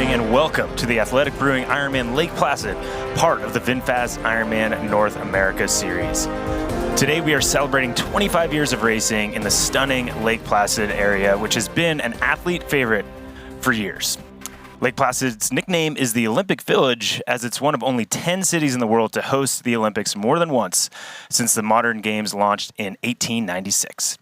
morning and welcome to the Athletic Brewing Ironman Lake Placid, part of the VinFast Ironman North America Series. Today we are celebrating 25 years of racing in the stunning Lake Placid area, which has been an athlete favorite for years. Lake Placid's nickname is the Olympic Village, as it's one of only 10 cities in the world to host the Olympics more than once since the modern games launched in 1896.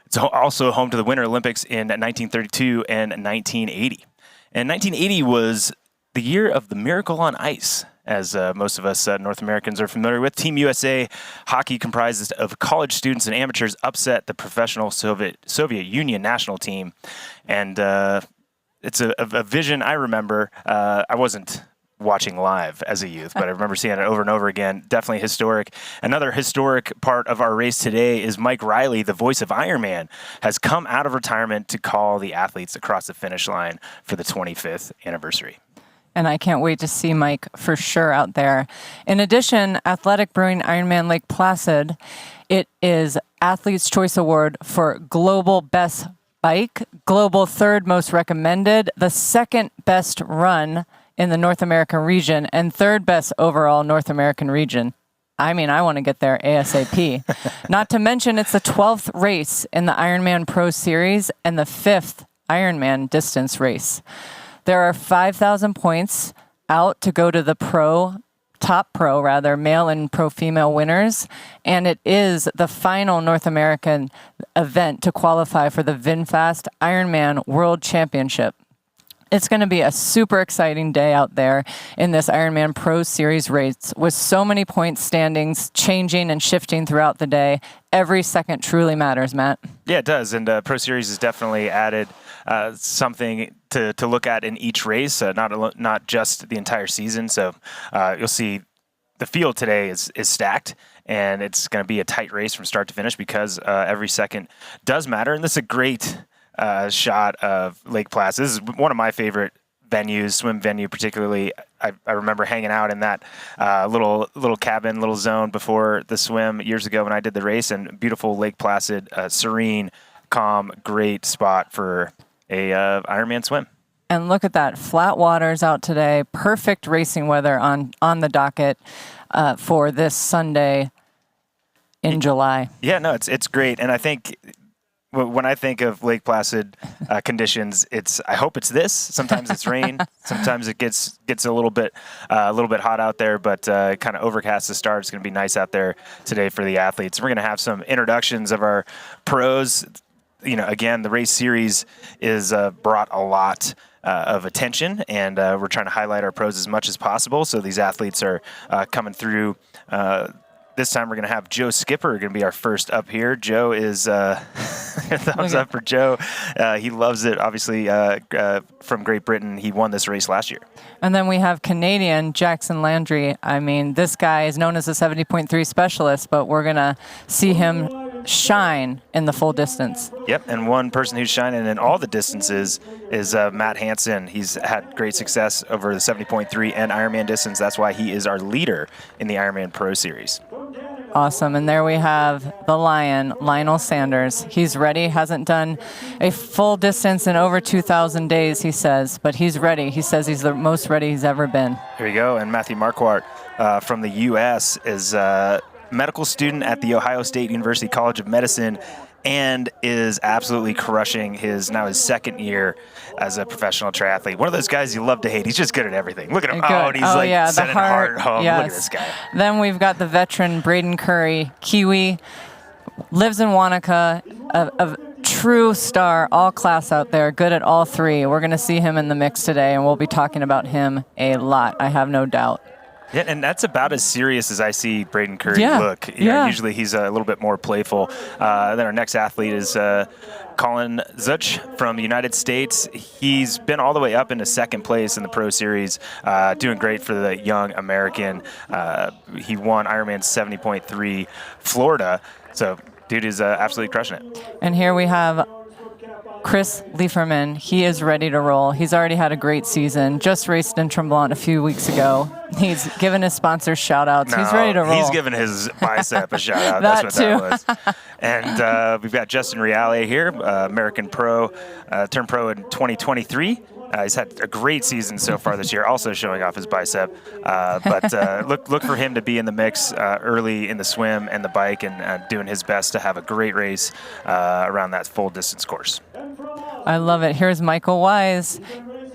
It's also home to the Winter Olympics in 1932 and 1980. And 1980 was the year of the Miracle on Ice, as most of us North Americans are familiar with. Team USA hockey, comprised of college students and amateurs, upset the professional Soviet Union national team. And it's a vision I remember. I wasn't watching live as a youth, but I remember seeing it over and over again. Definitely historic. Another historic part of our race today is Mike Riley, the voice of Ironman, has come out of retirement to call the athletes across the finish line for the 25th anniversary. And I can't wait to see Mike for sure out there. In addition, Athletic Brewing Ironman Lake Placid, it is Athlete's Choice Award for Global Best Bike, Global Third Most Recommended, the second best run in the North American region, and third best overall North American region. I mean, I want to get there ASAP. Not to mention, it's the 12th race in the Ironman Pro Series and the 5th Ironman distance race. There are 5,000 points out to go to the top pro, male and pro female winners. And it is the final North American event to qualify for the VinFast Ironman World Championship. It's going to be a super exciting day out there in this Ironman Pro Series race with so many point standings changing and shifting throughout the day. Every second truly matters, Matt. Yeah, it does. And Pro Series has definitely added something to look at in each race, not just the entire season. So you'll see the field today is stacked, and it's going to be a tight race from start to finish because every second does matter. And this is a great shot of Lake Placid. This is one of my favorite venues, swim venue particularly. I remember hanging out in that little cabin, little zone before the swim years ago when I did the race, and beautiful Lake Placid, serene, calm, great spot for a Ironman swim. And look at that, flat waters out today, perfect racing weather on the docket for this Sunday in July. Yeah, no, it's great. And I think when I think of Lake Placid conditions, I hope it's this. Sometimes it's rain. Sometimes it gets a little bit hot out there, but kind of overcast to start. It's going to be nice out there today for the athletes. We're going to have some introductions of our pros. Again, the race series is brought a lot of attention, and we're trying to highlight our pros as much as possible. So these athletes are coming through. This time we're going to have Joe Skipper going to be our first up here. Joe is thumbs up for Joe. He loves it, obviously, from Great Britain. He won this race last year. And then we have Canadian Jackson Landry. I mean, this guy is known as a 70.3 specialist, but we're going to see him shine in the full distance. Yep, and one person who's shining in all the distances is Matt Hansen. He's had great success over the 70.3 and Ironman distance. That's why he is our leader in the Ironman Pro Series. Awesome. And there we have the Lion, Lionel Sanders. He's ready, hasn't done a full distance in over 2,000 days, he says, but he's ready. He says he's the most ready he's ever been. Here you go. And Matthew Marquardt from the U.S. is medical student at the Ohio State University College of Medicine and is absolutely crushing his second year as a professional triathlete. One of those guys you love to hate. He's just good at everything. Look at him. Good. He's sending heart home. Yes. Look at this guy. Then we've got the veteran Braden Curry, Kiwi, lives in Wanaka, a true star, all class out there, good at all three. We're going to see him in the mix today, and we'll be talking about him a lot, I have no doubt. Yeah, and that's about as serious as I see Braden Curry look. Usually he's a little bit more playful. Then our next athlete is Colin Zuch from the United States. He's been all the way up into second place in the Pro Series, doing great for the young American. He won Ironman 70.3 Florida. So dude is absolutely crushing it. And here we have Chris Lieferman. He is ready to roll. He's already had a great season. Just raced in Tremblant a few weeks ago. He's given his sponsors shout-outs. He's ready to roll. He's given his bicep a shout-out. That's what that was. And we've got Justin Reale here, American pro, turned pro in 2023. He's had a great season so far this year, also showing off his bicep. But look for him to be in the mix early in the swim and the bike, and doing his best to have a great race around that full distance course. I love it. Here's Michael Wise,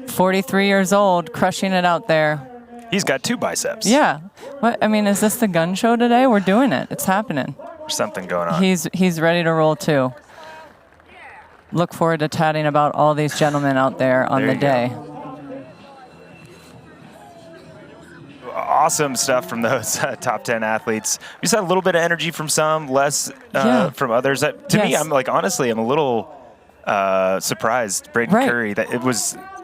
43 years old, crushing it out there. He's got 2 biceps. Yeah. What? I mean, is this the gun show today? We're doing it. It's happening. There's something going on. He's ready to roll too. Look forward to chatting about all these gentlemen out there on the day. Awesome stuff from those top 10 athletes. We just had a little bit of energy from some, less from others. To me, I'm like, honestly, I'm a little surprised, Braden Curry, that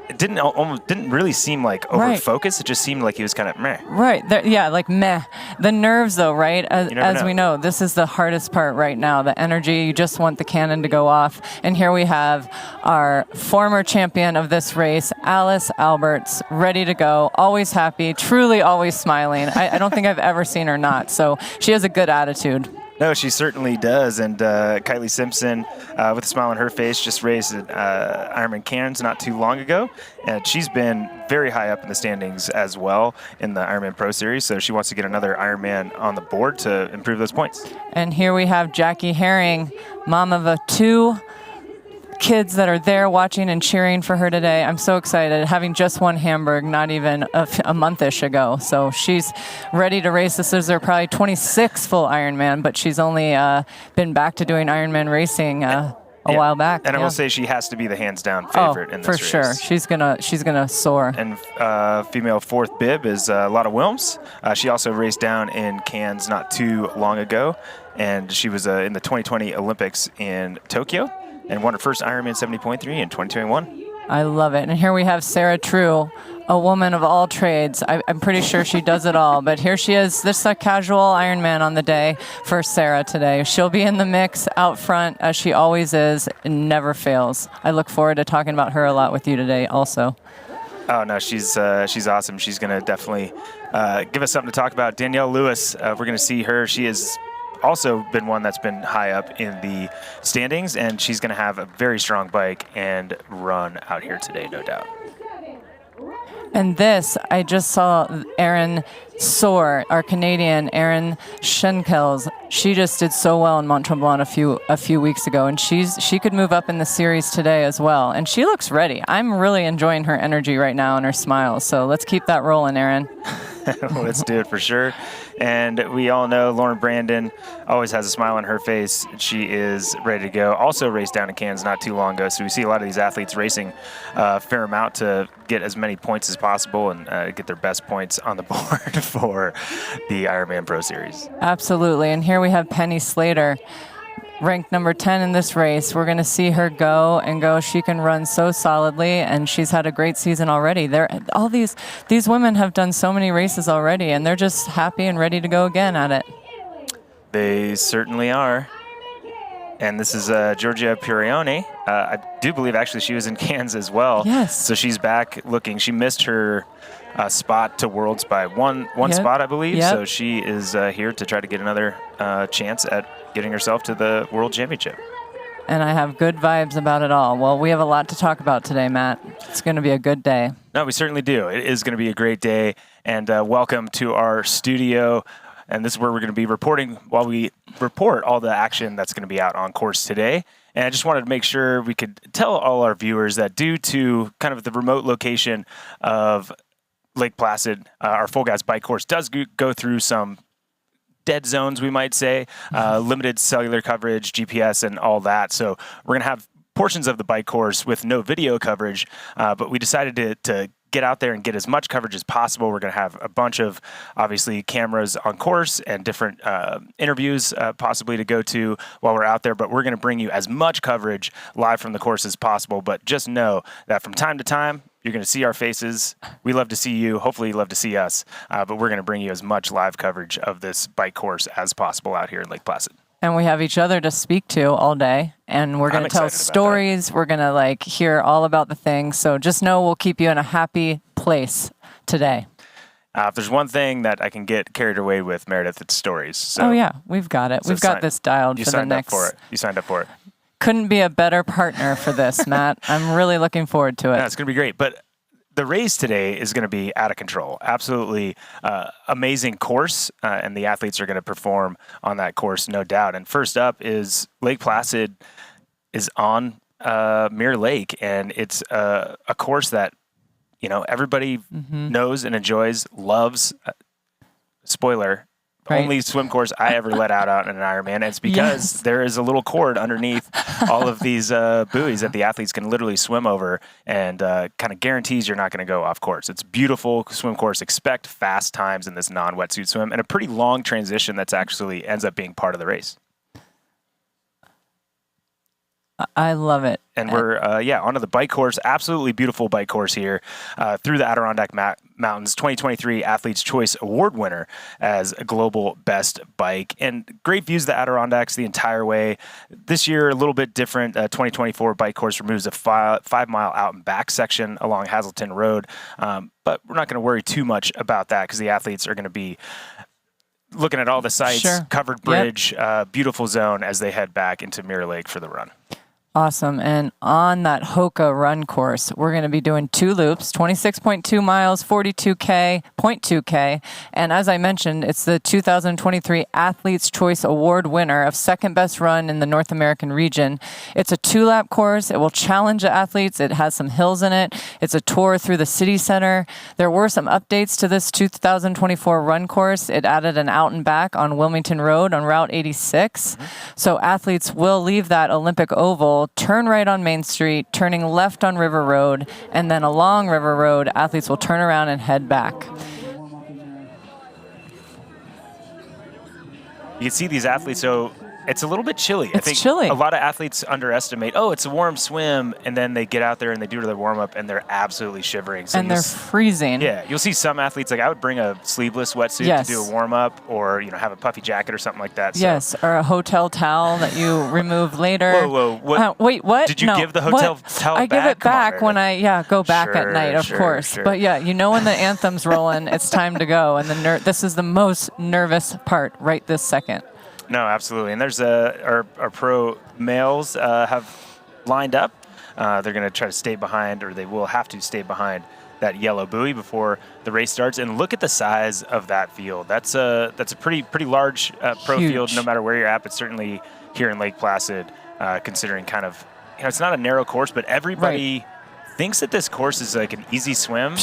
it didn't really seem like over focused. It just seemed like he was kind of meh. Right. Like meh. The nerves, though, right? As we know, this is the hardest part right now. The energy, you just want the cannon to go off. And here we have our former champion of this race, Alice Alberts, ready to go, always happy, truly always smiling. I don't think I've ever seen her not. So she has a good attitude. No, she certainly does. And Kylie Simpson, with a smile on her face, just raced at Ironman Cairns not too long ago. And she's been very high up in the standings as well in the Ironman Pro Series. So she wants to get another Ironman on the board to improve those points. And here we have Jackie Herring, mom of 2 kids that are there watching and cheering for her today. I'm so excited, having just won Hamburg not even a month-ish ago. So she's ready to race. This is her probably 26th full Ironman, but she's only been back to doing Ironman racing a while back. And I will say she has to be the hands-down favorite in this race. For sure. She's gonna soar. And female 4th bib is Lotta Wilms. She also raced down in Cairns not too long ago, and she was in the 2020 Olympics in Tokyo, and won her first Ironman 70.3 in 2021. I love it. And here we have Sarah True, a woman of all trades. I'm pretty sure she does it all. But here she is. This is a casual Ironman on the day for Sarah today. She'll be in the mix out front, as she always is, and never fails. I look forward to talking about her a lot with you today also. Oh, no, she's awesome. She's going to definitely give us something to talk about. Danielle Lewis, we're going to see her. She is also been one that's been high up in the standings, and she's going to have a very strong bike and run out here today, no doubt. And this, I just saw Erin soar, our Canadian Erin Schenkels. She just did so well in Mont Tremblant a few weeks ago, and she could move up in the series today as well. And she looks ready. I'm really enjoying her energy right now and her smile. So let's keep that rolling, Erin. Let's do it for sure. And we all know Lauren Brandon always has a smile on her face. She is ready to go. Also raced down in Cairns not too long ago. So we see a lot of these athletes racing a fair amount to get as many points as possible and get their best points on the board for the Ironman Pro Series. Absolutely. And here we have Penny Slater, ranked number 10 in this race. We're going to see her go and go. She can run so solidly, and she's had a great season already. All these women have done so many races already, and they're just happy and ready to go again at it. They certainly are. And this is Giorgia Purione. I do believe actually she was in Cairns as well. Yes. So she's back looking. She missed her spot to Worlds by one spot, I believe. Yep. So she is here to try to get another chance at getting herself to the World Championship. And I have good vibes about it all. Well, we have a lot to talk about today, Matt. It's going to be a good day. No, we certainly do. It is going to be a great day. And welcome to our studio. And this is where we're going to be reporting while we report all the action that's going to be out on course today. And I just wanted to make sure we could tell all our viewers that due to kind of the remote location of Lake Placid, our Full Gas bike course does go through some dead zones, we might say, limited cellular coverage, GPS, and all that. So we're going to have portions of the bike course with no video coverage, but we decided to get out there and get as much coverage as possible. We're going to have a bunch of, obviously, cameras on course and different interviews possibly to go to while we're out there, but we're going to bring you as much coverage live from the course as possible. But just know that from time to time, you're going to see our faces. We love to see you. Hopefully you love to see us. But we're going to bring you as much live coverage of this bike course as possible out here in Lake Placid. And we have each other to speak to all day. And we're going to tell stories. We're going to hear all about the things. So just know we'll keep you in a happy place today. If there's one thing that I can get carried away with, Meredith, it's stories. So oh, yeah. We've got it. We've got this dialed for the next. You signed up for it. couldn't be a better partner for this, Matt. I'm really looking forward to it. Yeah, it's going to be great. But the race today is going to be out of control. Absolutely amazing course, and the athletes are going to perform on that course, no doubt. And first up is Lake Placid is on Mirror Lake, and it's a course that everybody knows and enjoys, loves. Spoiler. Right. Only swim course I ever let out in an Ironman. And it's because there is a little cord underneath all of these buoys that the athletes can literally swim over, and kind of guarantees you're not going to go off course. It's a beautiful swim course. Expect fast times in this non-wetsuit swim, and a pretty long transition that's actually ends up being part of the race. I love it. And we're, onto the bike course. Absolutely beautiful bike course here through the Adirondack Mountains. 2023 Athlete's Choice Award winner as a global best bike. And great views of the Adirondacks the entire way. This year, a little bit different. 2024 bike course removes a 5-mile out and back section along Hazleton Road. But we're not going to worry too much about that because the athletes are going to be looking at all the sites, covered bridge, beautiful zone as they head back into Mirror Lake for the run. Awesome. And on that Hoka run course, we're going to be doing 2 loops, 26.2 miles, 42K, 0.2K. And as I mentioned, it's the 2023 Athlete's Choice Award winner of second best run in the North American region. It's a 2-lap course. It will challenge the athletes. It has some hills in it. It's a tour through the city center. There were some updates to this 2024 run course. It added an out and back on Wilmington Road on Route 86. So athletes will leave that Olympic Oval, turn right on Main Street, turning left on River Road, and then along River Road, athletes will turn around and head back. You can see these athletes, so it's a little bit chilly. It's chilly. A lot of athletes underestimate, it's a warm swim, and then they get out there and they do their warm-up, and they're absolutely shivering. So and they're freezing. Yeah, you'll see some athletes, like I would bring a sleeveless wetsuit to do a warm-up, or have a puffy jacket or something like that. So. Yes, or a hotel towel that you remove later. Whoa. Wait, what? Did you give the hotel towel back? I give it back when I go back at night, of course. Sure. But when the anthem's rolling, it's time to go. And this is the most nervous part right this second. No, absolutely. And there's our pro males have lined up. They're going to try to stay behind, or they will have to stay behind that yellow buoy before the race starts. And look at the size of that field. That's a pretty large pro field, no matter where you're at, but certainly here in Lake Placid, considering kind of, it's not a narrow course, but everybody thinks that this course is like an easy swim.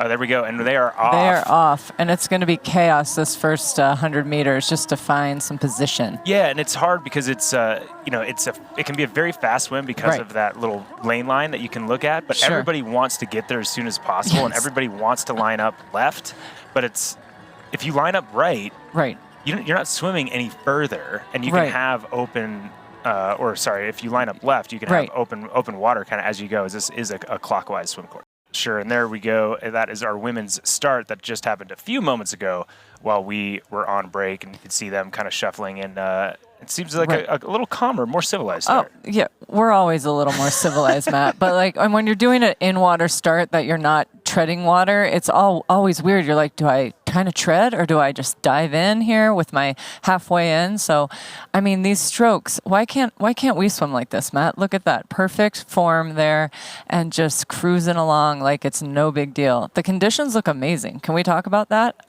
Oh, there we go. And they are off. They are off. And it's going to be chaos this first 100 meters just to find some position. Yeah, and it's hard because it's, it can be a very fast swim because of that little lane line that you can look at. But everybody wants to get there as soon as possible, and everybody wants to line up left. But if you line up right, you're not swimming any further, and you can have open. If you line up left, you can have open water kind of as you go. This is a clockwise swim course. Sure, and there we go. That is our women's start that just happened a few moments ago while we were on break, and you could see them kind of shuffling in. It seems like a little calmer, more civilized start. Oh, yeah. We're always a little more civilized, Matt. But and when you're doing an in-water start that you're not treading water, it's always weird. You're like, do I kind of tread or do I just dive in here with my halfway in? So, these strokes, why can't we swim like this, Matt? Look at that. Perfect form there and just cruising along like it's no big deal. The conditions look amazing. Can we talk about that?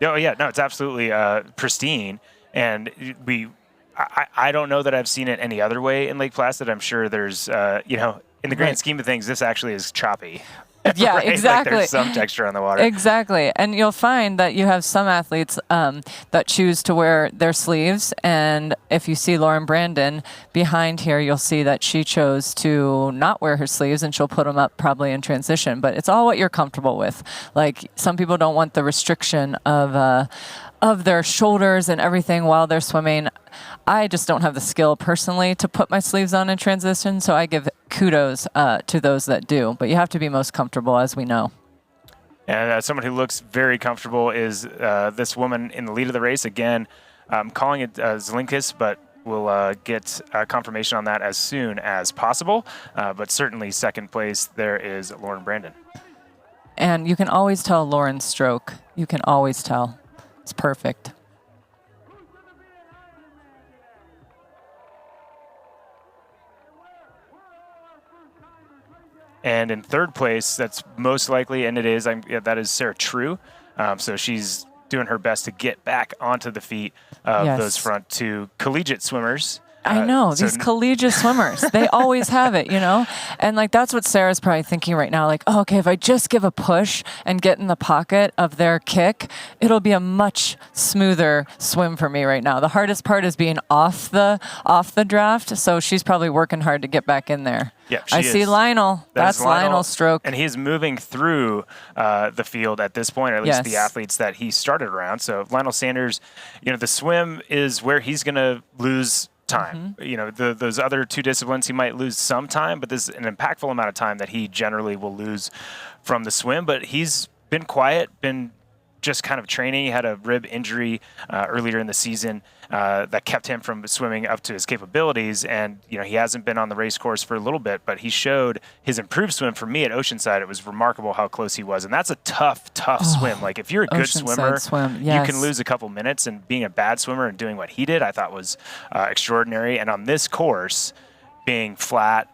Oh, yeah. No, it's absolutely pristine. And I don't know that I've seen it any other way in Lake Placid. I'm sure there's, in the grand scheme of things, this actually is choppy. Yeah, exactly. Like there's some texture on the water. Exactly. And you'll find that you have some athletes that choose to wear their sleeves. And if you see Lauren Brandon behind here, you'll see that she chose to not wear her sleeves, and she'll put them up probably in transition. But it's all what you're comfortable with. Like, some people don't want the restriction of their shoulders and everything while they're swimming. I just don't have the skill personally to put my sleeves on in transition, so I give kudos to those that do. But you have to be most comfortable, as we know. And someone who looks very comfortable is this woman in the lead of the race. Again, I'm calling it Zelinkis, but we'll get confirmation on that as soon as possible. But certainly second place, there is Lauren Brandon. And you can always tell Lauren's stroke. You can always tell. It's perfect. And in third place, that's most likely, and it is, that is Sarah True. So she's doing her best to get back onto the feet of those front two collegiate swimmers. I know, these collegiate swimmers, they always have it, And like, that's what Sarah's probably thinking right now. Like, oh, okay, if I just give a push and get in the pocket of their kick, it'll be a much smoother swim for me right now. The hardest part is being off the draft. So she's probably working hard to get back in there. Yeah, I see Lionel. That's Lionel's stroke. And he's moving through the field at this point, or at least the athletes that he started around. So Lionel Sanders, the swim is where he's going to lose time. Those other two disciplines, he might lose some time, but this is an impactful amount of time that he generally will lose from the swim. But he's been quiet, been just kind of training. He had a rib injury earlier in the season that kept him from swimming up to his capabilities. And, he hasn't been on the race course for a little bit, but he showed his improved swim. For me at Oceanside, it was remarkable how close he was. And that's a tough swim. Like, if you're a good swimmer, you can lose a couple minutes. And being a bad swimmer and doing what he did, I thought was extraordinary. And on this course, being flat,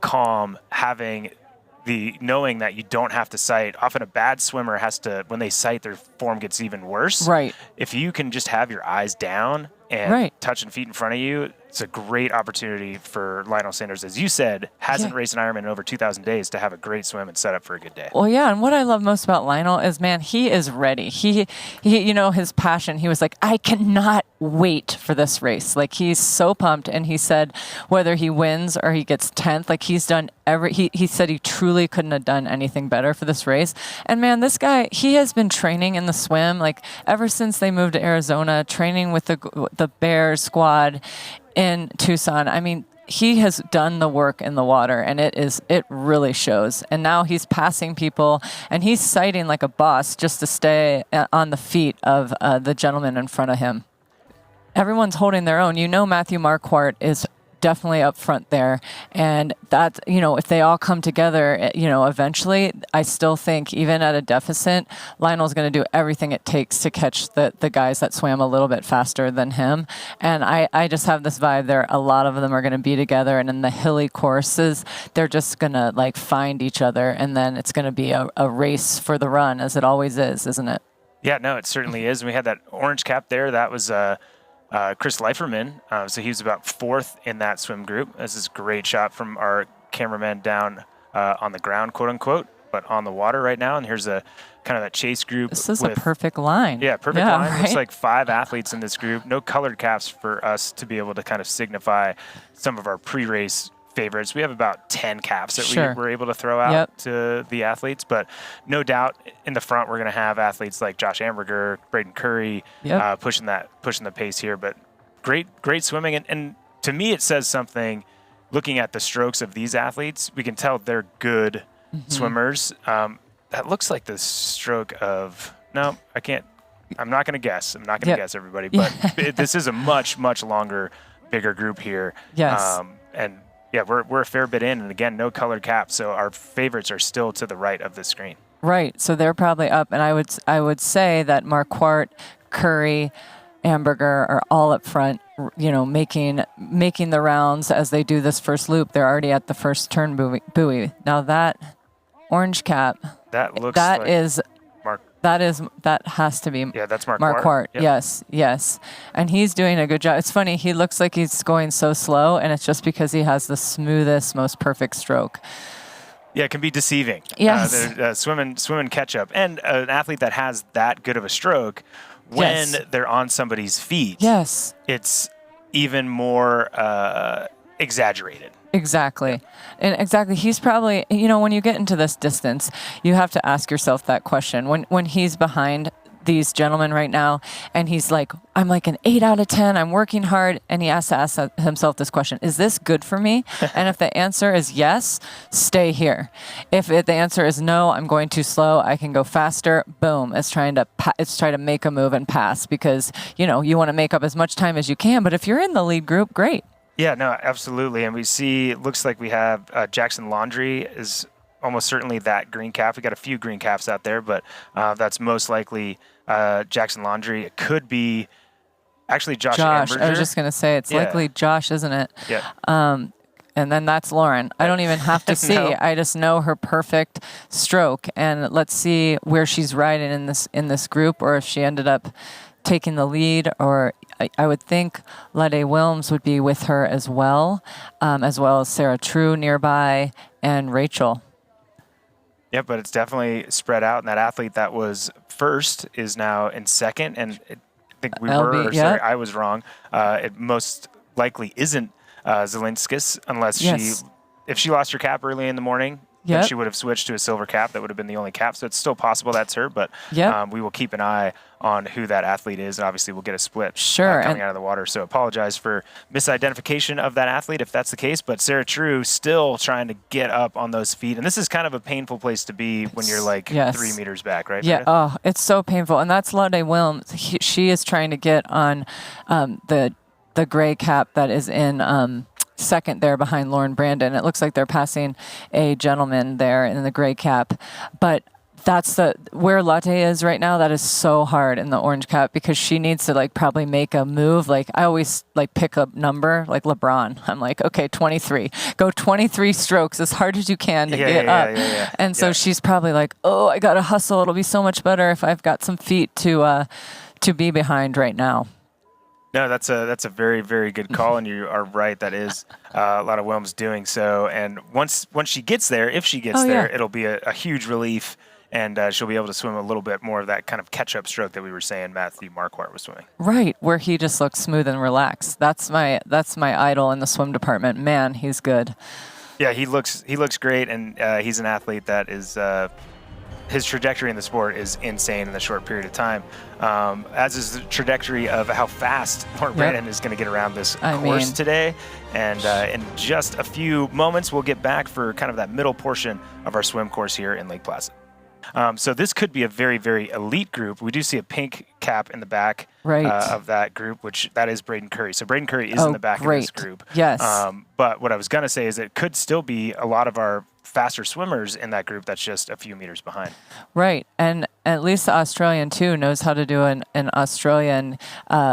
calm, having knowing that you don't have to sight. Often a bad swimmer has to, when they sight, their form gets even worse. Right. If you can just have your eyes down and touching feet in front of you, it's a great opportunity for Lionel Sanders, as you said, hasn't raced an Ironman in over 2,000 days, to have a great swim and set up for a good day. Well, yeah, and what I love most about Lionel is, man, he is ready. He his passion, he was like, I cannot wait for this race. Like, he's so pumped, and he said whether he wins or he gets 10th, like, he's done he said he truly couldn't have done anything better for this race. And man, this guy, he has been training in the swim, like, ever since they moved to Arizona, training with the Bears squad in Tucson. I mean, he has done the work in the water, and it really shows. And now he's passing people, and he's sighting like a boss just to stay on the feet of the gentleman in front of him. Everyone's holding their own. Matthew Marquardt is definitely up front there. And that, if they all come together, eventually, I still think even at a deficit, Lionel's going to do everything it takes to catch the guys that swam a little bit faster than him. And I just have this vibe there. A lot of them are going to be together, and in the hilly courses, they're just going to like find each other. And then it's going to be a race for the run, as it always is, isn't it? Yeah, no, it certainly is. And we had that orange cap there. That was Chris Leiferman. So he was about fourth in that swim group. This is a great shot from our cameraman down on the ground, quote unquote, but on the water right now. And here's a kind of that chase group. This is a perfect line. Yeah, perfect line. Right? Looks like 5 athletes in this group. No colored caps for us to be able to kind of signify some of our pre-race favorites. We have about 10 caps that we were able to throw out to the athletes, but no doubt in the front we're going to have athletes like Josh Amberger, Braden Curry, pushing the pace here. But great swimming, and to me it says something. Looking at the strokes of these athletes, we can tell they're good swimmers. That looks like the stroke of I can't. I'm not going to guess. I'm not going to guess, everybody. But this is a much longer, bigger group here. Yes. And yeah, we're a fair bit in, and again, no colored caps, so our favorites are still to the right of the screen. Right, so they're probably up, and I would say that Marquardt, Curry, Amberger are all up front, making the rounds as they do this first loop. They're already at the first turn buoy. Now that orange cap, that has to be that's Marquardt. Yep. Yes. And he's doing a good job. It's funny, he looks like he's going so slow, and it's just because he has the smoothest, most perfect stroke. Yeah, it can be deceiving. Yes. Swimming catch up. And an athlete that has that good of a stroke, when they're on somebody's feet, it's even more exaggerated. Exactly. And exactly. He's probably, when you get into this distance, you have to ask yourself that question. When he's behind these gentlemen right now, and he's like, I'm like an 8 out of 10, I'm working hard, and he has to ask himself this question, is this good for me? And if the answer is yes, stay here. If the answer is no, I'm going too slow, I can go faster, boom, it's trying to make a move and pass, because, you want to make up as much time as you can, but if you're in the lead group, great. Yeah, no, absolutely. And we see, it looks like we have Jackson Laundrie is almost certainly that green cap. We got a few green caps out there, but that's most likely Jackson Laundrie. It could be actually Josh Amberger. I was just going to say, it's likely Josh, isn't it? Yeah. And then that's Lauren. I don't even have to see. No. I just know her perfect stroke. And let's see where she's riding in this group, or if she ended up taking the lead, or I would think Lede Wilms would be with her as well as Sarah True nearby and Rachel. Yep, but it's definitely spread out, and that athlete that was first is now in second, and I think I was wrong. It most likely isn't Zelinskis unless if she lost her cap early in the morning, then she would have switched to a silver cap. That would have been the only cap, so it's still possible that's her, but we will keep an eye on who that athlete is, and obviously we'll get a split coming out of the water. So apologize for misidentification of that athlete if that's the case, but Sarah True still trying to get up on those feet, and this is kind of a painful place to be when you're like 3 meters back, right? Yeah, oh, it's so painful, and that's Lede Wilms. She is trying to get on the gray cap that is in second there behind Lauren Brandon. It looks like they're passing a gentleman there in the gray cap, but that's where Latte is right now. That is so hard in the orange cap because she needs to like probably make a move. Like I always like pick a number like LeBron. I'm like, okay, 23, go 23 strokes as hard as you can to get up. And so she's probably like, oh, I got to hustle. It'll be so much better if I've got some feet to be behind right now. No, that's a very, very good call, and you are right. That is a lot of Wilms doing so. And once she gets there, if she gets there, it'll be a huge relief, and she'll be able to swim a little bit more of that kind of catch-up stroke that we were saying Matthew Marquardt was swimming. Right, where he just looks smooth and relaxed. That's my idol in the swim department. Man, he's good. Yeah, he looks great, and he's an athlete that is. His trajectory in the sport is insane in a short period of time, as is the trajectory of how fast Lauren Brandon is going to get around this course today. And in just a few moments, we'll get back for kind of that middle portion of our swim course here in Lake Placid. So this could be a very, very elite group. We do see a pink cap in the back of that group, which that is Braden Curry. So Braden Curry is in the back of this group. Yes. But what I was going to say is it could still be a lot of our faster swimmers in that group that's just a few meters behind. Right. And at least the Australian, too, knows how to do an Australian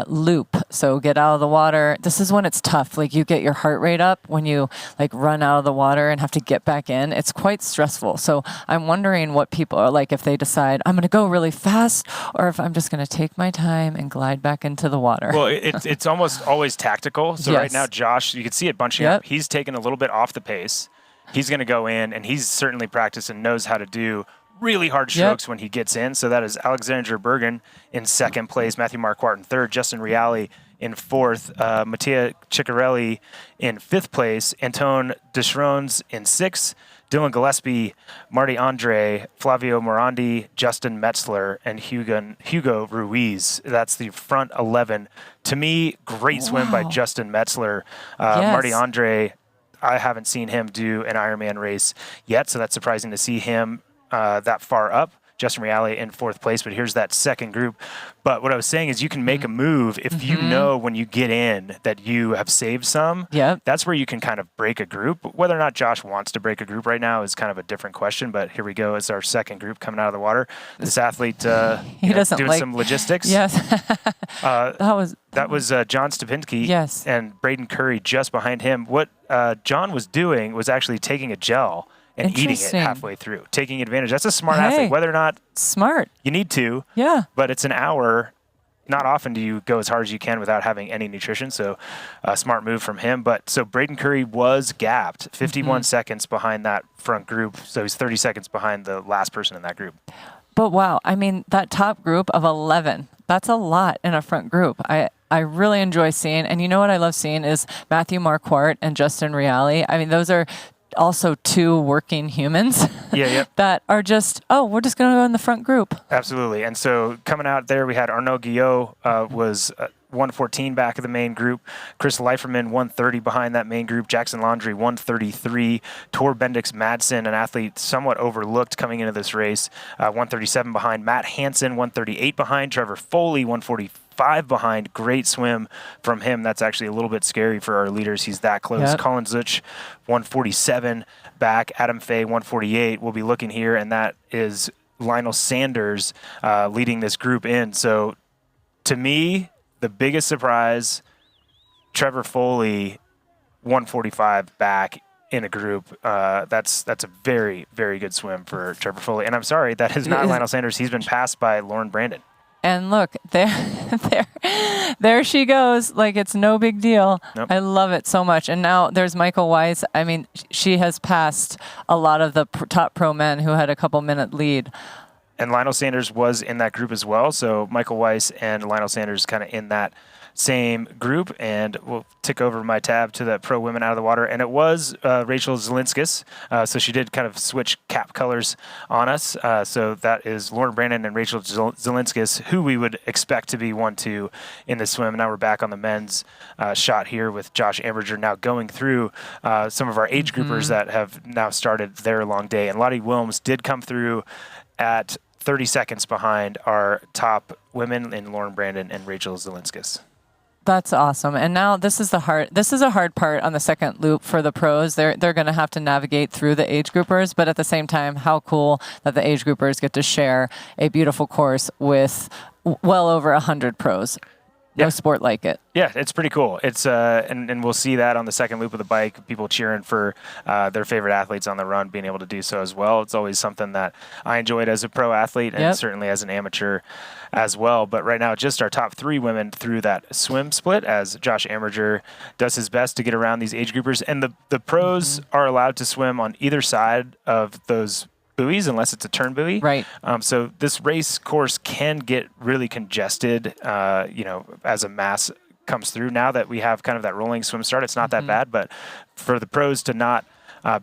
loop. So get out of the water. This is when it's tough. Like, you get your heart rate up when you, like, run out of the water and have to get back in. It's quite stressful. So I'm wondering what people are like if they decide, I'm going to go really fast, or if I'm just going to take my time and glide back into the water. Well, it's almost always tactical. So right now, Josh, you can see it bunching up. He's taken a little bit off the pace. He's going to go in, and he's certainly practiced and knows how to do really hard strokes when he gets in. So that is Alexander Bergen in second place, Matthew Marquardt in third, Justin Reale in fourth, Mattia Ciccarelli in fifth place, Antone Deschrones in sixth, Dylan Gillespie, Marty Andre, Flavio Morandi, Justin Metzler, and Hugo Ruiz. That's the front 11. To me, great swim by Justin Metzler. Marty Andre, I haven't seen him do an Ironman race yet, so that's surprising to see him that far up. Justin Reale in fourth place, but here's that second group. But what I was saying is you can make a move if you know when you get in that you have saved some. That's where you can kind of break a group. Whether or not Josh wants to break a group right now is kind of a different question, but here we go. It's our second group coming out of the water. This athlete doing some logistics. That was John Stupinski and Braden Curry just behind him. What John was doing was actually taking a gel and eating it halfway through, taking advantage. That's a smart athlete, whether or not you need to. But it's an hour. Not often do you go as hard as you can without having any nutrition, so a smart move from him. But so Braden Curry was gapped 51 seconds behind that front group, so he's 30 seconds behind the last person in that group. But wow, I mean, that top group of 11, that's a lot in a front group. I really enjoy seeing, and you know what I love seeing is Matthew Marquardt and Justin Reale. I mean, those are also two working humans that are just, we're just going to go in the front group. Absolutely. And so coming out there, we had Arnaud Guillot was 114 back of the main group. Chris Leiferman, 130 behind that main group. Jackson Laundry, 133. Tor Bendix Madsen, an athlete somewhat overlooked coming into this race, 137 behind. Matt Hansen, 138 behind. Trevor Foley, 145 behind. Great swim from him. That's actually a little bit scary for our leaders. He's that close. Colin Zuch, 147 back. Adam Fay, 148. We'll be looking here, and that is Lionel Sanders leading this group in. So to me, the biggest surprise, Trevor Foley 1:45 back in a group. That's a very, very good swim for Trevor Foley. And I'm sorry, that is not Lionel Sanders. He's been passed by Lauren Brandon. And look, there she goes. Like, it's no big deal. Nope. I love it so much. And now there's Michael Weiss. I mean, she has passed a lot of the top pro men who had a couple-minute lead. And Lionel Sanders was in that group as well. So Michael Weiss and Lionel Sanders kind of in that same group. And we'll tick over my tab to the pro women out of the water. And it was Rachel Zelinskis. So she did kind of switch cap colors on us. So that is Lauren Brandon and Rachel Zelinskis, who we would expect to be 1-2 in the swim. Now we're back on the men's shot here with Josh Amberger now going through some of our age groupers that have now started their long day. And Lottie Wilms did come through at 30 seconds behind our top women in Lauren Brandon and Rachel Zelinskis. That's awesome. And now this is a hard part on the second loop for the pros. They're going to have to navigate through the age groupers, but at the same time, how cool that the age groupers get to share a beautiful course with well over 100 pros. No sport like it. Yeah, it's pretty cool. It's and we'll see that on the second loop of the bike, people cheering for their favorite athletes on the run, being able to do so as well. It's always something that I enjoyed as a pro athlete and certainly as an amateur as well. But right now, just our top 3 women through that swim split as Josh Amberger does his best to get around these age groupers. And the pros are allowed to swim on either side of those buoys unless it's a turn buoy. Right. So this race course can get really congested, as a mass comes through. Now that we have kind of that rolling swim start, it's not that bad, but for the pros to not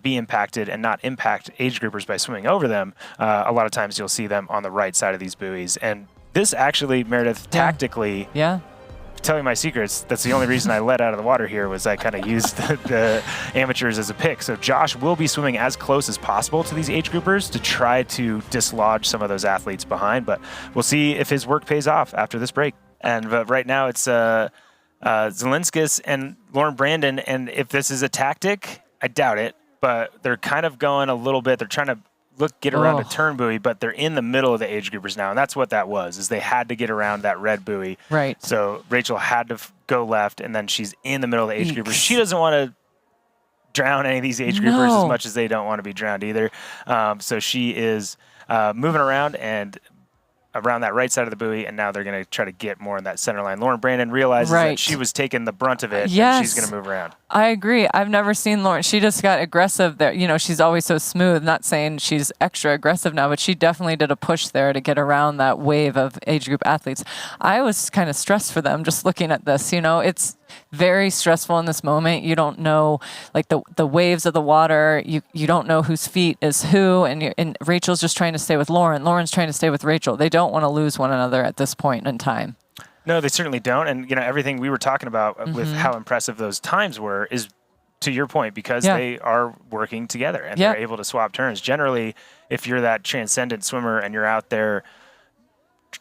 be impacted and not impact age groupers by swimming over them, a lot of times you'll see them on the right side of these buoys. And this actually, Meredith, tactically, tell you my secrets, that's the only reason I let out of the water here was I kind of used the amateurs as a pick. So Josh will be swimming as close as possible to these age groupers to try to dislodge some of those athletes behind, but we'll see if his work pays off after this break. And right now it's Zelinskis and Lauren Brandon, and if this is a tactic, I doubt it, but they're kind of going a little bit, they're trying to get around a turn buoy, but they're in the middle of the age groupers now, and that's what that was, is they had to get around that red buoy. Right. So Rachel had to go left, and then she's in the middle of the age groupers. She doesn't want to drown any of these age groupers as much as they don't want to be drowned either. So she is moving around and around that right side of the buoy, and now they're going to try to get more in that center line. Lauren Brandon realizes that she was taking the brunt of it, and she's going to move around. I agree. I've never seen Lauren. She just got aggressive there. You know, she's always so smooth. Not saying she's extra aggressive now, but she definitely did a push there to get around that wave of age group athletes. I was kind of stressed for them just looking at this. You know, it's very stressful in this moment. You don't know, like, the waves of the water. You don't know whose feet is who, and Rachel's just trying to stay with Lauren. Lauren's trying to stay with Rachel. They don't want to lose one another at this point in time. No, they certainly don't. And, everything we were talking about with how impressive those times were is, to your point, because they are working together and they're able to swap turns. Generally, if you're that transcendent swimmer and you're out there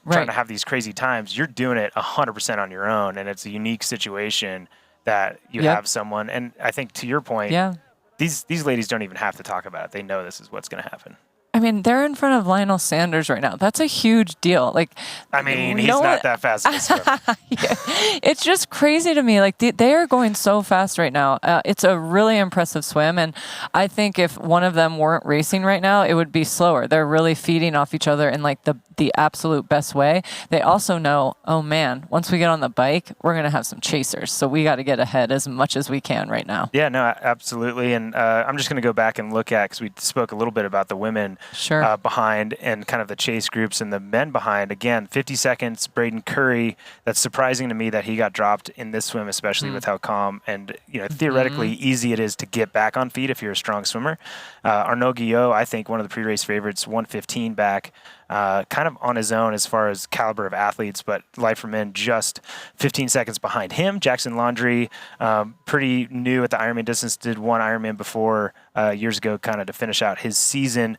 trying to have these crazy times, you're doing it 100% on your own. And it's a unique situation that you have someone. And I think, to your point, these ladies don't even have to talk about it. They know this is what's going to happen. I mean, they're in front of Lionel Sanders right now. That's a huge deal. Like, I mean, he's not that fast. It's just crazy to me. Like, they are going so fast right now. It's a really impressive swim, and I think if one of them weren't racing right now, it would be slower. They're really feeding off each other in like the absolute best way. They also know, oh man, once we get on the bike, we're gonna have some chasers. So we got to get ahead as much as we can right now. Yeah, no, absolutely. And I'm just gonna go back and look at, because we spoke a little bit about the women behind and kind of the chase groups, and the men behind. Again, 50 seconds, Braden Curry. That's surprising to me that he got dropped in this swim, especially with how calm and theoretically easy it is to get back on feet if you're a strong swimmer. Arnaud Guillot, I think one of the pre-race favorites, 1:15 back. Kind of on his own as far as caliber of athletes, but Life for Men just 15 seconds behind him. Jackson Laundrie, pretty new at the Ironman distance, did one Ironman before years ago kind of to finish out his season.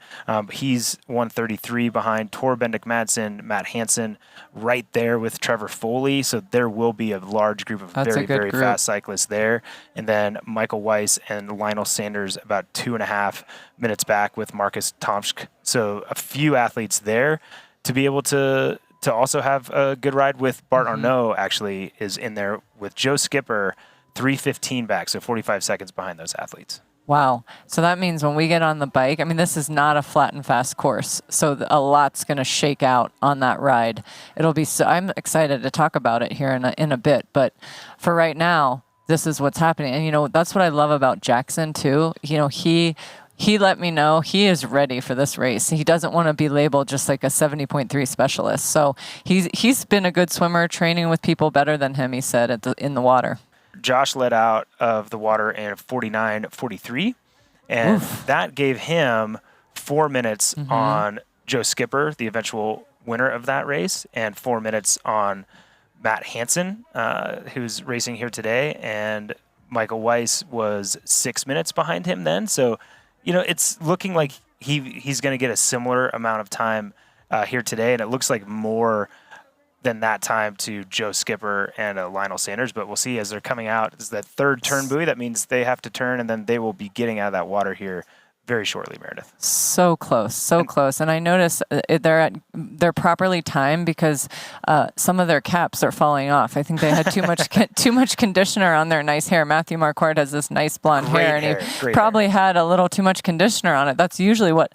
He's 1:33 behind Tor Bendik Madsen, Matt Hansen, right there with Trevor Foley. So there will be a large group of very fast cyclists there. And then Michael Weiss and Lionel Sanders about 2.5 minutes back with Marcus Tomsk. So a few athletes there to be able to also have a good ride with. Bart Arnault actually is in there with Joe Skipper 3:15 back, so 45 seconds behind those athletes. Wow. So that means when we get on the bike, I mean, this is not a flat and fast course. So a lot's going to shake out on that ride. It'll be so, I'm excited to talk about it here in a bit. But for right now, this is what's happening. And, that's what I love about Jackson, too. He let me know he is ready for this race. He doesn't want to be labeled just like a 70.3 specialist. So he's been a good swimmer, training with people better than him, he said, in the water. Josh let out of the water in 49:43, and that gave him 4 minutes on Joe Skipper, the eventual winner of that race, and 4 minutes on Matt Hansen, who's racing here today, and Michael Weiss was 6 minutes behind him then. So, it's looking like he's going to get a similar amount of time here today, and it looks like more than that time to Joe Skipper and Lionel Sanders. But we'll see as they're coming out. It's that third turn buoy. That means they have to turn, and then they will be getting out of that water here very shortly, Meredith. So close. And I notice they're properly timed because some of their caps are falling off. I think they had too much conditioner on their nice hair. Matthew Marquardt has this nice blonde hair, and he probably had a little too much conditioner on it. That's usually what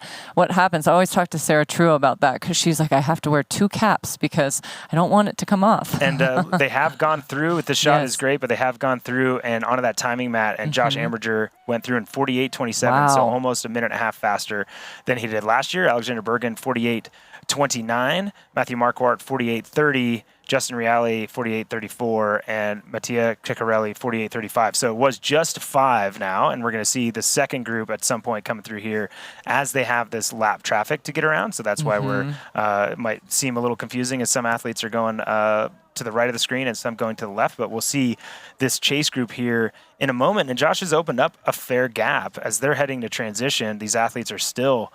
happens. I always talk to Sarah True about that because she's like, I have to wear 2 caps because I don't want it to come off. And they have gone through. The shot is great, but they have gone through and onto that timing mat. And Josh Amberger went through in 48:27, so almost a minute and a half faster than he did last year. Alexander Bergen, 48:29. Matthew Marquardt, 48:30. Justin Reale, 48:34. And Mattia Ciccarelli, 48:35. So it was just 5 now, and we're going to see the second group at some point coming through here as they have this lap traffic to get around. So that's why it might seem a little confusing as some athletes are going to the right of the screen and some going to the left, but we'll see this chase group here in a moment. And Josh has opened up a fair gap as they're heading to transition. These athletes are still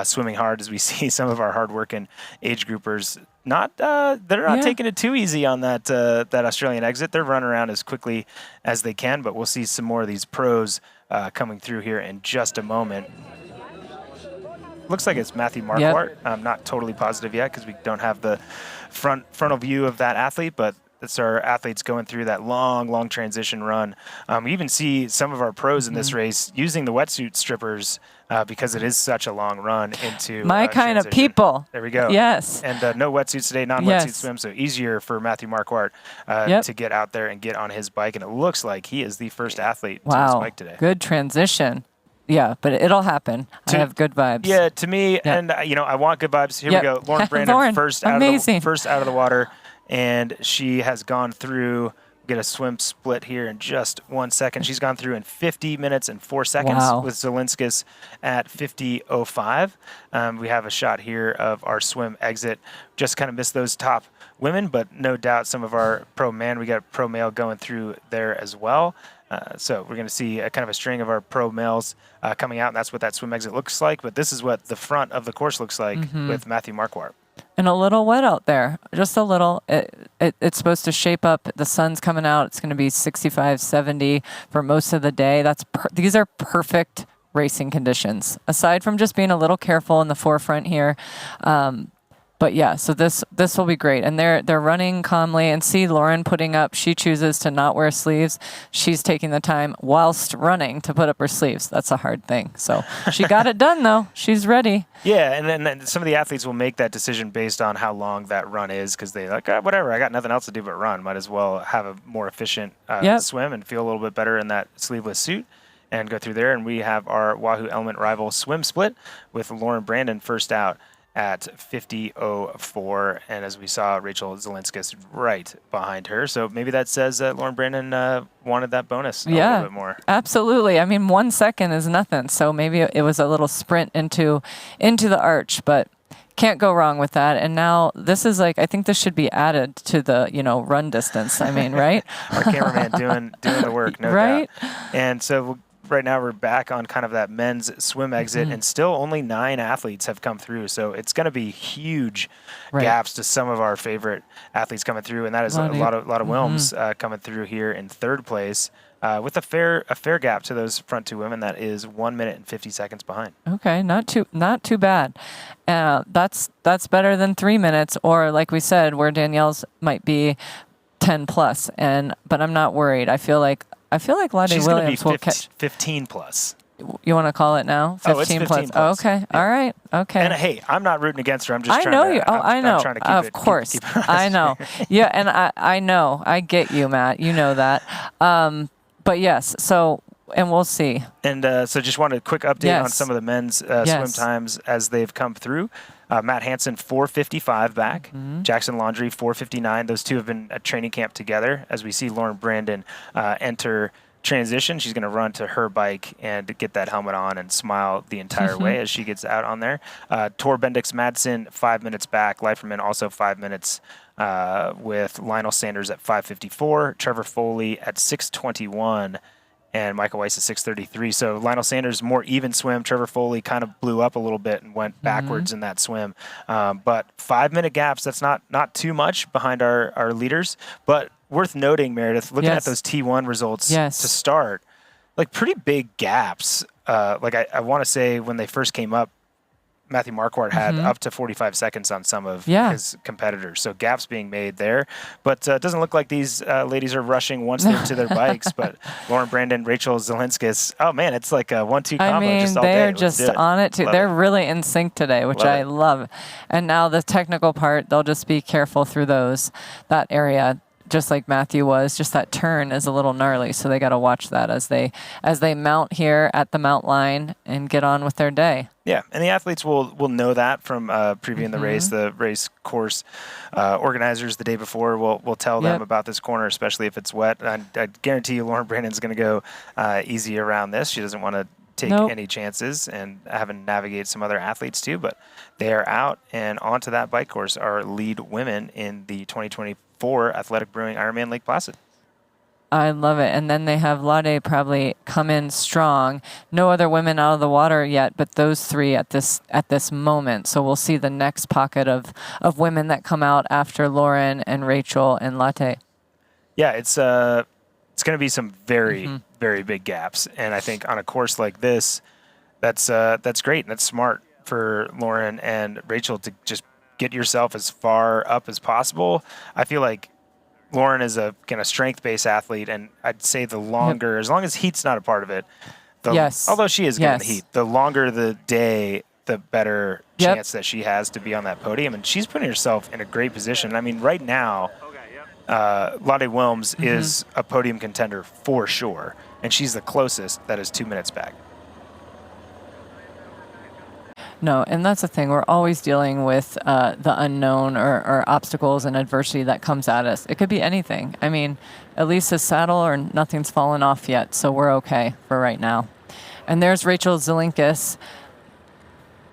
swimming hard as we see some of our hard-working age groupers they're not taking it too easy on that Australian exit. They're running around as quickly as they can, but we'll see some more of these pros coming through here in just a moment. Looks like it's Matthew Marquardt. I'm not totally positive yet because we don't have the frontal view of that athlete, but it's our athletes going through that long transition run. We even see some of our pros in this race using the wetsuit strippers because it is such a long run into my kind transition. Of people. There we go. Yes. And no wetsuits today, non-wetsuit swim, so easier for Matthew Marquardt to get out there and get on his bike. And it looks like he is the first athlete to his bike today. Good transition. Yeah, but it'll happen. I have good vibes. Yeah, to me, and I want good vibes. Here we go. Lauren Brandon, first out of the water, and she has gone through. Get a swim split here in just 1 second. She's gone through in 50 minutes and 4 seconds with Zelinskis at 50:05. We have a shot here of our swim exit. Just kind of missed those top women, but no doubt some of our pro man. We got pro male going through there as well. So we're going to see a kind of a string of our pro males coming out, and that's what that swim exit looks like. But this is what the front of the course looks like with Matthew Marquardt. And a little wet out there, just a little. It's supposed to shape up. The sun's coming out. It's going to be 65, 70 for most of the day. These are perfect racing conditions, aside from just being a little careful in the forefront here. But yeah, so this will be great. And they're running calmly. And see Lauren putting up, she chooses to not wear sleeves. She's taking the time whilst running to put up her sleeves. That's a hard thing. So she got it done, though. She's ready. Yeah, and then some of the athletes will make that decision based on how long that run is because they like, whatever, I got nothing else to do but run. Might as well have a more efficient swim and feel a little bit better in that sleeveless suit and go through there. And we have our Wahoo Element Rival swim split with Lauren Brandon first out at 50:04, and as we saw, Rachel Zelinskis right behind her. So maybe that says that Lauren Brandon wanted that bonus a little bit more. Absolutely. I mean, 1 second is nothing, so maybe it was a little sprint into the arch, but can't go wrong with that. And now this is I think this should be added to the run distance. I mean, right? Our cameraman doing the work, no doubt. And so right now we're back on kind of that men's swim exit, and still only 9 athletes have come through. So it's going to be huge gaps to some of our favorite athletes coming through, and that is a lot of Wilms coming through here in third place with a fair gap to those front 2 women. That is 1 minute and 50 seconds behind. Okay, not too bad. That's better than 3 minutes, or like we said, where Danielle's might be 10 plus. But I'm not worried. I feel like I feel like Lottie She's going to be Williams will catch. 15 plus. You want to call it now? 15, it's 15 plus. plus. Okay. Yeah. All right. Okay. And hey, I'm not rooting against her. I'm just I trying know to. you. Oh, I know. I'm trying to keep of it, course. keep it I know. Yeah, and I know. I get you, Matt. You know that. But yes. So, and we'll see. And so just wanted a quick update on some of the men's swim times as they've come through. Matt Hansen, 4:55 back. Jackson Laundrie, 4:59. Those two have been at training camp together. As we see Lauren Brandon enter transition, she's going to run to her bike and get that helmet on and smile the entire way as she gets out on there. Tor Bendix Madsen, 5 minutes back. Leiferman also 5 minutes with Lionel Sanders at 5:54. Trevor Foley at 6:21. And Michael Weiss at 6:33. So Lionel Sanders, more even swim. Trevor Foley kind of blew up a little bit and went backwards in that swim. But 5 minute gaps, that's not too much behind our leaders. But worth noting, Meredith, looking at those T1 results to start, like pretty big gaps. Like I want to say when they first came up, Matthew Marquardt had up to 45 seconds on some of his competitors. So gaps being made there. But it doesn't look like these ladies are rushing once they're to their bikes. But Lauren Brandon, Rachel Zelinskis, oh, man, it's like a 1-2 combo just all day. They're just on it, too. They're really in sync today, which I love. And now the technical part, they'll just be careful through that area. Just like Matthew was, just that turn is a little gnarly, so they got to watch that as they mount here at the mount line and get on with their day. Yeah, and the athletes will know that from previewing the race. The race course organizers the day before will tell them about this corner, especially if it's wet. And I guarantee you Lauren Brandon's going to go easy around this. She doesn't want to take any chances and having to navigate some other athletes too, but they are out and onto that bike course are lead women in the 2024 Athletic Brewing Ironman Lake Placid. I love it. And then they have Lade probably come in strong. No other women out of the water yet, but those three at this moment. So we'll see the next pocket of women that come out after Lauren and Rachel and Latte. Yeah, it's going to be some very, very big gaps. And I think on a course like this, that's great and that's smart for Lauren and Rachel to just get yourself as far up as possible. I feel like Lauren is a kind of strength-based athlete, and I'd say the longer, as long as heat's not a part of it, although she is getting the heat, the longer the day, the better chance that she has to be on that podium. And she's putting herself in a great position. I mean, right now, Lottie Wilms is a podium contender for sure, and she's the closest that is 2 minutes back. No, and that's the thing. We're always dealing with the unknown or obstacles and adversity that comes at us. It could be anything. I mean, at least his saddle or nothing's fallen off yet, so we're okay for right now. And there's Rachel Zelinkis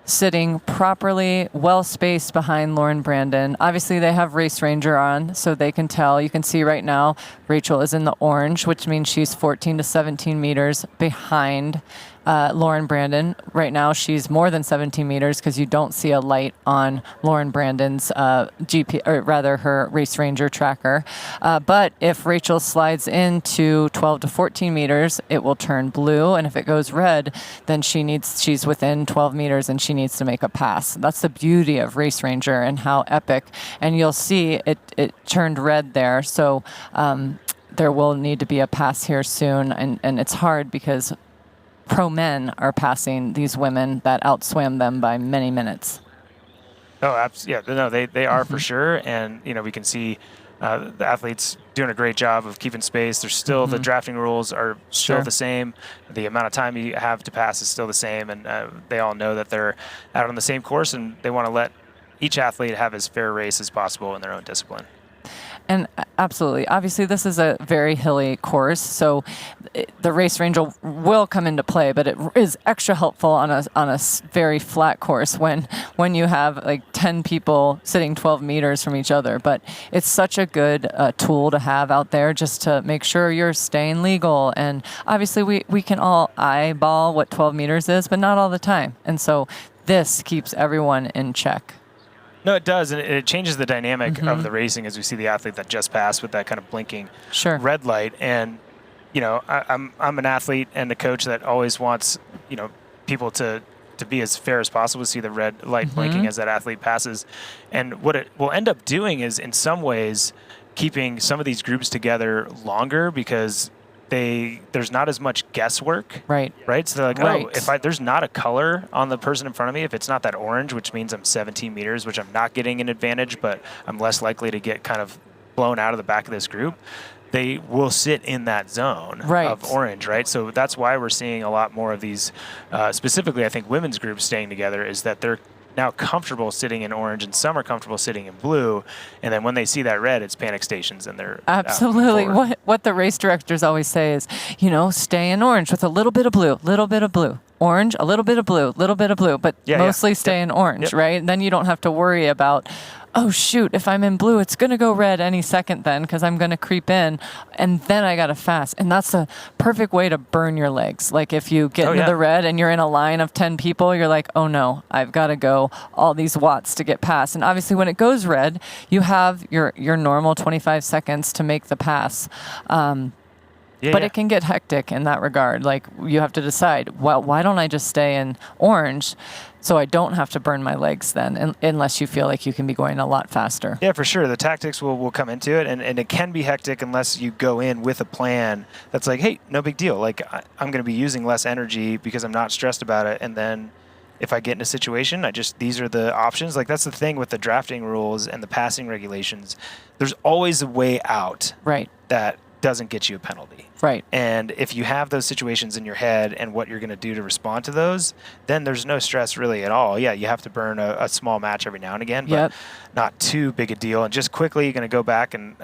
sitting properly, well-spaced behind Lauren Brandon. Obviously, they have Race Ranger on, so they can tell. You can see right now Rachel is in the orange, which means she's 14 to 17 meters behind Lauren Brandon. Right now, she's more than 17 meters because you don't see a light on Lauren Brandon's her Race Ranger tracker. But if Rachel slides into 12 to 14 meters, it will turn blue. And if it goes red, then she's within 12 meters and she needs to make a pass. That's the beauty of Race Ranger and how epic. And you'll see it turned red there. So there will need to be a pass here soon. And it's hard because pro men are passing these women that outswam them by many minutes. Oh, absolutely. Yeah, no, they are for sure. And, we can see the athletes doing a great job of keeping space. There's still the drafting rules are still the same. The amount of time you have to pass is still the same. And they all know that they're out on the same course and they want to let each athlete have as fair a race as possible in their own discipline. And absolutely. Obviously, this is a very hilly course, so the Race Ranger will come into play, but it is extra helpful on a very flat course when you have like 10 people sitting 12 meters from each other. But it's such a good tool to have out there just to make sure you're staying legal. And obviously, we can all eyeball what 12 meters is, but not all the time. And so this keeps everyone in check. No, it does, and it changes the dynamic of the racing as we see the athlete that just passed with that kind of blinking red light. And I'm an athlete and a coach that always wants people to be as fair as possible to see the red light blinking as that athlete passes. And what it will end up doing is, in some ways, keeping some of these groups together longer because there's not as much guesswork. Right. Right. So they're like, Right. oh, if there's not a color on the person in front of me, if it's not that orange, which means I'm 17 meters, which I'm not getting an advantage, but I'm less likely to get kind of blown out of the back of this group, they will sit in that zone of orange, right? So that's why we're seeing a lot more of these, specifically, I think women's groups staying together, is that they're now comfortable sitting in orange and some are comfortable sitting in blue. And then when they see that red, it's panic stations and they're absolutely. What the race directors always say is, stay in orange with a little bit of blue, orange, a little bit of blue, but mostly stay in orange, right? And then you don't have to worry about, oh shoot, if I'm in blue, it's going to go red any second then because I'm going to creep in and then I got to fast. And that's a perfect way to burn your legs. Like if you get into the red and you're in a line of 10 people, you're like, oh no, I've got to go all these watts to get past. And obviously when it goes red, you have your normal 25 seconds to make the pass. But it can get hectic in that regard. Like you have to decide, well, why don't I just stay in orange so I don't have to burn my legs then, unless you feel like you can be going a lot faster. Yeah, for sure. The tactics will come into it, and it can be hectic unless you go in with a plan that's like, hey, no big deal. Like I'm going to be using less energy because I'm not stressed about it. And then if I get in a situation, these are the options. Like that's the thing with the drafting rules and the passing regulations. There's always a way out. Right. That doesn't get you a penalty. Right. And if you have those situations in your head and what you're going to do to respond to those, then there's no stress really at all. Yeah, you have to burn a small match every now and again, but not too big a deal. And just quickly, you're going to go back and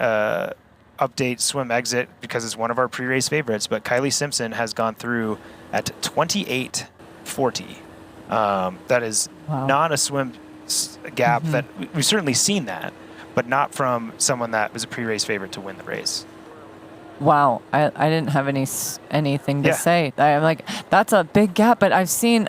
update swim exit because it's one of our pre-race favorites, but Kylie Simpson has gone through at 28:40. That is not a swim gap that we've certainly seen that, but not from someone that was a pre-race favorite to win the race. Wow, I didn't have anything to say. I'm like, that's a big gap, but I have seen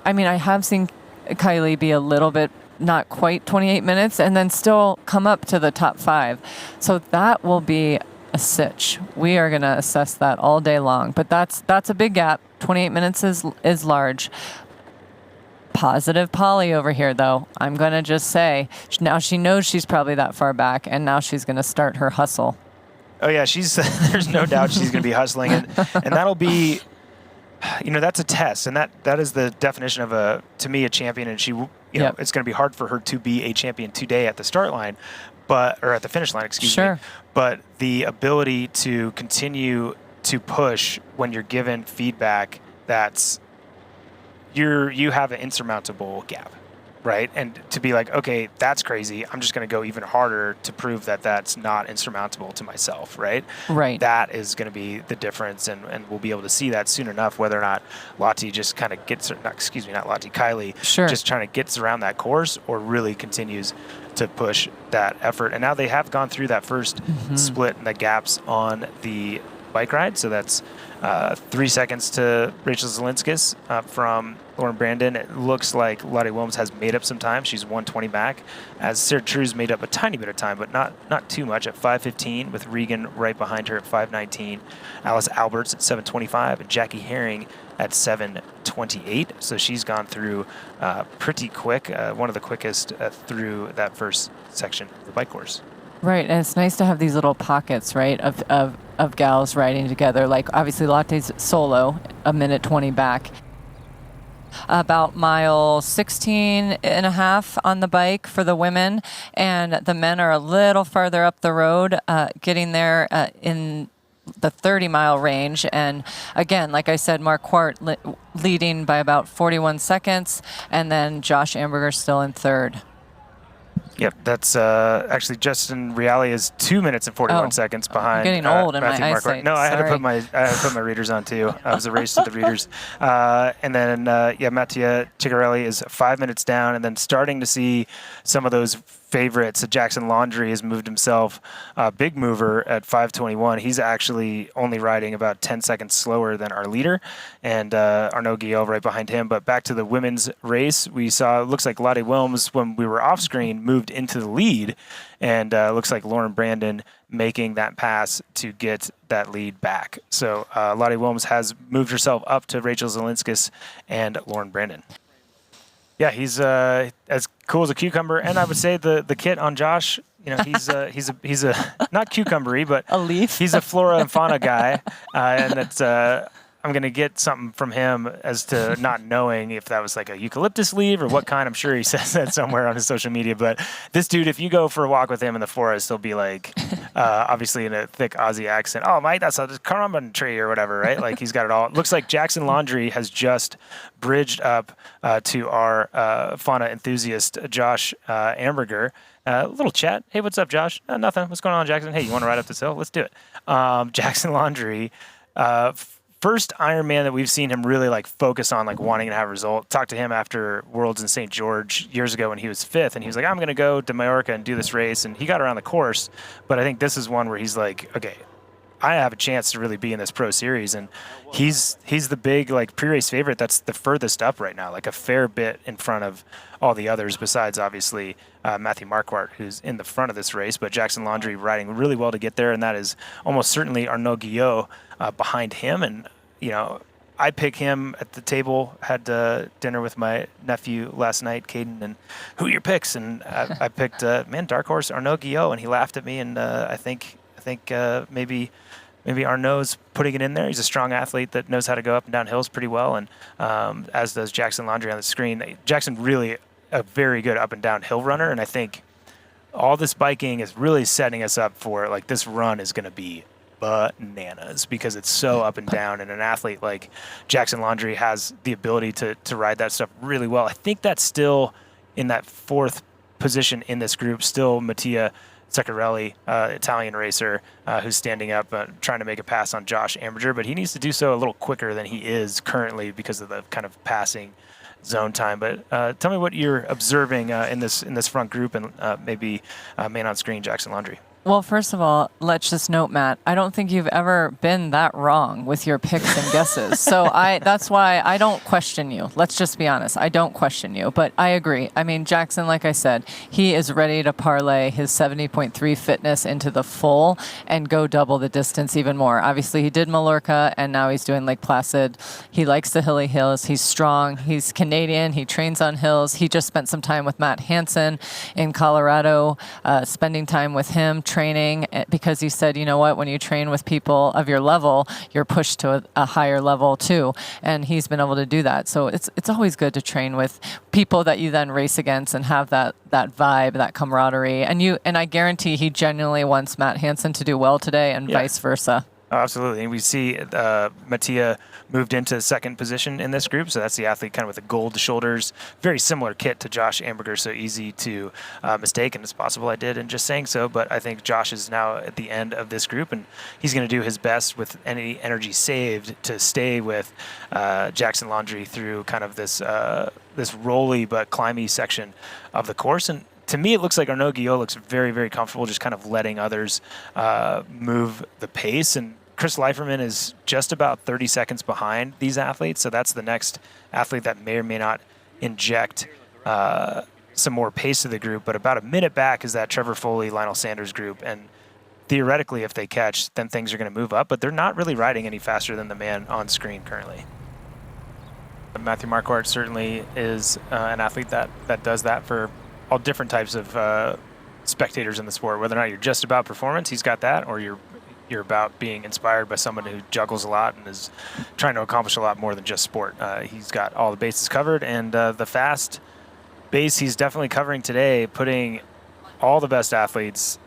Kylie be a little bit, not quite 28 minutes, and then still come up to the top 5. So that will be a sitch. We are going to assess that all day long, but that's a big gap. 28 minutes is large. Positive Polly over here, though. I'm going to just say, now she knows she's probably that far back, and now she's going to start her hustle. Oh yeah, there's no doubt she's going to be hustling, and that'll be, that's a test, and that is the definition of a champion, and she, it's going to be hard for her to be a champion today at the start line, or at the finish line, excuse me. But the ability to continue to push when you're given feedback that's you have an insurmountable gap. Right. And to be like, okay, that's crazy. I'm just going to go even harder to prove that that's not insurmountable to myself. Right. Right. That is going to be the difference. And we'll be able to see that soon enough, whether or not Lottie just kind of Kylie, just trying to get around that course or really continues to push that effort. And now they have gone through that first split and the gaps on the bike ride. So that's 3 seconds to Rachel Zelinskis from Lauren Brandon. It looks like Lottie Wilms has made up some time. She's 120 back, as Sarah True's made up a tiny bit of time, but not too much at 5:15, with Regan right behind her at 5:19, Alice Alberts at 7:25, and Jackie Herring at 7:28. So she's gone through pretty quick, one of the quickest through that first section of the bike course. Right, and it's nice to have these little pockets, right, of gals riding together. Like obviously Lotte's solo, 1:20 back. About mile 16 and a half on the bike for the women, and the men are a little farther up the road, getting there in the 30-mile range. And again, like I said, Mark Quart leading by about 41 seconds, and then Josh Amberger still in third. Yep, that's actually Justin Reale is 2 minutes and 41 seconds behind. I'm getting old in Matthew my Marquardt. eyesight. No, I had Sorry. to put my readers on too. It was a race to the readers. And then Mattia Ciccarelli is 5 minutes down, and then starting to see some of those favorites. Jackson Laundry has moved himself, big mover at 5:21. He's actually only riding about 10 seconds slower than our leader, and Arnaud Guillaume right behind him. But back to the women's race, we saw, it looks like Lottie Wilms, when we were off screen, moved into the lead, and looks like Lauren Brandon making that pass to get that lead back. So Lottie Wilms has moved herself up to Rachel Zelinskis and Lauren Brandon. Yeah, he's as cool as a cucumber, and I would say the kit on Josh, he's a not cucumbery, but A leaf? He's a flora and fauna guy, and that's I'm gonna get something from him as to not knowing if that was like a eucalyptus leaf or what kind. I'm sure he says that somewhere on his social media. But this dude, if you go for a walk with him in the forest, he'll be like, obviously in a thick Aussie accent, "Oh, mate, that's a caraman tree or whatever," right? Like he's got it all. It looks like Jackson Laundry has just bridged up to our fauna enthusiast Josh Amberger. Little chat. Hey, what's up, Josh? Nothing. What's going on, Jackson? Hey, you want to ride up this hill? Let's do it. Jackson Laundry, first Ironman that we've seen him really like focus on, like wanting to have a result. Talked to him after Worlds in St. George years ago when he was fifth, and he was like, "I'm going to go to Mallorca and do this race," and he got around the course. But I think this is one where he's like, okay, I have a chance to really be in this pro series, and he's the big like pre-race favorite that's the furthest up right now, like a fair bit in front of all the others besides obviously Matthew Marquardt, who's in the front of this race, but Jackson Laundry riding really well to get there, and that is almost certainly Arnaud Guillot behind him. And I pick him at the table. Had dinner with my nephew last night, Caden, and who are your picks? And I picked dark horse Arnaud Guillot, and he laughed at me, and I think maybe Arnaud's putting it in there. He's a strong athlete that knows how to go up and down hills pretty well, and as does Jackson Laundry on the screen. Jackson really a very good up and down hill runner, and I think all this biking is really setting us up for like this run is going to be bananas because it's so up and down, and an athlete like Jackson Laundry has the ability to ride that stuff really well. I think that's still in that fourth position in this group, still Mattia Zuccarelli, Italian racer, who's standing up trying to make a pass on Josh Amberger, but he needs to do so a little quicker than he is currently because of the kind of passing zone time. But tell me what you're observing in this front group, and maybe man on screen Jackson Laundry. Well, first of all, let's just note, Matt, I don't think you've ever been that wrong with your picks and guesses. So that's why I don't question you. Let's just be honest. I don't question you, but I agree. I mean, Jackson, like I said, he is ready to parlay his 70.3 fitness into the full and go double the distance even more. Obviously, he did Mallorca, and now he's doing Lake Placid. He likes the hilly hills. He's strong. He's Canadian. He trains on hills. He just spent some time with Matt Hansen in Colorado, spending time with him, training, because he said, you know what, when you train with people of your level, you're pushed to a higher level too. And he's been able to do that. So it's always good to train with people that you then race against and have that vibe, that camaraderie. And I guarantee he genuinely wants Matt Hansen to do well today, and vice versa. Oh, absolutely. And we see Mattia moved into second position in this group. So that's the athlete kind of with the gold shoulders. Very similar kit to Josh Amberger, so easy to mistake. And it's possible I did in just saying so. But I think Josh is now at the end of this group, and he's going to do his best with any energy saved to stay with Jackson Laundry through kind of this rolly but climby section of the course. And to me, it looks like Arnaud Guillot looks very, very comfortable just kind of letting others move the pace. And Chris Leiferman is just about 30 seconds behind these athletes. So that's the next athlete that may or may not inject some more pace to the group. But about a minute back is that Trevor Foley, Lionel Sanders group. And theoretically, if they catch, then things are going to move up. But they're not really riding any faster than the man on screen currently. Matthew Marquardt certainly is an athlete that does that for all different types of spectators in the sport. Whether or not you're just about performance, he's got that, or you're about being inspired by someone who juggles a lot and is trying to accomplish a lot more than just sport. He's got all the bases covered, and the fast base he's definitely covering today, putting all the best athletes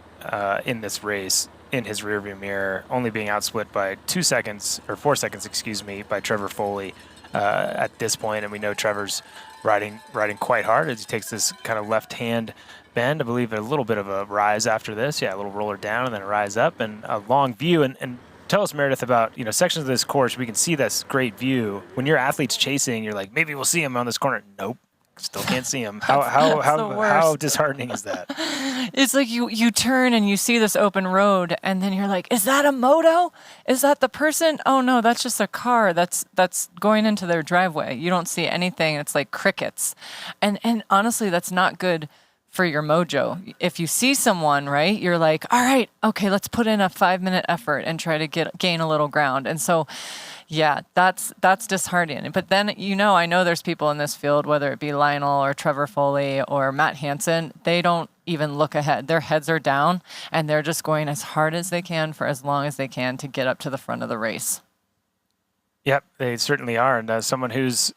in this race in his rearview mirror, only being outsplit by 4 seconds, by Trevor Foley at this point. And we know Trevor's riding quite hard as he takes this kind of left-hand bend. I believe a little bit of a rise after this. Yeah, a little roller down and then a rise up and a long view. And tell us, Meredith, about sections of this course we can see this great view. When your athlete's chasing, you're like, maybe we'll see him on this corner. Nope. Still can't see him. How disheartening is that? It's like you turn and you see this open road, and then you're like, is that a moto? Is that the person? Oh no, that's just a car that's going into their driveway. You don't see anything. It's like crickets. And honestly, that's not good for your mojo. If you see someone, right, you're like, all right, okay, let's put in a 5-minute effort and try to gain a little ground. And so, yeah, that's disheartening. But then, I know there's people in this field, whether it be Lionel or Trevor Foley or Matt Hansen, they don't even look ahead. Their heads are down, and they're just going as hard as they can for as long as they can to get up to the front of the race. Yep, they certainly are. And someone who's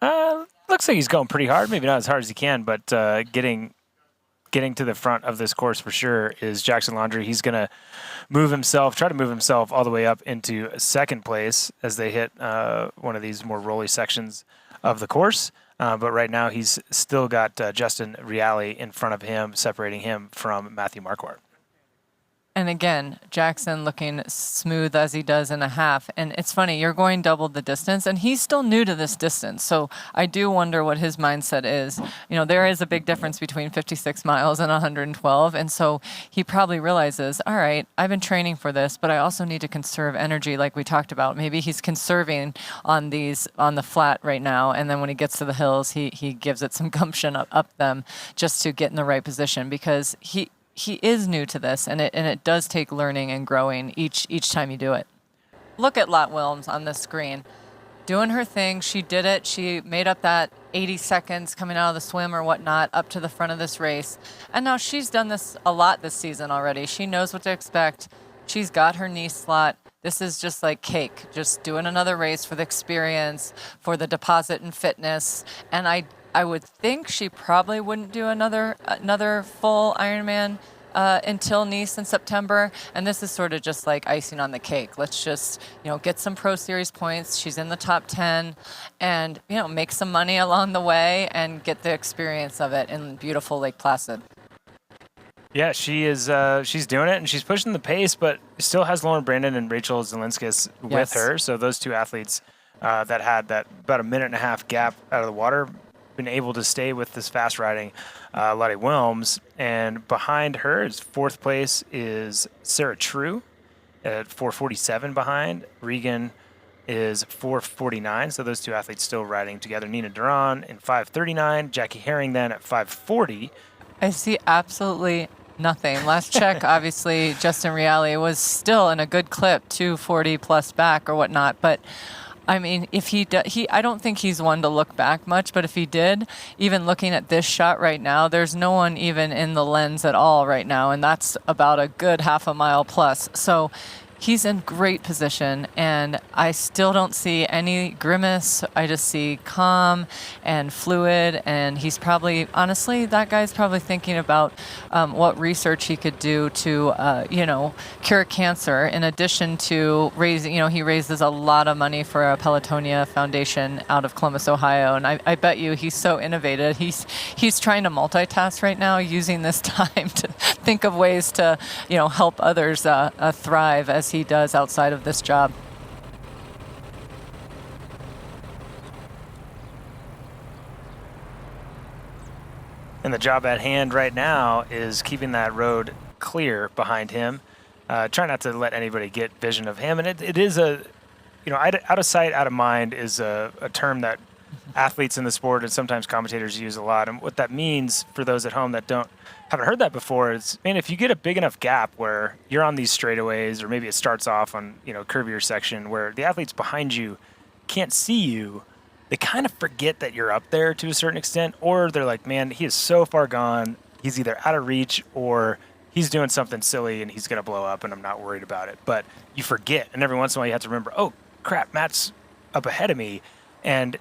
looks like he's going pretty hard, maybe not as hard as he can, but getting to the front of this course for sure is Jackson Laundrie. He's going to try to move himself all the way up into second place as they hit one of these more rolly sections of the course. But right now he's still got Justin Reale in front of him, separating him from Matthew Marquardt. And again, Jackson looking smooth as he does in a half. And it's funny, you're going double the distance, and he's still new to this distance. So I do wonder what his mindset is. There is a big difference between 56 miles and 112. And so he probably realizes, all right, I've been training for this, but I also need to conserve energy like we talked about. Maybe he's conserving on the flat right now. And then when he gets to the hills, he gives it some gumption up them just to get in the right position, because he is new to this, and it does take learning and growing each time you do it. Look at Lot Wilms on the screen, doing her thing. She did it. She made up that 80 seconds coming out of the swim or whatnot up to the front of this race. And now she's done this a lot this season already. She knows what to expect. She's got her knee slot. This is just like cake, just doing another race for the experience, for the deposit and fitness. And I would think she probably wouldn't do another full Ironman until Nice in September. And this is sort of just like icing on the cake. Let's just, get some Pro Series points. She's in the top 10 and, make some money along the way and get the experience of it in beautiful Lake Placid. Yeah, she is. She's doing it, and she's pushing the pace, but still has Lauren Brandon and Rachel Zelinskis with her. So those two athletes that had that about a minute and a half gap out of the water, been able to stay with this fast riding Lottie Wilms. And behind her is fourth place is Sarah True at 4:47 behind. Regan is 4:49. So those two athletes still riding together. Nina Duran in 5:39. Jackie Herring then at 5:40. I see absolutely nothing. Last check, obviously, Justin Reale was still in a good clip, 240 plus back or whatnot. But I mean, if I don't think he's one to look back much, but if he did, even looking at this shot right now, there's no one even in the lens at all right now, and that's about a good half a mile plus. So he's in great position, and I still don't see any grimace. I just see calm and fluid, and he's probably, honestly, that guy's probably thinking about what research he could do to, cure cancer, in addition to raising, he raises a lot of money for a Pelotonia Foundation out of Columbus, Ohio, and I bet you he's so innovative. He's trying to multitask right now, using this time to think of ways to, help others thrive as he does outside of this job. And the job at hand right now is keeping that road clear behind him. Try not to let anybody get vision of him. And it is out of sight, out of mind is a term that athletes in the sport and sometimes commentators use a lot. And what that means for those at home that haven't heard that before is, if you get a big enough gap where you're on these straightaways, or maybe it starts off on, curvier section where the athletes behind you can't see you, they kind of forget that you're up there to a certain extent, or they're like, man, he is so far gone. He's either out of reach or he's doing something silly and he's going to blow up and I'm not worried about it. But you forget. And every once in a while you have to remember, oh crap, Matt's up ahead of me. And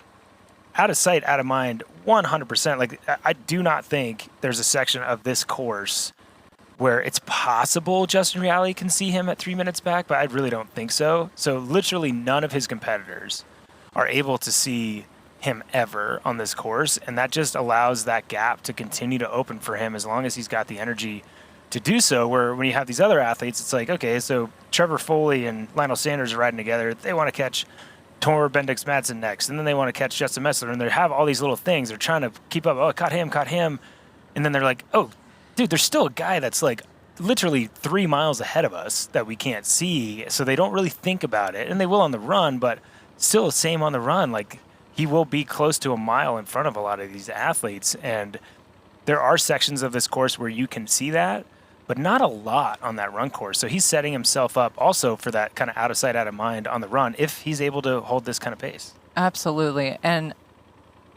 out of sight, out of mind, 100%. Like, I do not think there's a section of this course where it's possible Justin Reale can see him at 3 minutes back, but I really don't think so. So literally none of his competitors are able to see him ever on this course, and that just allows that gap to continue to open for him as long as he's got the energy to do so. Where when you have these other athletes, it's like, okay, so Trevor Foley and Lionel Sanders are riding together. They want to catch Tor Bendix Madsen next, and then they want to catch Justin Messler, and they have all these little things. They're trying to keep up. Oh, caught him. And then they're like, oh, dude, there's still a guy that's like literally 3 miles ahead of us that we can't see. So they don't really think about it, and they will on the run, but still same on the run. Like, he will be close to a mile in front of a lot of these athletes. And there are sections of this course where you can see that, but not a lot on that run course. So he's setting himself up also for that kind of out of sight, out of mind on the run, if he's able to hold this kind of pace. Absolutely. And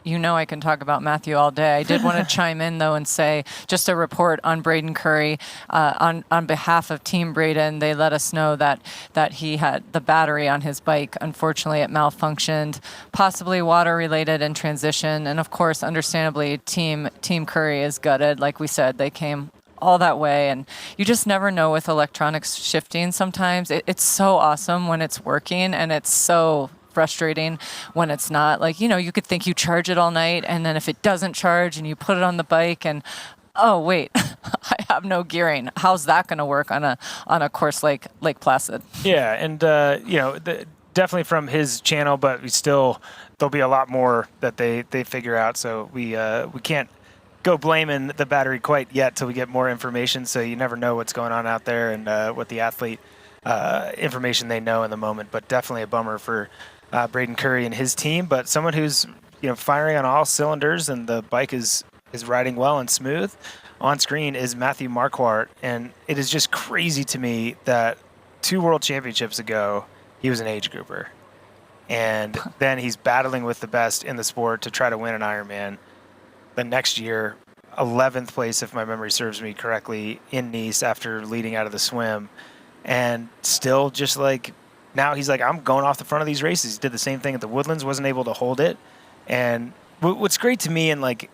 I can talk about Matthew all day. I did want to chime in, though, and say just a report on Braden Curry. On behalf of Team Braden, they let us know that he had the battery on his bike. Unfortunately, it malfunctioned, possibly water-related in transition. And, of course, understandably, Team Curry is gutted. Like we said, they came all that way, and you just never know with electronics shifting sometimes. It's so awesome when it's working, and it's so frustrating when it's not. Like, you could think you charge it all night, and then if it doesn't charge and you put it on the bike and, oh, wait, I have no gearing. How's that going to work on a course like Lake Placid? Yeah, and, definitely from his channel, but there'll be a lot more that they figure out, so we can't go blaming the battery quite yet till we get more information. So you never know what's going on out there and what the athlete information they know in the moment. But definitely a bummer for Braden Curry and his team. But someone who's firing on all cylinders and the bike is riding well and smooth. On screen is Matthew Marquardt, and it is just crazy to me that 2 World Championships ago he was an age grouper, and then he's battling with the best in the sport to try to win an Ironman. The next year, 11th place, if my memory serves me correctly, in Nice after leading out of the swim. And still just like, now he's like, I'm going off the front of these races. He did the same thing at the Woodlands, wasn't able to hold it. And what's great to me, and like,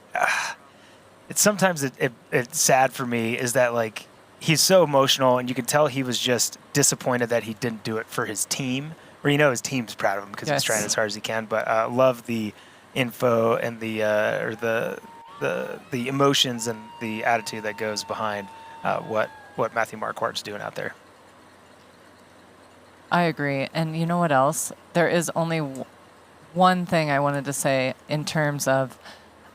it's sometimes it's sad for me, is that like, he's so emotional, and you can tell he was just disappointed that he didn't do it for his team. Or his team's proud of him because he's trying as hard as he can. But love the info and the emotions and the attitude that goes behind what Matthew Marquardt's doing out there. I agree. And you know what else? There is only one thing I wanted to say in terms of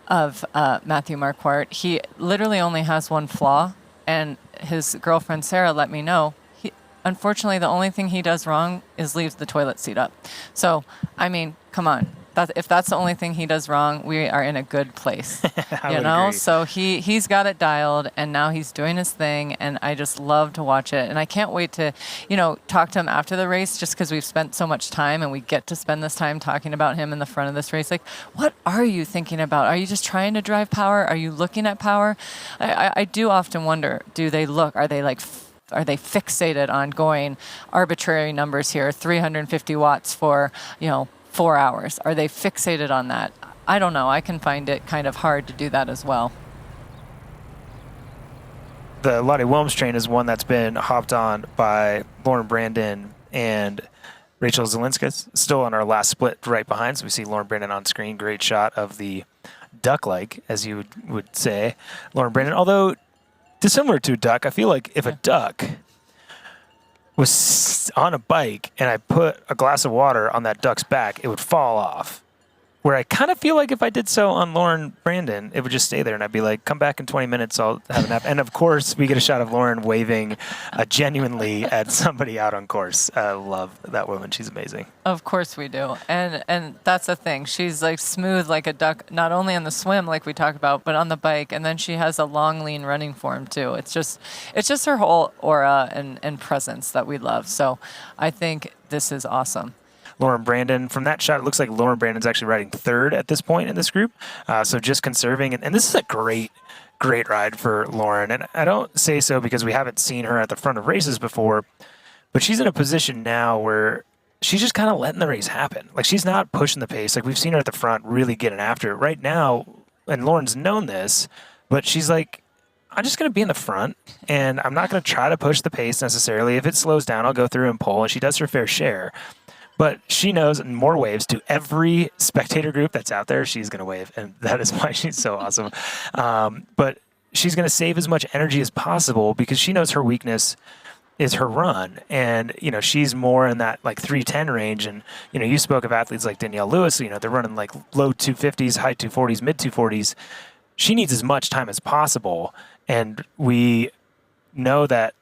Matthew Marquardt. He literally only has one flaw, and his girlfriend Sarah let me know. Unfortunately, the only thing he does wrong is leaves the toilet seat up. So, I mean, come on. If that's the only thing he does wrong, we are in a good place. Agree. So he's got it dialed, and now he's doing his thing, and I just love to watch it. And I can't wait to, talk to him after the race, just because we've spent so much time, and we get to spend this time talking about him in the front of this race. Like, what are you thinking about? Are you just trying to drive power? Are you looking at power? I do often wonder, are they fixated on going arbitrary numbers here, 350 watts for, 4 hours? Are they fixated on that? I don't know. I can find it kind of hard to do that as well. The Lottie Wilms train is one that's been hopped on by Lauren Brandon and Rachel Zielinskis, still on our last split right behind. So we see Lauren Brandon on screen. Great shot of the duck-like, as you would say, Lauren Brandon. Although, dissimilar to a duck, I feel like if a duck was on a bike and I put a glass of water on that duck's back, it would fall off. Where I kind of feel like if I did so on Lauren Brandon, it would just stay there, and I'd be like, come back in 20 minutes, I'll have a nap. And, of course, we get a shot of Lauren waving genuinely at somebody out on course. I love that woman. She's amazing. Of course we do. And that's the thing. She's like smooth like a duck, not only on the swim like we talked about, but on the bike. And then she has a long, lean running form, too. It's just her whole aura and presence that we love. So I think this is awesome. Lauren Brandon, from that shot, it looks like Lauren Brandon's actually riding third at this point in this group. So just conserving. And this is a great ride for Lauren. And I don't say so because we haven't seen her at the front of races before, but she's in a position now where she's just kind of letting the race happen. Like, she's not pushing the pace. Like, we've seen her at the front really getting after it. Right now, and Lauren's known this, but she's like, I'm just going to be in the front, and I'm not going to try to push the pace necessarily. If it slows down, I'll go through and pull, and she does her fair share. But she knows more waves to every spectator group that's out there. She's going to wave, and that is why she's so awesome. But she's going to save as much energy as possible because she knows her weakness is her run. And, she's more in that like 310 range. And, you spoke of athletes like Danielle Lewis, they're running like low 250s, high 240s, mid 240s. She needs as much time as possible. And we know that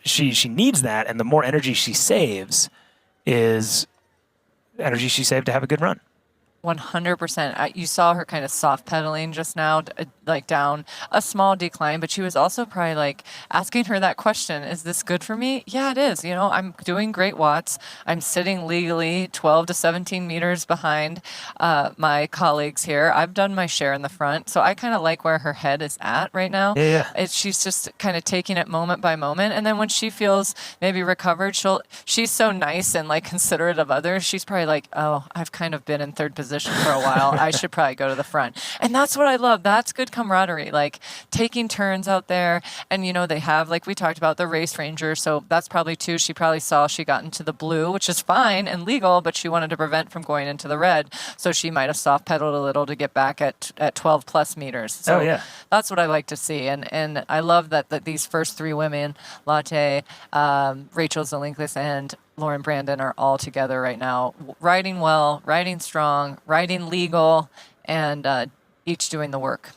she needs that. And the more energy she saves is energy she saved to have a good run. 100%. You saw her kind of soft pedaling just now, like down a small decline, but she was also probably like asking her that question, is this good for me? Yeah, it is. I'm doing great watts. I'm sitting legally 12 to 17 meters behind my colleagues here. I've done my share in the front. So I kind of like where her head is at right now. Yeah. She's just kind of taking it moment by moment. And then when she feels maybe recovered, she's so nice and like considerate of others. She's probably like, oh, I've kind of been in third position for a while. I should probably go to the front. And that's what I love. That's good camaraderie, like taking turns out there. And, they have, like we talked about, the race ranger. So that's probably too. She probably saw she got into the blue, which is fine and legal, but she wanted to prevent from going into the red. So she might have soft pedaled a little to get back at 12 plus meters. So that's what I like to see. And I love that these first three women, Latte, Rachel Zelinklis, and Lauren Brandon, are all together right now, riding well, riding strong, riding legal, and each doing the work.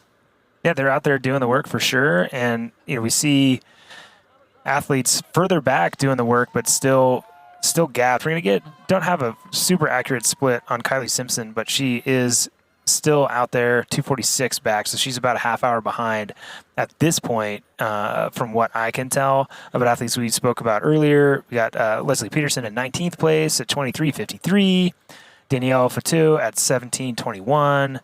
Yeah, they're out there doing the work for sure. And, we see athletes further back doing the work, but still gapped. Don't have a super accurate split on Kylie Simpson, but she is still out there 246 back. So she's about a half hour behind at this point, from what I can tell about athletes we spoke about earlier. We got Leslie Peterson in 19th place at 23:53, Danielle Fatou at 17:21,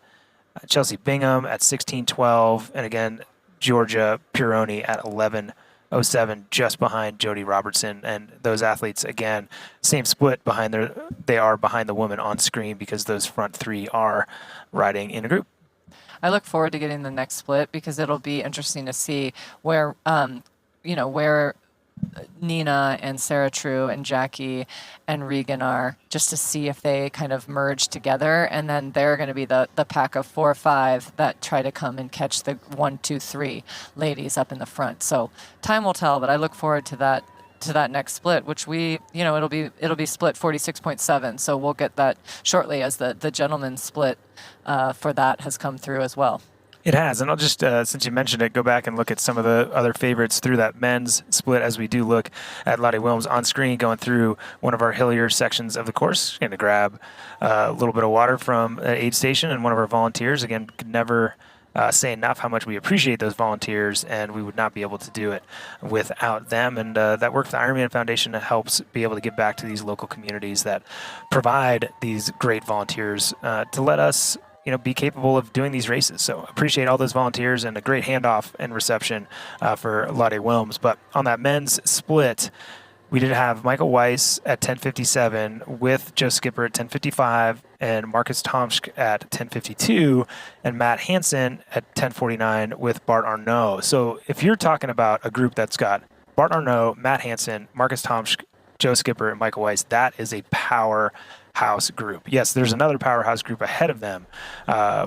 Chelsea Bingham at 16:12, and again, Georgia Pironi at 11:07, just behind Jody Robertson. And those athletes, again, same split behind the woman on screen, because those front three are riding in a group. I look forward to getting the next split, because it'll be interesting to see where Nina and Sarah True and Jackie and Regan are, just to see if they kind of merge together. And then they're going to be the pack of 4 or 5 that try to come and catch the 1, 2, 3 ladies up in the front. So time will tell, but I look forward to that next split, which it'll be split 46.7. So we'll get that shortly, as the gentleman's split for that has come through as well. It has, and I'll just, since you mentioned it, go back and look at some of the other favorites through that men's split, as we do look at Lottie Williams on screen going through one of our hillier sections of the course. Going to grab a little bit of water from an aid station and one of our volunteers. Again, could never say enough how much we appreciate those volunteers, and we would not be able to do it without them. And that work, the Ironman Foundation, helps be able to give back to these local communities that provide these great volunteers to let us be capable of doing these races. So appreciate all those volunteers, and a great handoff and reception for Lottie Wilms. But on that men's split, we did have Michael Weiss at 10:57 with Joe Skipper at 10:55, and Marcus Tomsk at 10:52, and Matt Hansen at 10:49 with Bart Arnault. So if you're talking about a group that's got Bart Arnault, Matt Hansen, Marcus Tomsk, Joe Skipper, and Michael Weiss, that is a powerhouse group. Yes, there's another powerhouse group ahead of them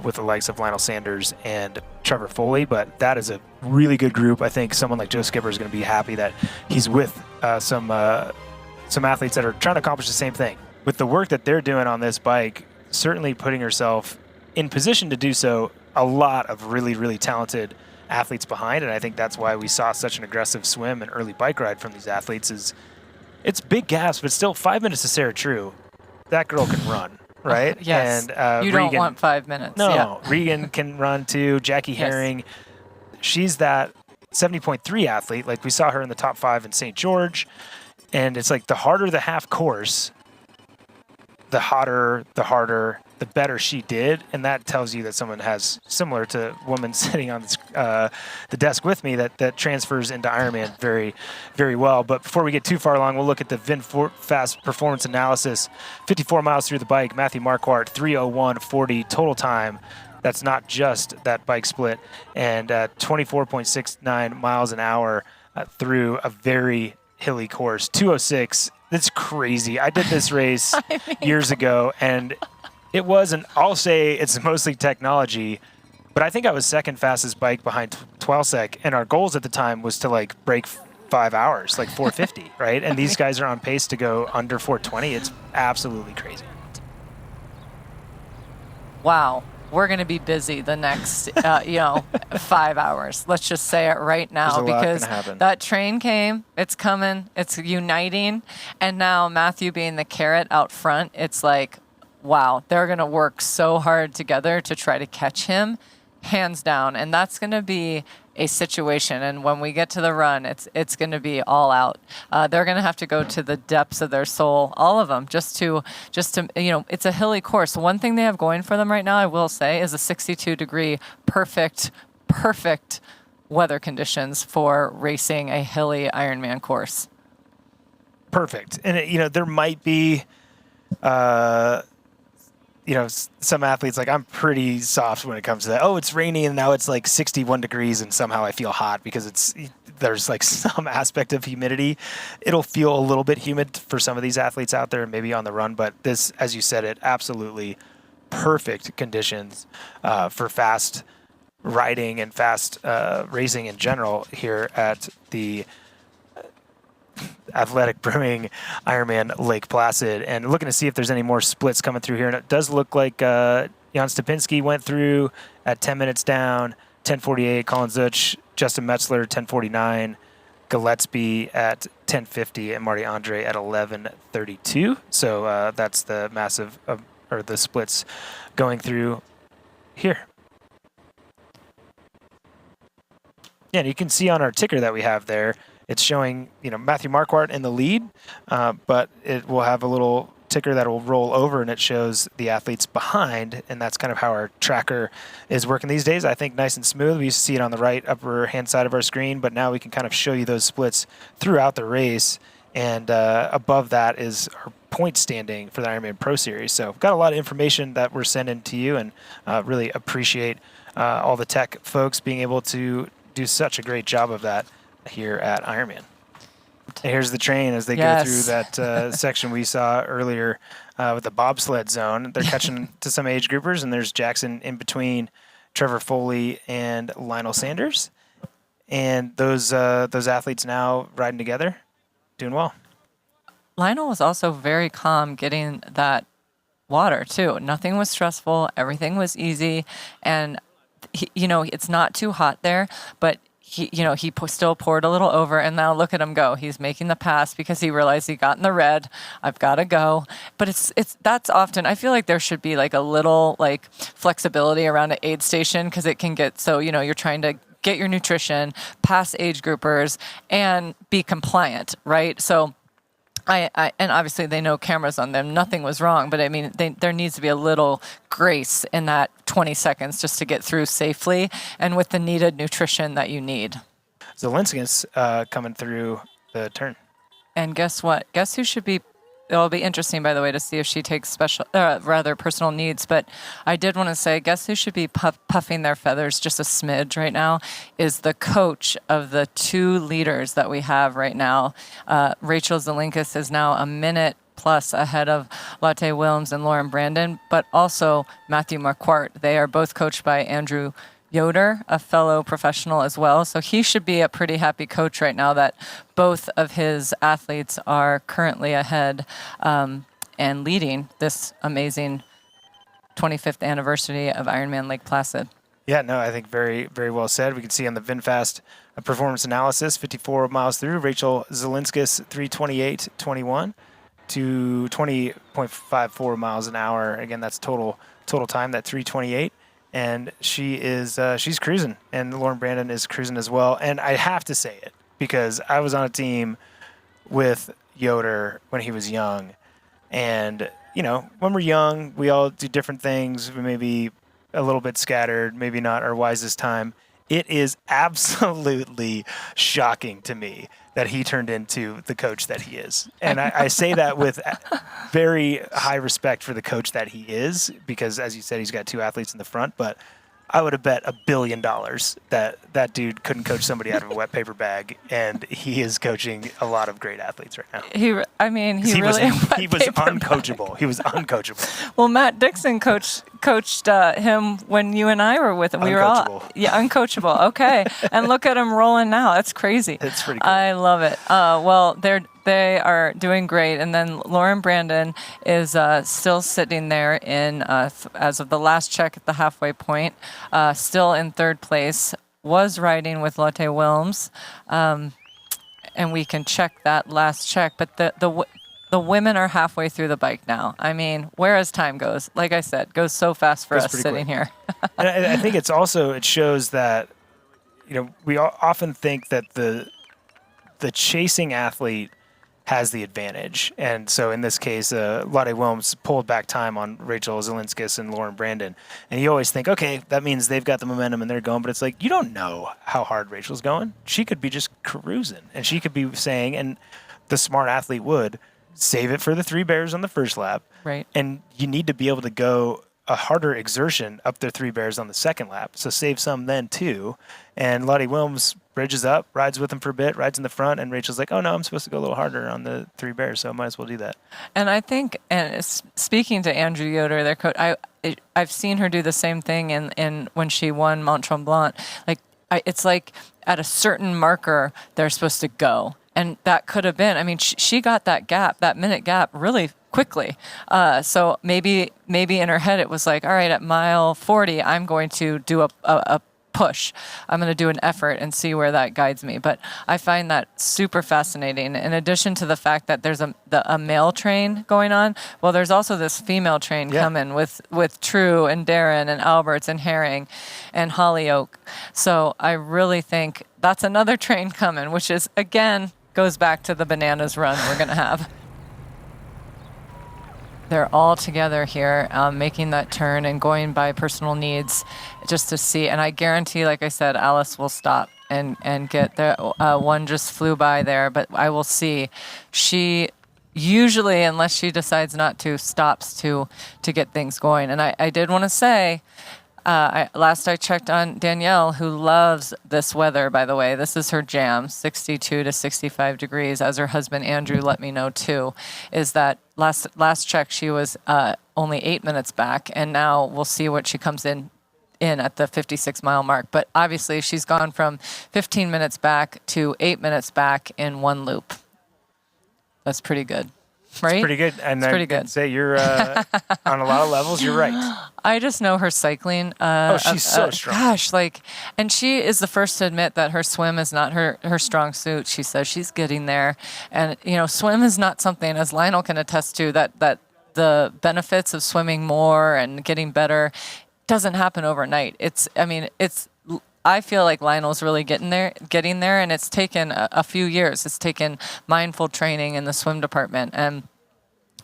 with the likes of Lionel Sanders and Trevor Foley, but that is a really good group. I think someone like Joe Skipper is going to be happy that he's with some athletes that are trying to accomplish the same thing. With the work that they're doing on this bike, certainly putting herself in position to do so, a lot of really, really talented athletes behind, and I think that's why we saw such an aggressive swim and early bike ride from these athletes. It's big gaps, but still 5 minutes to Sarah True. That girl can run, right? Yes. And you don't want 5 minutes. No, yeah. Regan can run too. Jackie Herring, she's that 70.3 athlete. Like, we saw her in the top 5 in St. George. And it's like, the harder the half course, the hotter, the harder, the better she did. And that tells you that someone has, similar to woman sitting on the desk with me, that transfers into Ironman very, very well. But before we get too far along, we'll look at the VinFast performance analysis. 54 miles through the bike, Matthew Marquardt, 3:01:40 total time. That's not just that bike split. And 24.69 miles an hour through a very hilly course. 2:06. That's crazy. I did this race years ago, and it wasn't, I'll say it's mostly technology, but I think I was second fastest bike behind Twelsek, and our goals at the time was to break 5 hours, 4:50, right? And these guys are on pace to go under 4:20. It's absolutely crazy. Wow. We're going to be busy the next, 5 hours. Let's just say it right now, because that train came, it's coming, it's uniting. And now Matthew being the carrot out front, it's like, wow, they're going to work so hard together to try to catch him, hands down. And that's going to be a situation. And when we get to the run, it's going to be all out. They're going to have to go to the depths of their soul, all of them, just to, it's a hilly course. One thing they have going for them right now, I will say, is a 62-degree perfect weather conditions for racing a hilly Ironman course. Perfect. And, there might be, some athletes, like I'm pretty soft when it comes to that. Oh, it's rainy and now it's like 61 degrees and somehow I feel hot because there's like some aspect of humidity. It'll feel a little bit humid for some of these athletes out there, maybe on the run, but this, as you said, it absolutely perfect conditions for fast riding and fast racing in general here at the Athletic Brewing Ironman Lake Placid, and looking to see if there's any more splits coming through here. And it does look like Jan Stupinski went through at 10 minutes down, 10:48. Colin Zuch, Justin Metzler, 10:49. Gillespie at 10:50, and Marty Andre at 11:32. So that's the massive, or the splits going through here. Yeah, and you can see on our ticker that we have there, it's showing, Matthew Marquardt in the lead, but it will have a little ticker that will roll over and it shows the athletes behind, and that's kind of how our tracker is working these days. I think nice and smooth. We used to see it on the right upper hand side of our screen, but now we can kind of show you those splits throughout the race, and above that is our point standing for the Ironman Pro Series. So got a lot of information that we're sending to you, and really appreciate all the tech folks being able to do such a great job of that here at Ironman. And here's the train as they go through that section we saw earlier with the bobsled zone. They're catching to some age groupers, and there's Jackson in between Trevor Foley and Lionel Sanders. And those athletes now riding together, doing well. Lionel was also very calm getting that water, too. Nothing was stressful. Everything was easy. And, it's not too hot there, but he still poured a little over, and now look at him go. He's making the pass because he realized he got in the red. I've got to go. But that's often, I feel like there should be like a little like flexibility around an aid station, because it can get so, you're trying to get your nutrition, pass age groupers, and be compliant, right? So and obviously they know cameras on them. Nothing was wrong, but I mean, there needs to be a little grace in that 20 seconds just to get through safely and with the needed nutrition that you need. Zelinskis coming through the turn. And guess what? Guess who should be... It'll be interesting, by the way, to see if she takes personal needs. But I did want to say, guess who should be puffing their feathers just a smidge right now is the coach of the two leaders that we have right now. Rachel Zelinskis is now a minute plus ahead of Lotte Wilms and Lauren Brandon, but also Matthew Marquardt. They are both coached by Andrew Yoder, a fellow professional as well. So he should be a pretty happy coach right now that both of his athletes are currently ahead and leading this amazing 25th anniversary of Ironman Lake Placid. Yeah, no, I think very, very well said. We can see on the VinFast performance analysis, 54 miles through, Rachel Zelinskis, 3:28.21 to 20.54 miles an hour. Again, that's total time, that 3:28. And she is she's cruising, and Lauren Brandon is cruising as well. And I have to say it because I was on a team with Yoder when he was young. And, when we're young, we all do different things. We may be a little bit scattered, maybe not our wisest time. It is absolutely shocking to me that he turned into the coach that he is. And I say that with very high respect for the coach that he is, because as you said, he's got two athletes in the front, but I would have bet $1 billion that dude couldn't coach somebody out of a wet paper bag, and he is coaching a lot of great athletes right now. He was uncoachable. He was uncoachable. Well, Matt Dixon coached him when you and I were with him. We were all uncoachable. Okay, and look at him rolling now. That's crazy. It's pretty cool. I love it. Well, they are doing great. And then Lauren Brandon is still sitting there in, as of the last check at the halfway point, still in third place, was riding with Lotte Wilms. And we can check that last check. But the women are halfway through the bike now. I mean, where as time goes, like I said, goes so fast for us sitting here. And I think it shows that, we often think that the chasing athlete has the advantage. And so in this case, Lotte Wilms pulled back time on Rachel Zelinskis and Lauren Brandon. And you always think, okay, that means they've got the momentum and they're going. But it's like, you don't know how hard Rachel's going. She could be just cruising. And she could be saying, and the smart athlete would, save it for the 3 bears on the first lap. Right. And you need to be able to go a harder exertion up their 3 bears on the second lap. So save some then too. And Lotte Wilms bridges up, rides with them for a bit, rides in the front, and Rachel's like, oh no, I'm supposed to go a little harder on the 3 bears, so I might as well do that. And I think, and speaking to Andrew Yoder, their coach, I've seen her do the same thing in when she won Mont Tremblant. It's like at a certain marker they're supposed to go. And that could have been, I mean, she got that minute gap really quickly. So maybe in her head it was like, all right, at mile 40, I'm going to do a push. I'm going to do an effort and see where that guides me. But I find that super fascinating. In addition to the fact that there's a male train going on, well, there's also this female train coming with True and Darren and Alberts and Herring and Hollyoak. So I really think that's another train coming, which is, again, goes back to the bananas run we're going to have. They're all together here, making that turn and going by personal needs just to see. And I guarantee, like I said, Alice will stop and get there. One just flew by there, but I will see. She usually, unless she decides not to, stops to get things going. And I did want to say, last I checked on Danielle, who loves this weather, by the way. This is her jam, 62 to 65 degrees, as her husband Andrew let me know too, is that last check she was only 8 minutes back, and now we'll see what she comes in at the 56-mile mark. But obviously she's gone from 15 minutes back to 8 minutes back in one loop. That's pretty good. Right? It's pretty good. And pretty good. Say you're on a lot of levels, you're right. I just know her cycling. She's so strong. Gosh, and she is the first to admit that her swim is not her strong suit. She says she's getting there. And, swim is not something, as Lionel can attest to, that the benefits of swimming more and getting better doesn't happen overnight. I feel like Lionel's really getting there, and it's taken a few years. It's taken mindful training in the swim department, and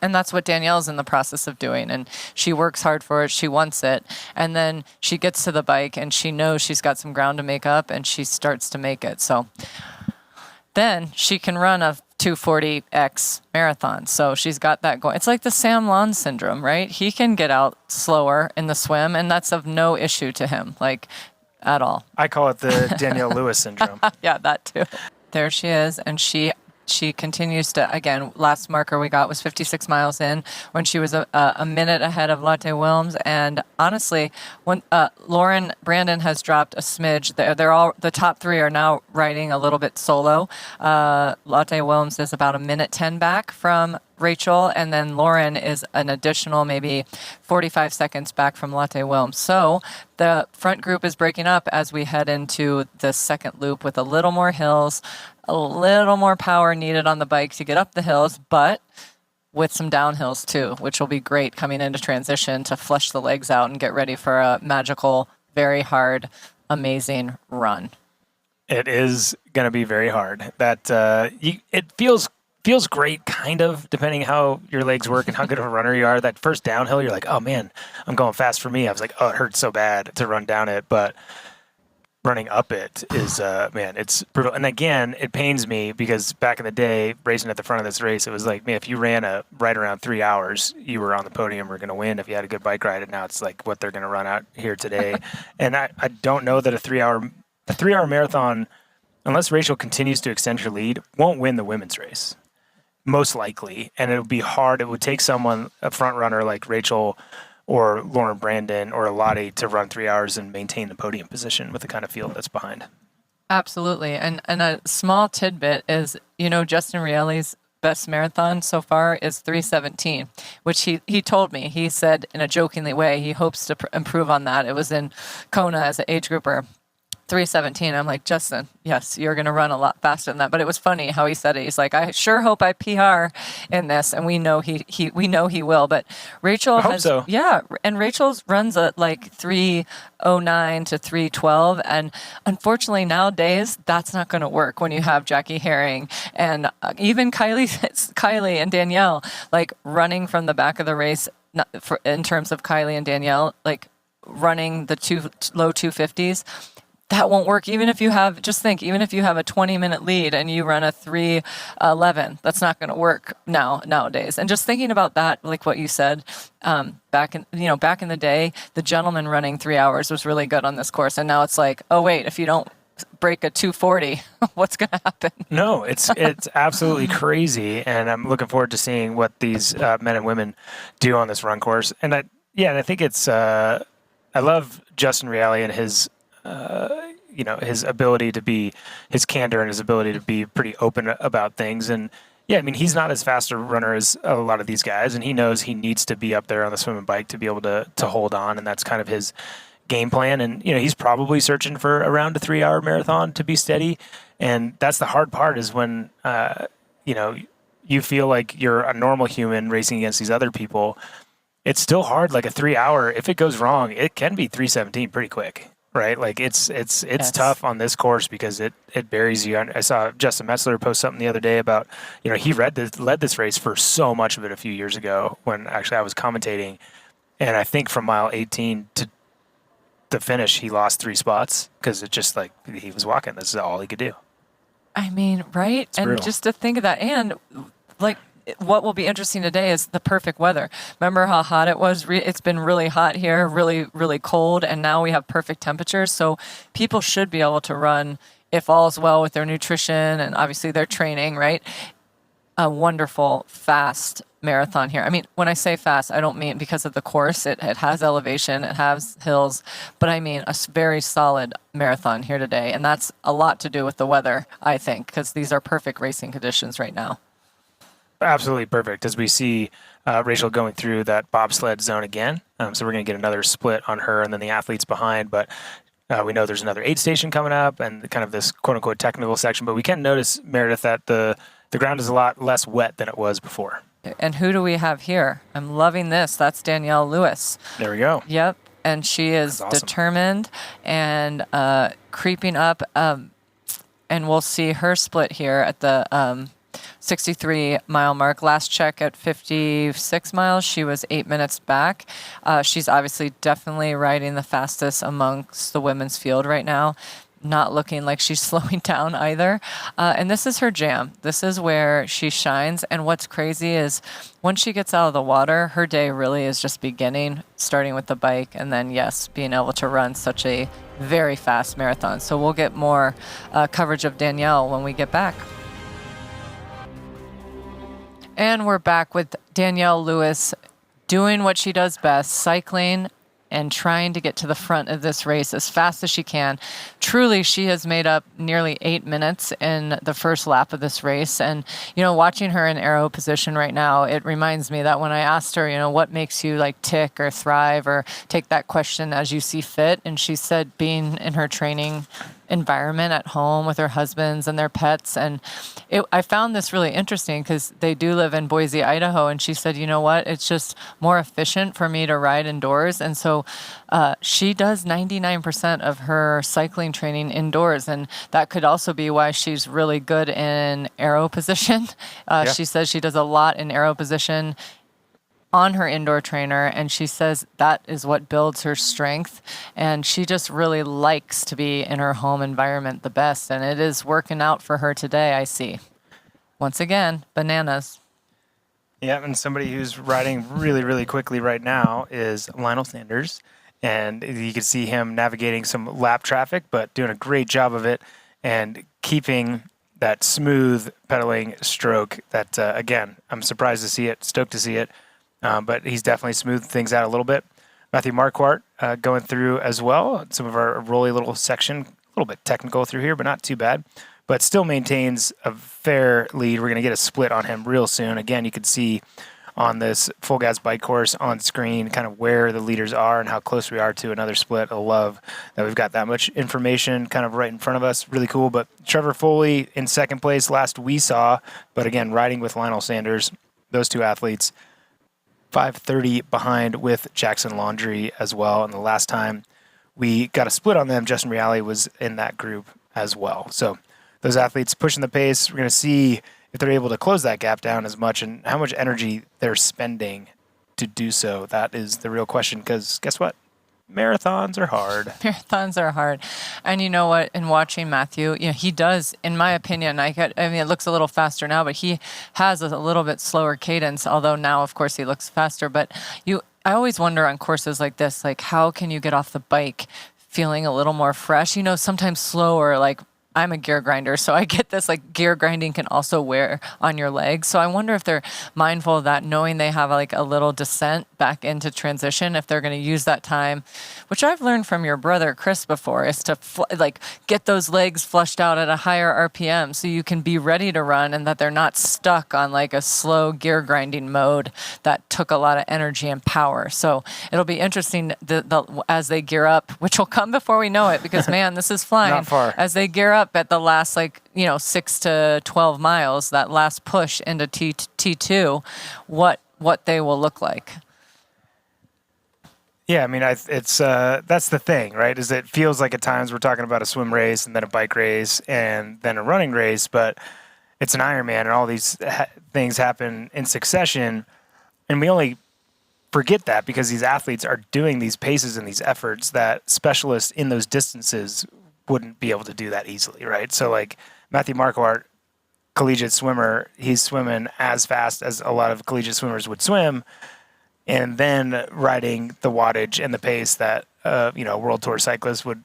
that's what Danielle's in the process of doing. And she works hard for it. She wants it, and then she gets to the bike, and she knows she's got some ground to make up, and she starts to make it. So then she can run a 240X marathon. So she's got that going. It's like the Sam Lon syndrome, right? He can get out slower in the swim, and that's of no issue to him. At all. I call it the Danielle Lewis syndrome. Yeah, that too. There she is, and she continues to, again, last marker we got was 56 miles in when she was a minute ahead of Lotte Wilms. And honestly, when Lauren Brandon has dropped a smidge, they're all, the top 3 are now riding a little bit solo. Lotte Wilms is about a minute 10 back from Rachel, and then Lauren is an additional maybe 45 seconds back from Lotte Wilms. So the front group is breaking up as we head into the second loop with a little more hills, a little more power needed on the bike to get up the hills, but with some downhills too, which will be great coming into transition to flush the legs out and get ready for a magical, very hard, amazing run. It is going to be very hard. It feels great, kind of, depending how your legs work and how good of a runner you are. That first downhill, you're like, oh man, I'm going fast for me. I was like, oh, it hurts so bad to run down it. But running up it is, it's brutal. And again, it pains me because back in the day, racing at the front of this race, it was like, man, if you ran right around 3 hours, you were on the podium or going to win if you had a good bike ride. And now it's like what they're going to run out here today. And I don't know that a 3-hour marathon, unless Rachel continues to extend her lead, won't win the women's race. Most likely. And it would be hard. It would take someone, a front runner like Rachel or Lauren Brandon or Lotte, to run 3 hours and maintain the podium position with the kind of field that's behind. Absolutely. And a small tidbit is, Justin Rielli's best marathon so far is 3:17, which he told me. He said in a jokingly way he hopes to improve on that. It was in Kona as an age grouper. 3:17. I'm like, Justin, yes, you're going to run a lot faster than that. But it was funny how he said it. He's like, I sure hope I PR in this, and we know we know he will. But Rachel hope so. Yeah, and Rachel's runs at like 3:09 to 3:12, and unfortunately nowadays that's not going to work when you have Jackie Herring and even Kylie and Danielle like running from the back of the race. In terms of Kylie and Danielle, like running the low 250s. That won't work. Even if you have a 20-minute lead and you run a 3:11, that's not going to work nowadays. And just thinking about that, like what you said, back in the day, the gentleman running 3 hours was really good on this course. And now it's like, oh wait, if you don't break a 240, what's going to happen? No, it's absolutely crazy. And I'm looking forward to seeing what these men and women do on this run course. And I think it's, I love Justin Reale and his, his ability to be, his candor and his ability to be pretty open about things. And yeah, I mean, he's not as fast a runner as a lot of these guys, and he knows he needs to be up there on the swim and bike to be able to hold on. And that's kind of his game plan. And, he's probably searching for around a 3-hour marathon to be steady. And that's the hard part is when, you feel like you're a normal human racing against these other people. It's still hard. Like a 3-hour, if it goes wrong, it can be 3:17 pretty quick. Right, like it's yes. Tough on this course because it buries you. I saw Justin Metzler post something the other day about he led this race for so much of it a few years ago when actually I was commentating, and I think from mile 18 to the finish he lost 3 spots because it just like he was walking. This is all he could do. I mean, right? It's and brutal. Just to think of that, and like. What will be interesting today is the perfect weather. Remember how hot it was? It's been really hot here, really, really cold, and now we have perfect temperatures. So people should be able to run, if all is well with their nutrition and obviously their training, right? A wonderful, fast marathon here. I mean, when I say fast, I don't mean because of the course. It has elevation, it has hills, but I mean a very solid marathon here today. And that's a lot to do with the weather, I think, because these are perfect racing conditions right now. Absolutely perfect as we see Rachel going through that bobsled zone again. So we're going to get another split on her and then the athletes behind. But we know there's another aid station coming up and kind of this quote unquote technical section. But we can notice, Meredith, that the ground is a lot less wet than it was before. And who do we have here? I'm loving this. That's Danielle Lewis. There we go. Yep. And she is awesome. Determined and creeping up. And we'll see her split here at the 63-mile mark. Last check at 56 miles, she was 8 minutes back. She's obviously definitely riding the fastest amongst the women's field right now. Not looking like she's slowing down either. And this is her jam. This is where she shines. And what's crazy is once she gets out of the water, her day really is just beginning, starting with the bike and then, yes, being able to run such a very fast marathon. So we'll get more coverage of Danielle when we get back. And we're back with Danielle Lewis doing what she does best, cycling and trying to get to the front of this race as fast as she can. Truly, she has made up nearly 8 minutes in the first lap of this race. And, watching her in aero position right now, it reminds me that when I asked her, what makes you like tick or thrive or take that question as you see fit, and she said being in her training environment at home with her husbands and their pets. And I found this really interesting because they do live in Boise, Idaho. And she said, you know what, it's just more efficient for me to ride indoors. And so she does 99% of her cycling training indoors. And that could also be why she's really good in aero position. She says she does a lot in aero position on her indoor trainer, and she says that is what builds her strength, and she just really likes to be in her home environment the best, and it is working out for her today, I see. Once again, bananas. Yeah, and somebody who's riding really, really quickly right now is Lionel Sanders, and you can see him navigating some lap traffic, but doing a great job of it and keeping that smooth pedaling stroke that, again, I'm surprised to see it, stoked to see it. But he's definitely smoothed things out a little bit. Matthew Marquardt going through as well. Some of our rolly little section, a little bit technical through here, but not too bad. But still maintains a fair lead. We're going to get a split on him real soon. Again, you can see on this full gas bike course on screen, kind of where the leaders are and how close we are to another split. I love that we've got that much information kind of right in front of us. Really cool. But Trevor Foley in second place last we saw, but again, riding with Lionel Sanders, those two athletes, 5:30 behind with Jackson Laundrie as well. And the last time we got a split on them, Justin Reale was in that group as well. So those athletes pushing the pace. We're going to see if they're able to close that gap down as much and how much energy they're spending to do so. That is the real question, because guess what? Marathons are hard. Marathons are hard. And you know what? In watching Matthew, he does, in my opinion, it looks a little faster now, but he has a little bit slower cadence, although now, of course, he looks faster. But I always wonder on courses like this, like, how can you get off the bike feeling a little more fresh? Sometimes slower, like, I'm a gear grinder, so I get this, like, gear grinding can also wear on your legs. So I wonder if they're mindful of that, knowing they have like a little descent back into transition, if they're going to use that time, which I've learned from your brother Chris before, is to get those legs flushed out at a higher RPM so you can be ready to run, and that they're not stuck on like a slow gear grinding mode that took a lot of energy and power. So it'll be interesting as they gear up, which will come before we know it, because man, this is flying. Not far. As they gear up at the last 6 to 12 miles, that last push into T2, what they will look like. Yeah, I mean, it's that's the thing, right? Is it feels like at times we're talking about a swim race and then a bike race and then a running race, but it's an Ironman and all these things happen in succession, and we only forget that because these athletes are doing these paces and these efforts that specialists in those distances wouldn't be able to do that easily, right? So like Matthew Marquardt, collegiate swimmer, he's swimming as fast as a lot of collegiate swimmers would swim, and then riding the wattage and the pace that World Tour cyclists would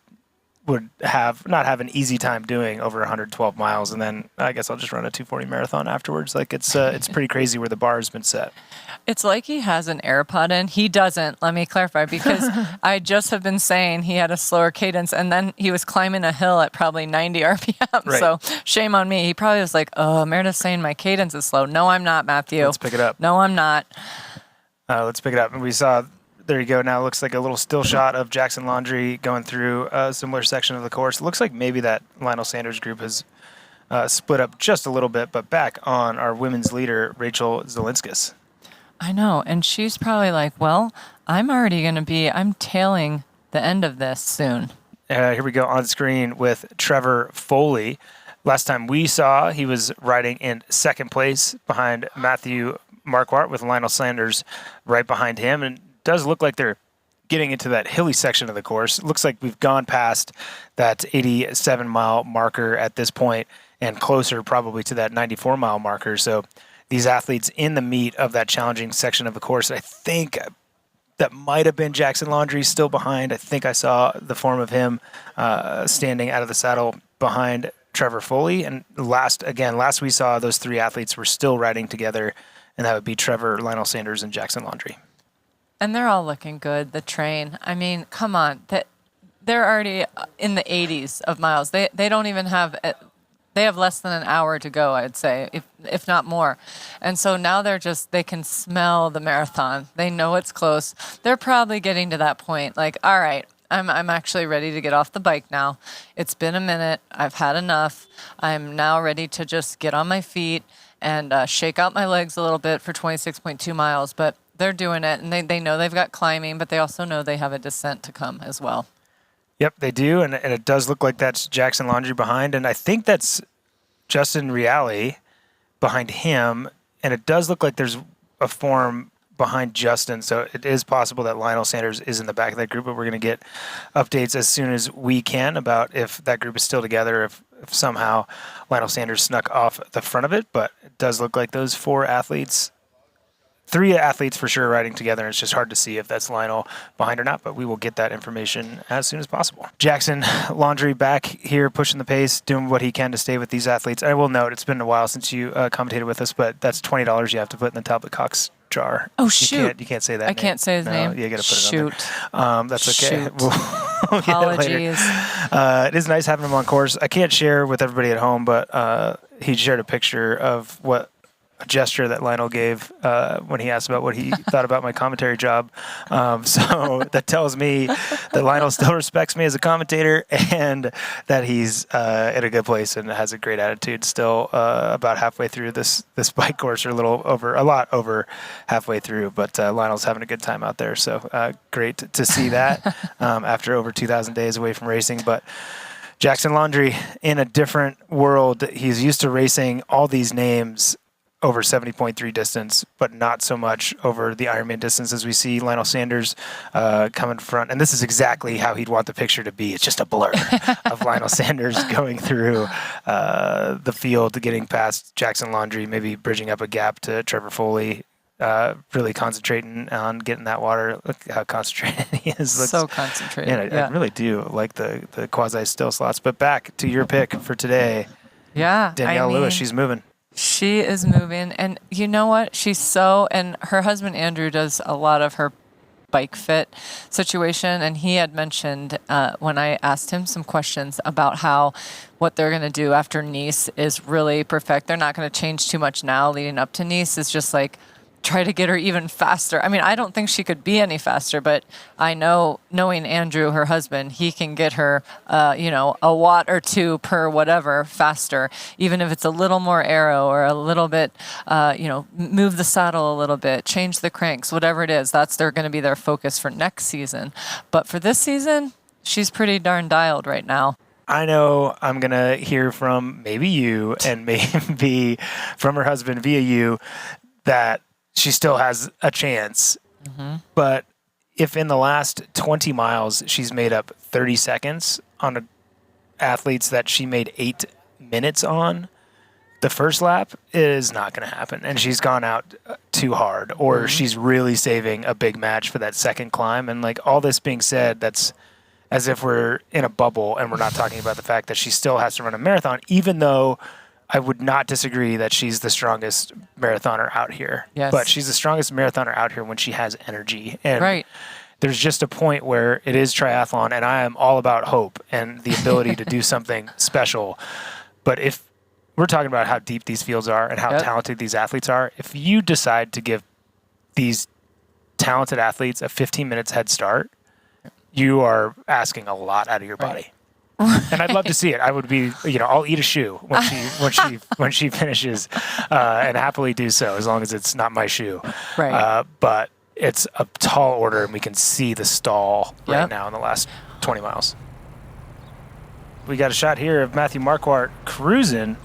not have an easy time doing over 112 miles, and then I guess I'll just run a 240 marathon afterwards. Like it's pretty crazy where the bar has been set. It's like he has an AirPod in. He doesn't. Let me clarify, because I just have been saying he had a slower cadence, and then he was climbing a hill at probably 90 RPM. Right. So shame on me. He probably was like, "Oh, Meredith's saying my cadence is slow." No, I'm not, Matthew. Let's pick it up. No, I'm not. Let's pick it up. And we saw, there you go. Now it looks like a little still shot of Jackson Laundrie going through a similar section of the course. It looks like maybe that Lionel Sanders group has split up just a little bit, but back on our women's leader, Rachel Zelinskis. I know. And she's probably like, well, I'm tailing the end of this soon. Here we go on screen with Trevor Foley. Last time we saw, he was riding in second place behind Matthew Marquardt, with Lionel Sanders right behind him. And it does look like they're getting into that hilly section of the course. It looks like we've gone past that 87-mile marker at this point and closer probably to that 94-mile marker. So these athletes in the meat of that challenging section of the course, I think that might have been Jackson Laundrie still behind. I think I saw the form of him standing out of the saddle behind Trevor Foley. And last we saw, those three athletes were still riding together, and that would be Trevor, Lionel Sanders, and Jackson Laundrie. And they're all looking good. The train, I mean, come on. They're already in the 80s of miles. They don't even have... They have less than an hour to go, I'd say, if not more. And so now they can smell the marathon. They know it's close. They're probably getting to that point, like, all right, I'm actually ready to get off the bike now. It's been a minute. I've had enough. I'm now ready to just get on my feet and shake out my legs a little bit for 26.2 miles. But they're doing it, and they know they've got climbing, but they also know they have a descent to come as well. Yep, they do, and it does look like that's Jackson Laundrie behind, and I think that's Justin Reale behind him, and it does look like there's a form behind Justin, so it is possible that Lionel Sanders is in the back of that group, but we're going to get updates as soon as we can about if that group is still together, if somehow Lionel Sanders snuck off the front of it, but it does look like those three athletes for sure riding together, and it's just hard to see if that's Lionel behind or not, but we will get that information as soon as possible. Jackson Laundrie back here pushing the pace, doing what he can to stay with these athletes. I will note, it's been a while since you commentated with us, but that's $20 you have to put in the Talbot Cox jar. Oh, shoot. You can't say that I can't say his name. You got to put shoot. it on there. That's okay. Shoot. We'll get it later. Apologies. It is nice having him on course. I can't share with everybody at home, but he shared a picture of what gesture that Lionel gave when he asked about what he thought about my commentary job. So that tells me that Lionel still respects me as a commentator and that he's in a good place and has a great attitude still about halfway through this bike course, or a lot over halfway through. But Lionel's having a good time out there. So great to see that after over 2,000 days away from racing. But Jackson Laundry in a different world. He's used to racing all these names over 70.3 distance, but not so much over the Ironman distance as we see Lionel Sanders come in front. And this is exactly how he'd want the picture to be. It's just a blur of Lionel Sanders going through the field, getting past Jackson Laundry, maybe bridging up a gap to Trevor Foley, really concentrating on getting that water. Look how concentrated he is. So concentrated. I really do like the quasi-still slots. But back to your pick for today. Yeah. Danielle Lewis, she's moving. She is moving. And you know what? And her husband, Andrew, does a lot of her bike fit situation. And he had mentioned when I asked him some questions about what they're going to do after Nice is really perfect. They're not going to change too much now leading up to Nice. It's just like, try to get her even faster. I mean, I don't think she could be any faster, but I know, knowing Andrew, her husband, he can get her, a watt or two per whatever faster, even if it's a little more aero or a little bit, move the saddle a little bit, change the cranks, whatever it is. That's going to be their focus for next season. But for this season, she's pretty darn dialed right now. I know I'm going to hear from maybe you and maybe from her husband via you that she still has a chance. Mm-hmm. But if in the last 20 miles she's made up 30 seconds on athletes that she made 8 minutes on, the first lap is not going to happen. And she's gone out too hard, or she's really saving a big match for that second climb. And like all this being said, that's as if we're in a bubble and we're not talking about the fact that she still has to run a marathon, even though I would not disagree that she's the strongest marathoner out here. Yes. But she's the strongest marathoner out here when she has energy. And right. There's just a point where it is triathlon, and I am all about hope and the ability to do something special. But if we're talking about how deep these fields are and how talented these athletes are, if you decide to give these talented athletes a 15 minutes head start, you are asking a lot out of your body. And I'd love to see it. I would be, I'll eat a shoe when she finishes, and happily do so as long as it's not my shoe. Right. But it's a tall order, and we can see the stall right now in the last 20 miles. We got a shot here of Matthew Marquardt cruising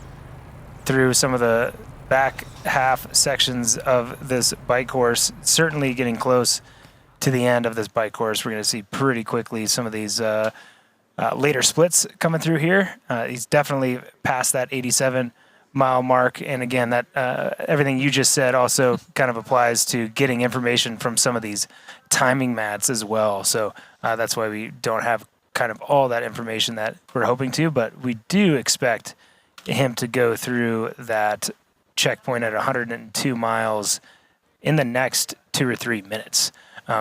through some of the back half sections of this bike course. Certainly getting close to the end of this bike course. We're going to see pretty quickly some of these later splits coming through here. He's definitely past that 87-mile mark. And again, that everything you just said also kind of applies to getting information from some of these timing mats as well. So that's why we don't have kind of all that information that we're hoping to, but we do expect him to go through that checkpoint at 102 miles in the next 2 or 3 minutes.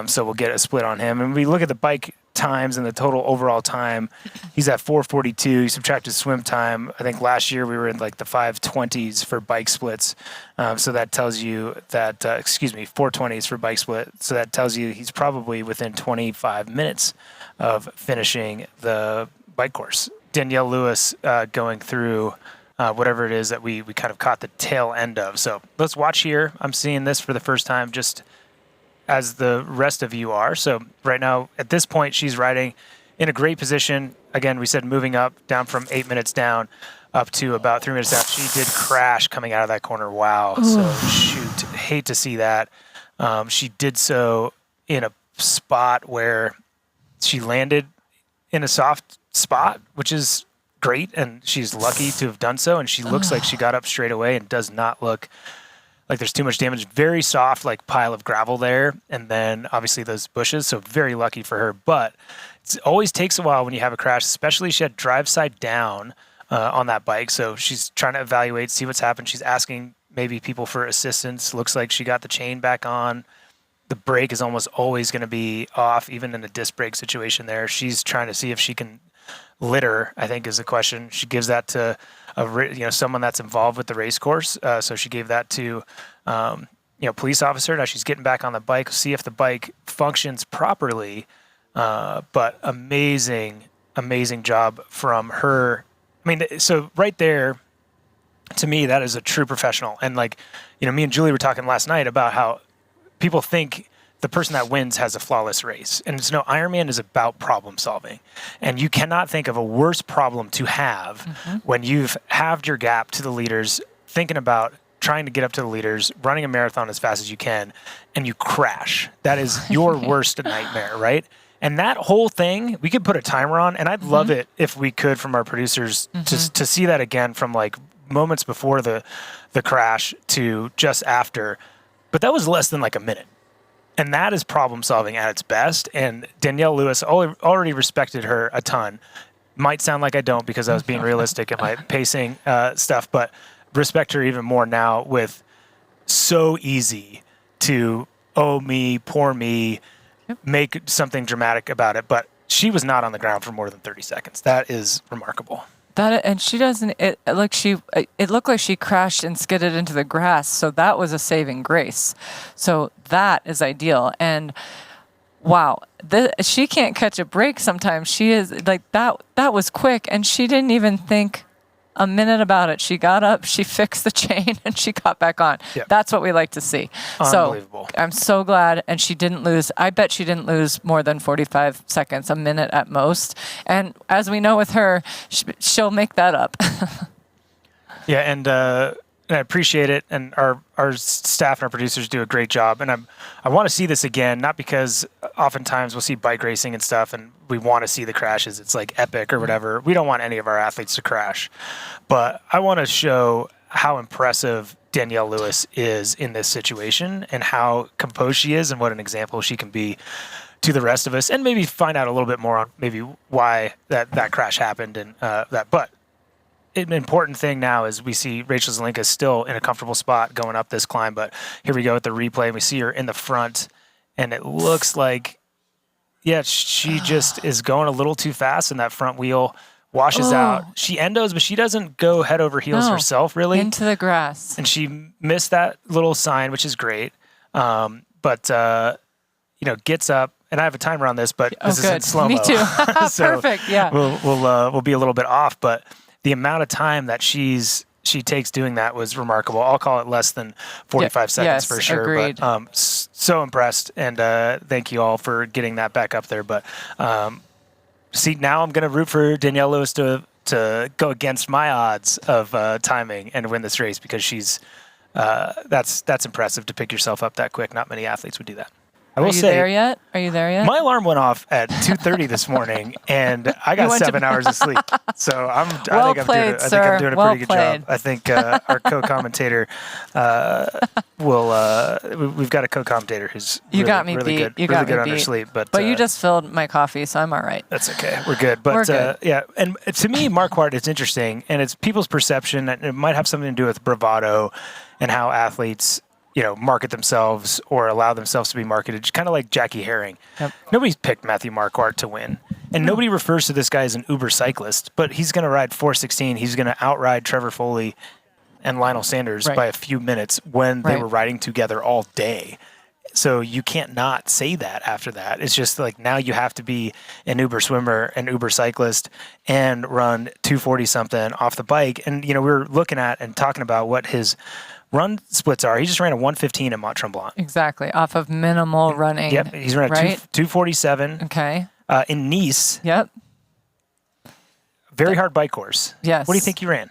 So we'll get a split on him. And we look at the bike times and the total overall time. He's at 4:42. You subtract his swim time. I think last year we were in like the 5:20s for bike splits. So that tells you that, 4:20s for bike split. So that tells you he's probably within 25 minutes of finishing the bike course. Danielle Lewis going through whatever it is that we kind of caught the tail end of. So let's watch here. I'm seeing this for the first time just as the rest of you are. So right now, at this point, she's riding in a great position. Again, we said moving up, down from 8 minutes down, up to about 3 minutes down. She did crash coming out of that corner. Wow. So shoot, hate to see that. She did so in a spot where she landed in a soft spot, which is great, and she's lucky to have done so. And she looks like she got up straight away and does not look like there's too much damage. Very soft, like pile of gravel there, and then obviously those bushes. So very lucky for her. But it always takes a while when you have a crash, especially she had drive side down on that bike. So she's trying to evaluate, see what's happened. She's asking maybe people for assistance. Looks like she got the chain back on. The brake is almost always going to be off, even in a disc brake situation there. She's trying to see if she can litter, I think is the question. She gives that to someone that's involved with the race course. So she gave that to police officer. Now she's getting back on the bike, see if the bike functions properly. But amazing job from her. I mean, so right there, to me, that is a true professional. And me and Julie were talking last night about how people think the person that wins has a flawless race. And it's no, Ironman is about problem solving. And you cannot think of a worse problem to have when you've halved your gap to the leaders, thinking about trying to get up to the leaders, running a marathon as fast as you can, and you crash. That is your worst nightmare, right? And that whole thing, we could put a timer on, and I'd love it if we could from our producers to see that again from moments before the crash to just after. But that was less than a minute. And that is problem solving at its best. And Danielle Lewis, already respected her a ton. Might sound like I don't because I was being realistic in my pacing stuff, but respect her even more now with so easy to, oh, me, poor me, make something dramatic about it. But she was not on the ground for more than 30 seconds. That is remarkable. And she doesn't. It looked like she crashed and skidded into the grass. So that was a saving grace. So that is ideal. And wow, she can't catch a break. Sometimes she is that. That was quick, and she didn't even think a minute about it. She got up, she fixed the chain, and she got back on. Yep. That's what we like to see. Unbelievable. So I'm so glad. And she didn't lose. I bet she didn't lose more than 45 seconds, a minute at most. And as we know with her, she'll make that up. Yeah, and I appreciate it. And our staff and our producers do a great job. And I want to see this again, not because oftentimes we'll see bike racing and stuff and we want to see the crashes. It's epic or whatever. We don't want any of our athletes to crash. But I want to show how impressive Danielle Lewis is in this situation and how composed she is and what an example she can be to the rest of us, and maybe find out a little bit more on maybe why that crash happened and that. But an important thing now is we see Rachel Zelinka still in a comfortable spot going up this climb. But here we go at the replay, and we see her in the front, and it looks like, she just is going a little too fast, and that front wheel washes out. She endos, but she doesn't go head over heels herself, really. Into the grass. And she missed that little sign, which is great. But gets up, and I have a timer on this, but this is in slow-mo. Me too. So perfect, yeah. We'll be a little bit off, but the amount of time that she takes doing that was remarkable. I'll call it less than 45 seconds for sure. Agreed. But so impressed, and thank you all for getting that back up there. But now I'm going to root for Danielle Lewis to go against my odds of timing and win this race, because she's that's impressive to pick yourself up that quick. Not many athletes would do that. Are you there yet? My alarm went off at 2:30 this morning, and I got 7 hours of sleep. So I think I'm doing a pretty good job. I think our co-commentator we've got a co-commentator who's really good under sleep. But you just filled my coffee, so I'm all right. That's okay. We're good. But and to me, Marquardt, it's interesting, and it's people's perception, and it might have something to do with bravado and how athletes market themselves or allow themselves to be marketed, just kind of like Jackie Herring. Yep. Nobody's picked Matthew Marquardt to win. And nobody refers to this guy as an uber cyclist, but he's going to ride 4:16. He's going to outride Trevor Foley and Lionel Sanders by a few minutes when they were riding together all day. So you can't not say that after that. It's just now you have to be an uber swimmer, an uber cyclist, and run 240 something off the bike. And, we're looking at and talking about what his run splits are. He just ran a 1:15 at Mont Tremblant. Exactly. Off of minimal running. Yep. He's run a 2:47. Okay. In Nice. Yep. Very hard bike course. Yes. What do you think he ran?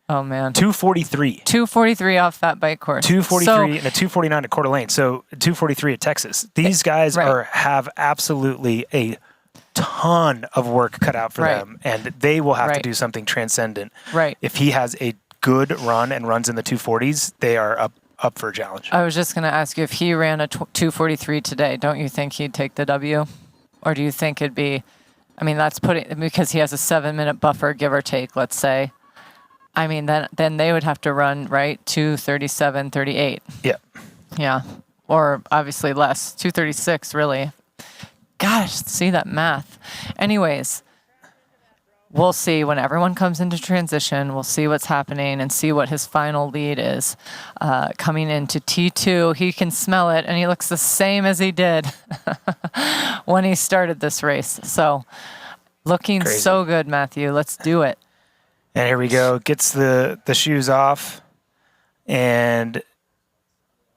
Oh, man. 2:43. 2:43 off that bike course. 2:43 and a 2:49 at Coeur d'Alene. So 2:43 at Texas. These guys have absolutely a ton of work cut out for them, and they will have to do something transcendent. Right. If he has a good run and runs in the 240s, they are up for a challenge. I was just going to ask you, if he ran a 2:43 today, don't you think he'd take the W? Or do you think it'd be, that's because he has a 7-minute buffer, give or take, let's say. Then they would have to run, 2:37:38. Yeah. Yeah. Or obviously less, 2:36 really. Gosh, see that math. Anyways, we'll see when everyone comes into transition. We'll see what's happening and see what his final lead is. Coming into T2, he can smell it, and he looks the same as he did when he started this race. So looking Crazy. So good, Matthew. Let's do it. And here we go. Gets the shoes off, and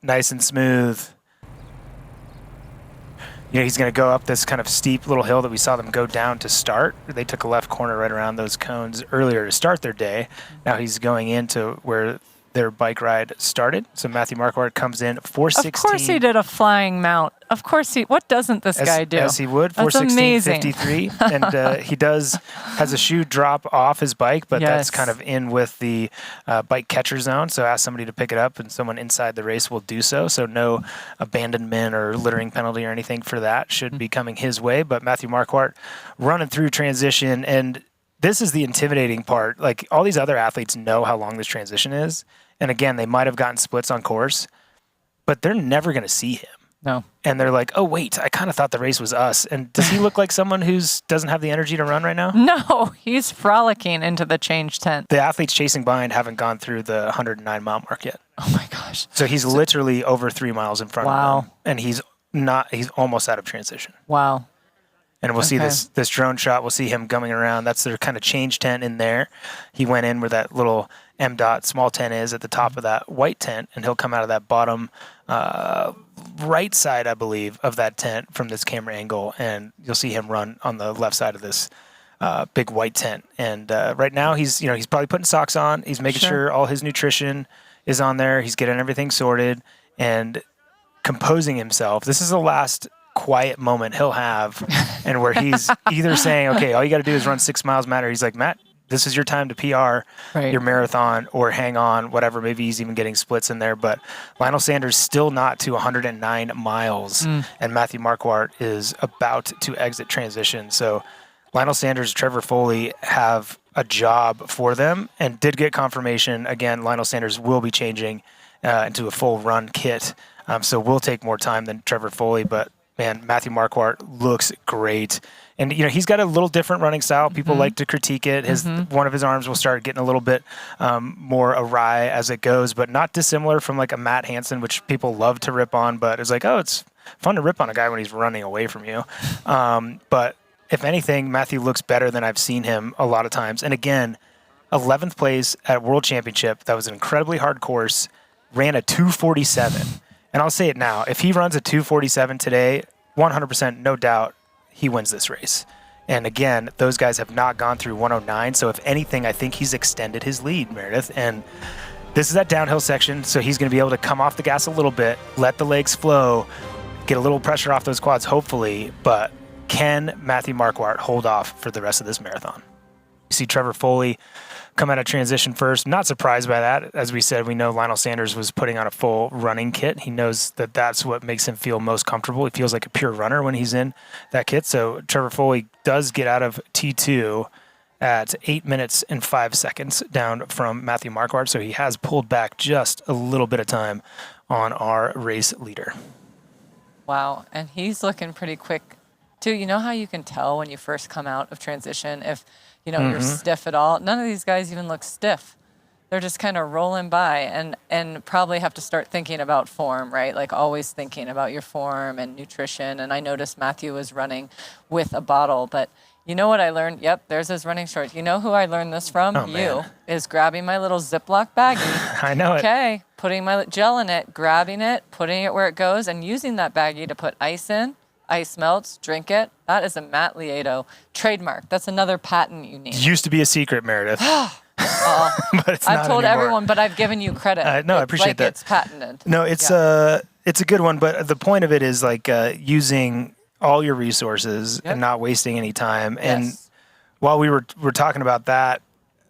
nice and smooth. You know, he's going to go up this kind of steep little hill that we saw them go down to start. They took a left corner right around those cones earlier to start their day. Now he's going into where their bike ride started. So Matthew Marquardt comes in 4:16. Of course he did a flying mount. Of course what doesn't this guy do? As he would, That's amazing. 4:16.53. And he has a shoe drop off his bike, but that's Yes. kind of in with the bike catcher zone. So ask somebody to pick it up, and someone inside the race will do so. So no abandonment or littering penalty or anything for that should be coming his way. But Matthew Marquardt running through transition, and this is the intimidating part. Like, all these other athletes know how long this transition is. And again, they might have gotten splits on course, but they're never going to see him. No. And they're like, oh, wait, I kind of thought the race was us. And does he look like someone who doesn't have the energy to run right now? No, he's frolicking into the change tent. The athletes chasing behind haven't gone through the 109-mile mark yet. Oh, my gosh. So he's literally over 3 miles in front Wow. of them. And he's almost out of transition. Wow. And we'll see Okay. this drone shot. We'll see him coming around. That's their kind of change tent in there. He went in where that little M-dot small tent is at the top of that white tent, and he'll come out of that bottom right side, I believe, of that tent from this camera angle, and you'll see him run on the left side of this big white tent. And right now he's probably putting socks on. He's making sure all his nutrition is on there. He's getting everything sorted and composing himself. This is the last quiet moment he'll have, and where he's either saying, okay, all you got to do is run 6 miles, Matt, or he's like, Matt, this is your time to PR your marathon, or hang on, whatever. Maybe he's even getting splits in there. But Lionel Sanders still not to 109 miles, and Matthew Marquardt is about to exit transition. So Lionel Sanders, Trevor Foley have a job for them, and did get confirmation. Again, Lionel Sanders will be changing into a full run kit, so will take more time than Trevor Foley. But man, Matthew Marquardt looks great. And, he's got a little different running style. People like to critique it. One of his arms will start getting a little bit more awry as it goes, but not dissimilar from like a Matt Hansen, which people love to rip on. But it's like, oh, it's fun to rip on a guy when he's running away from you. But if anything, Matthew looks better than I've seen him a lot of times. And again, 11th place at World Championship. That was an incredibly hard course. Ran a 2:47. And I'll say it now. If he runs a 2:47 today, 100%, no doubt, he wins this race. And again, those guys have not gone through 109. So if anything, I think he's extended his lead, Meredith. And this is that downhill section, so he's going to be able to come off the gas a little bit, let the legs flow, get a little pressure off those quads, hopefully. But can Matthew Marquardt hold off for the rest of this marathon? You see Trevor Foley come out of transition first. Not surprised by that. As we said, we know Lionel Sanders was putting on a full running kit. He knows that that's what makes him feel most comfortable. He feels like a pure runner when he's in that kit. So Trevor Foley does get out of T2 at 8 minutes and 5 seconds down from Matthew Marquardt. So he has pulled back just a little bit of time on our race leader. Wow. And he's looking pretty quick, too. You know how you can tell when you first come out of transition if you're stiff at all? None of these guys even look stiff. They're just kind of rolling by and probably have to start thinking about form, right? Like always thinking about your form and nutrition. And I noticed Matthew was running with a bottle, but you know what I learned? Yep, there's his running shorts. You know who I learned this from? Oh, man. Is grabbing my little Ziploc baggie. I know it. Okay, putting my gel in it, grabbing it, putting it where it goes, and using that baggie to put ice in. Ice melts, drink it. That is a Matt Lieto trademark. That's another patent you need. Used to be a secret, Meredith. But it's I've not told anymore. everyone, but I've given you credit. No, I appreciate that. It's patented. No, it's a good one, but the point of it is like using all your resources and not wasting any time. And while we were talking about that,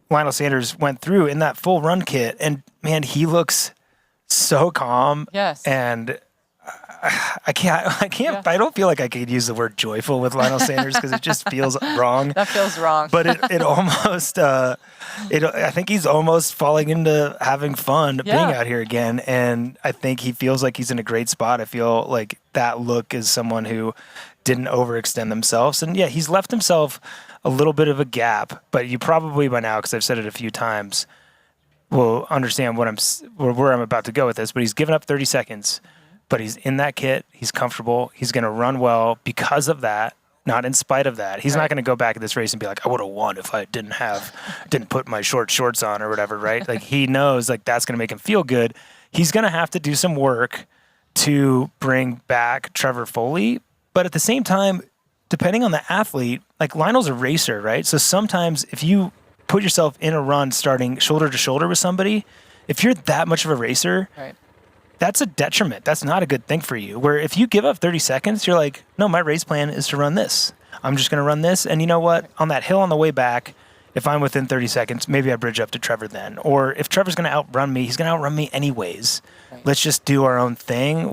Lionel Sanders went through in that full run kit, and man, he looks so calm. Yes. And I can't. I don't feel like I could use the word joyful with Lionel Sanders because it just feels wrong. That feels wrong. But it almost. I think he's almost falling into having fun being out here again, and I think he feels like he's in a great spot. I feel like that look is someone who didn't overextend themselves, and he's left himself a little bit of a gap, but you probably by now, because I've said it a few times, will understand where I'm about to go with this. But he's given up 30 seconds, but he's in that kit. He's comfortable. He's going to run well because of that, not in spite of that. He's not going to go back at this race and be like, I would have won if I didn't put my shorts on or whatever, right? Like he knows like that's going to make him feel good. He's going to have to do some work to bring back Trevor Foley. But at the same time, depending on the athlete, like Lionel's a racer, right? So sometimes if you put yourself in a run starting shoulder to shoulder with somebody, if you're that much of a racer, Right. that's a detriment. That's not a good thing for you. Where if you give up 30 seconds, you're like, no, my race plan is to run this. I'm just going to run this. And you know what? On that hill on the way back, if I'm within 30 seconds, maybe I bridge up to Trevor then. Or if Trevor's going to outrun me, he's going to outrun me anyways. Right. Let's just do our own thing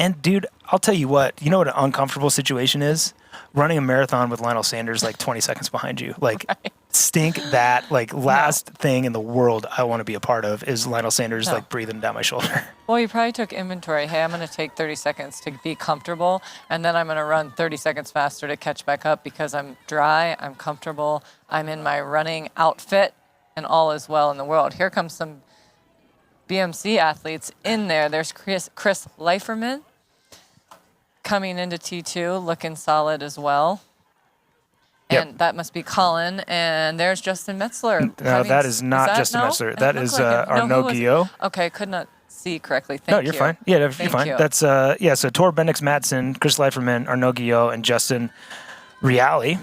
and dude, I'll tell you what an uncomfortable situation is? Running a marathon with Lionel Sanders like 20 seconds behind you. Like stink that like last thing in the world I want to be a part of is Lionel Sanders like breathing down my shoulder. Well, you probably took inventory. Hey, I'm going to take 30 seconds to be comfortable, and then I'm going to run 30 seconds faster to catch back up because I'm dry, I'm comfortable, I'm in my running outfit, and all is well in the world. Here comes some BMC athletes in there. There's Chris Leiferman coming into T2, looking solid as well. And that must be Colin. And there's Justin Metzler. No, that is not Justin Metzler. That is Arnaud Guillot. Okay, could not see correctly. Thank you. No, you're fine. Yeah, you're fine. You. That's, so Tor Bendix Madsen, Chris Leiferman, Arnaud Guillot, and Justin Reale.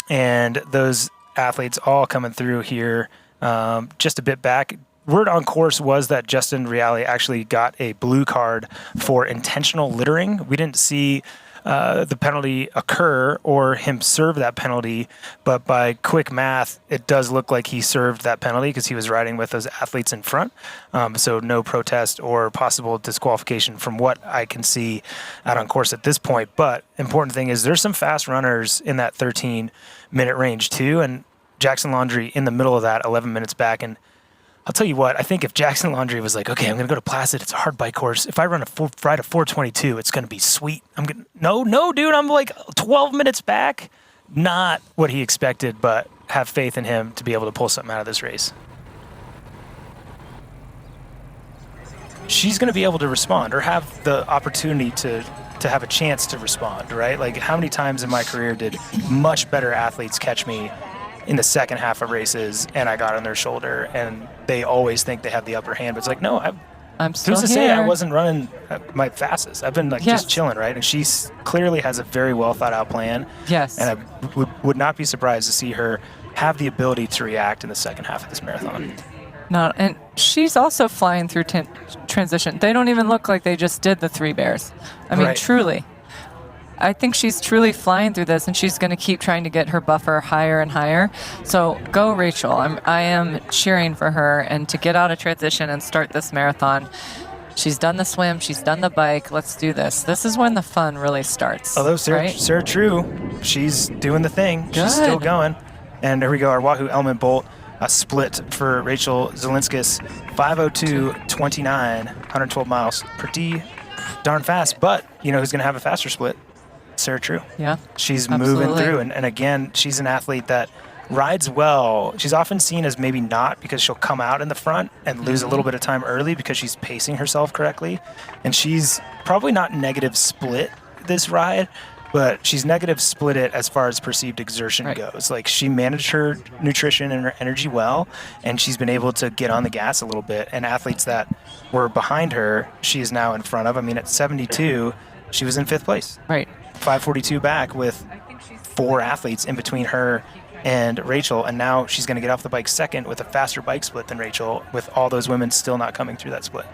And those athletes all coming through here just a bit back. Word on course was that Justin Reale actually got a blue card for intentional littering. We didn't see the penalty occur or him serve that penalty, but by quick math, it does look like he served that penalty because he was riding with those athletes in front. So no protest or possible disqualification from what I can see out on course at this point. But important thing is there's some fast runners in that 13-minute range too, and Jackson Laundrie in the middle of that, 11 minutes back. And I'll tell you what, I think if Jackson Laundrie was like, okay, I'm going to go to Placid, it's a hard bike course. If I ride a 4:22, it's going to be sweet. No, dude, I'm like 12 minutes back. Not what he expected, but have faith in him to be able to pull something out of this race. She's going to be able to respond or have the opportunity to have a chance to respond, right? Like how many times in my career did much better athletes catch me in the second half of races and I got on their shoulder and they always think they have the upper hand, but it's like, no, I'm still who's to here. say I wasn't running my fastest? I've been like just chilling, right? And she clearly has a very well thought out plan. Yes. And I would not be surprised to see her have the ability to react in the second half of this marathon. No, and she's also flying through transition. They don't even look like they just did the 3 bears. I mean, truly. I think she's truly flying through this, and she's going to keep trying to get her buffer higher and higher. So go, Rachel. I am cheering for her, and to get out of transition and start this marathon. She's done the swim. She's done the bike. Let's do this. This is when the fun really starts. Although Sarah True, she's doing the thing. Good. She's still going. And there we go. Our Wahoo Element Bolt split for Rachel Zelinskis. 5:02.29, 112 miles. Pretty darn fast. But you know who's going to have a faster split? Sarah True. Yeah. She's absolutely. moving through. And again, she's an athlete that rides well. She's often seen as maybe not because she'll come out in the front and lose a little bit of time early because she's pacing herself correctly. And she's probably not negative split this ride, but she's negative split it as far as perceived exertion goes. Like she managed her nutrition and her energy well, and she's been able to get on the gas a little bit. And athletes that were behind her, she is now in front of. I mean, at 72, she was in 5th place. Right. 5:42 back with 4 athletes in between her and Rachel, and now she's going to get off the bike second with a faster bike split than Rachel, with all those women still not coming through that split.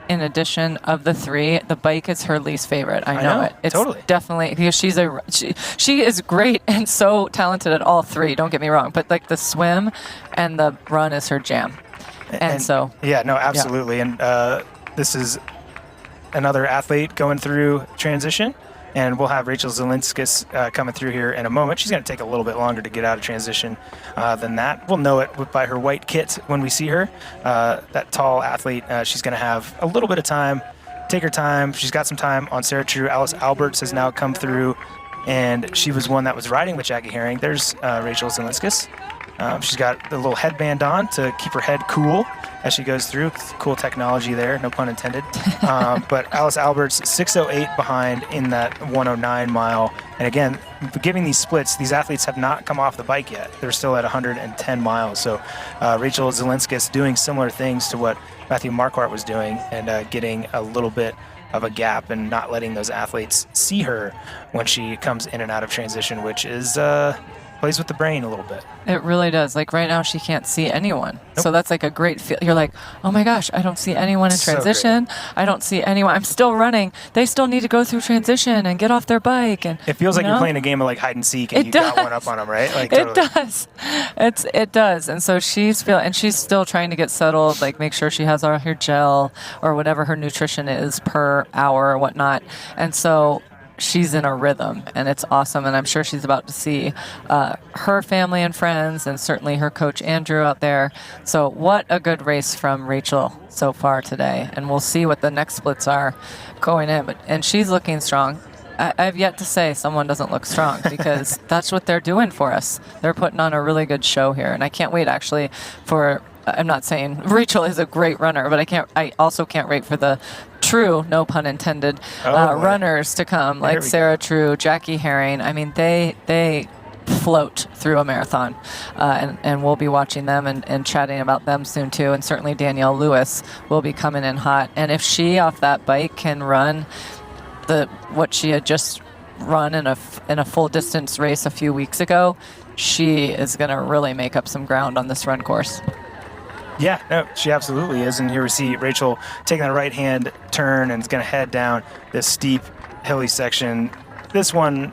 In addition, of the 3, the bike is her least favorite. I know it. It's totally. Definitely, because she is great and so talented at all 3, don't get me wrong, but like the swim and the run is her jam. And so... Yeah, no, absolutely. Yeah. And this is another athlete going through transition. And we'll have Rachel Zelinskis coming through here in a moment. She's going to take a little bit longer to get out of transition than that. We'll know it by her white kit when we see her. That tall athlete, she's going to have a little bit of time. Take her time. She's got some time on Sarah True. Alice Alberts has now come through and she was one that was riding with Jackie Herring. There's Rachel Zelinskis. She's got the little headband on to keep her head cool as she goes through. Cool technology there, no pun intended. But Alice Alberts, 6:08 behind in that 109 mile. And again, giving these splits, these athletes have not come off the bike yet. They're still at 110 miles. So Rachel Zelinskis doing similar things to what Matthew Marquardt was doing, and getting a little bit of a gap and not letting those athletes see her when she comes in and out of transition, which is plays with the brain a little bit. It really does. Like right now, she can't see anyone. Nope. So that's like a great feel. You're like, oh my gosh, I don't see anyone in transition. I don't see anyone. I'm still running. They still need to go through transition and get off their bike. And it feels like you're playing a game of like hide and seek, and you got one up on them, right? Like totally. It does. It does. And so she's still trying to get settled, like make sure she has all her gel or whatever her nutrition is per hour or whatnot. And so she's in a rhythm, and it's awesome. And I'm sure she's about to see her family and friends, and certainly her coach Andrew out there. So what a good race from Rachel so far today. And we'll see what the next splits are going in. And she's looking strong. I've yet to say someone doesn't look strong, because that's what they're doing for us. They're putting on a really good show here. And I can't wait actually for, I'm not saying Rachel is a great runner, but I also can't wait for the true, no pun intended, runners to come, like Sarah True, Jackie Herring. I mean, they float through a marathon, and we'll be watching them and chatting about them soon too. And certainly Danielle Lewis will be coming in hot. And if she off that bike can run what she had just run in a full distance race a few weeks ago, she is going to really make up some ground on this run course. Yeah, no, she absolutely is. And here we see Rachel taking a right-hand turn and is going to head down this steep, hilly section. This one,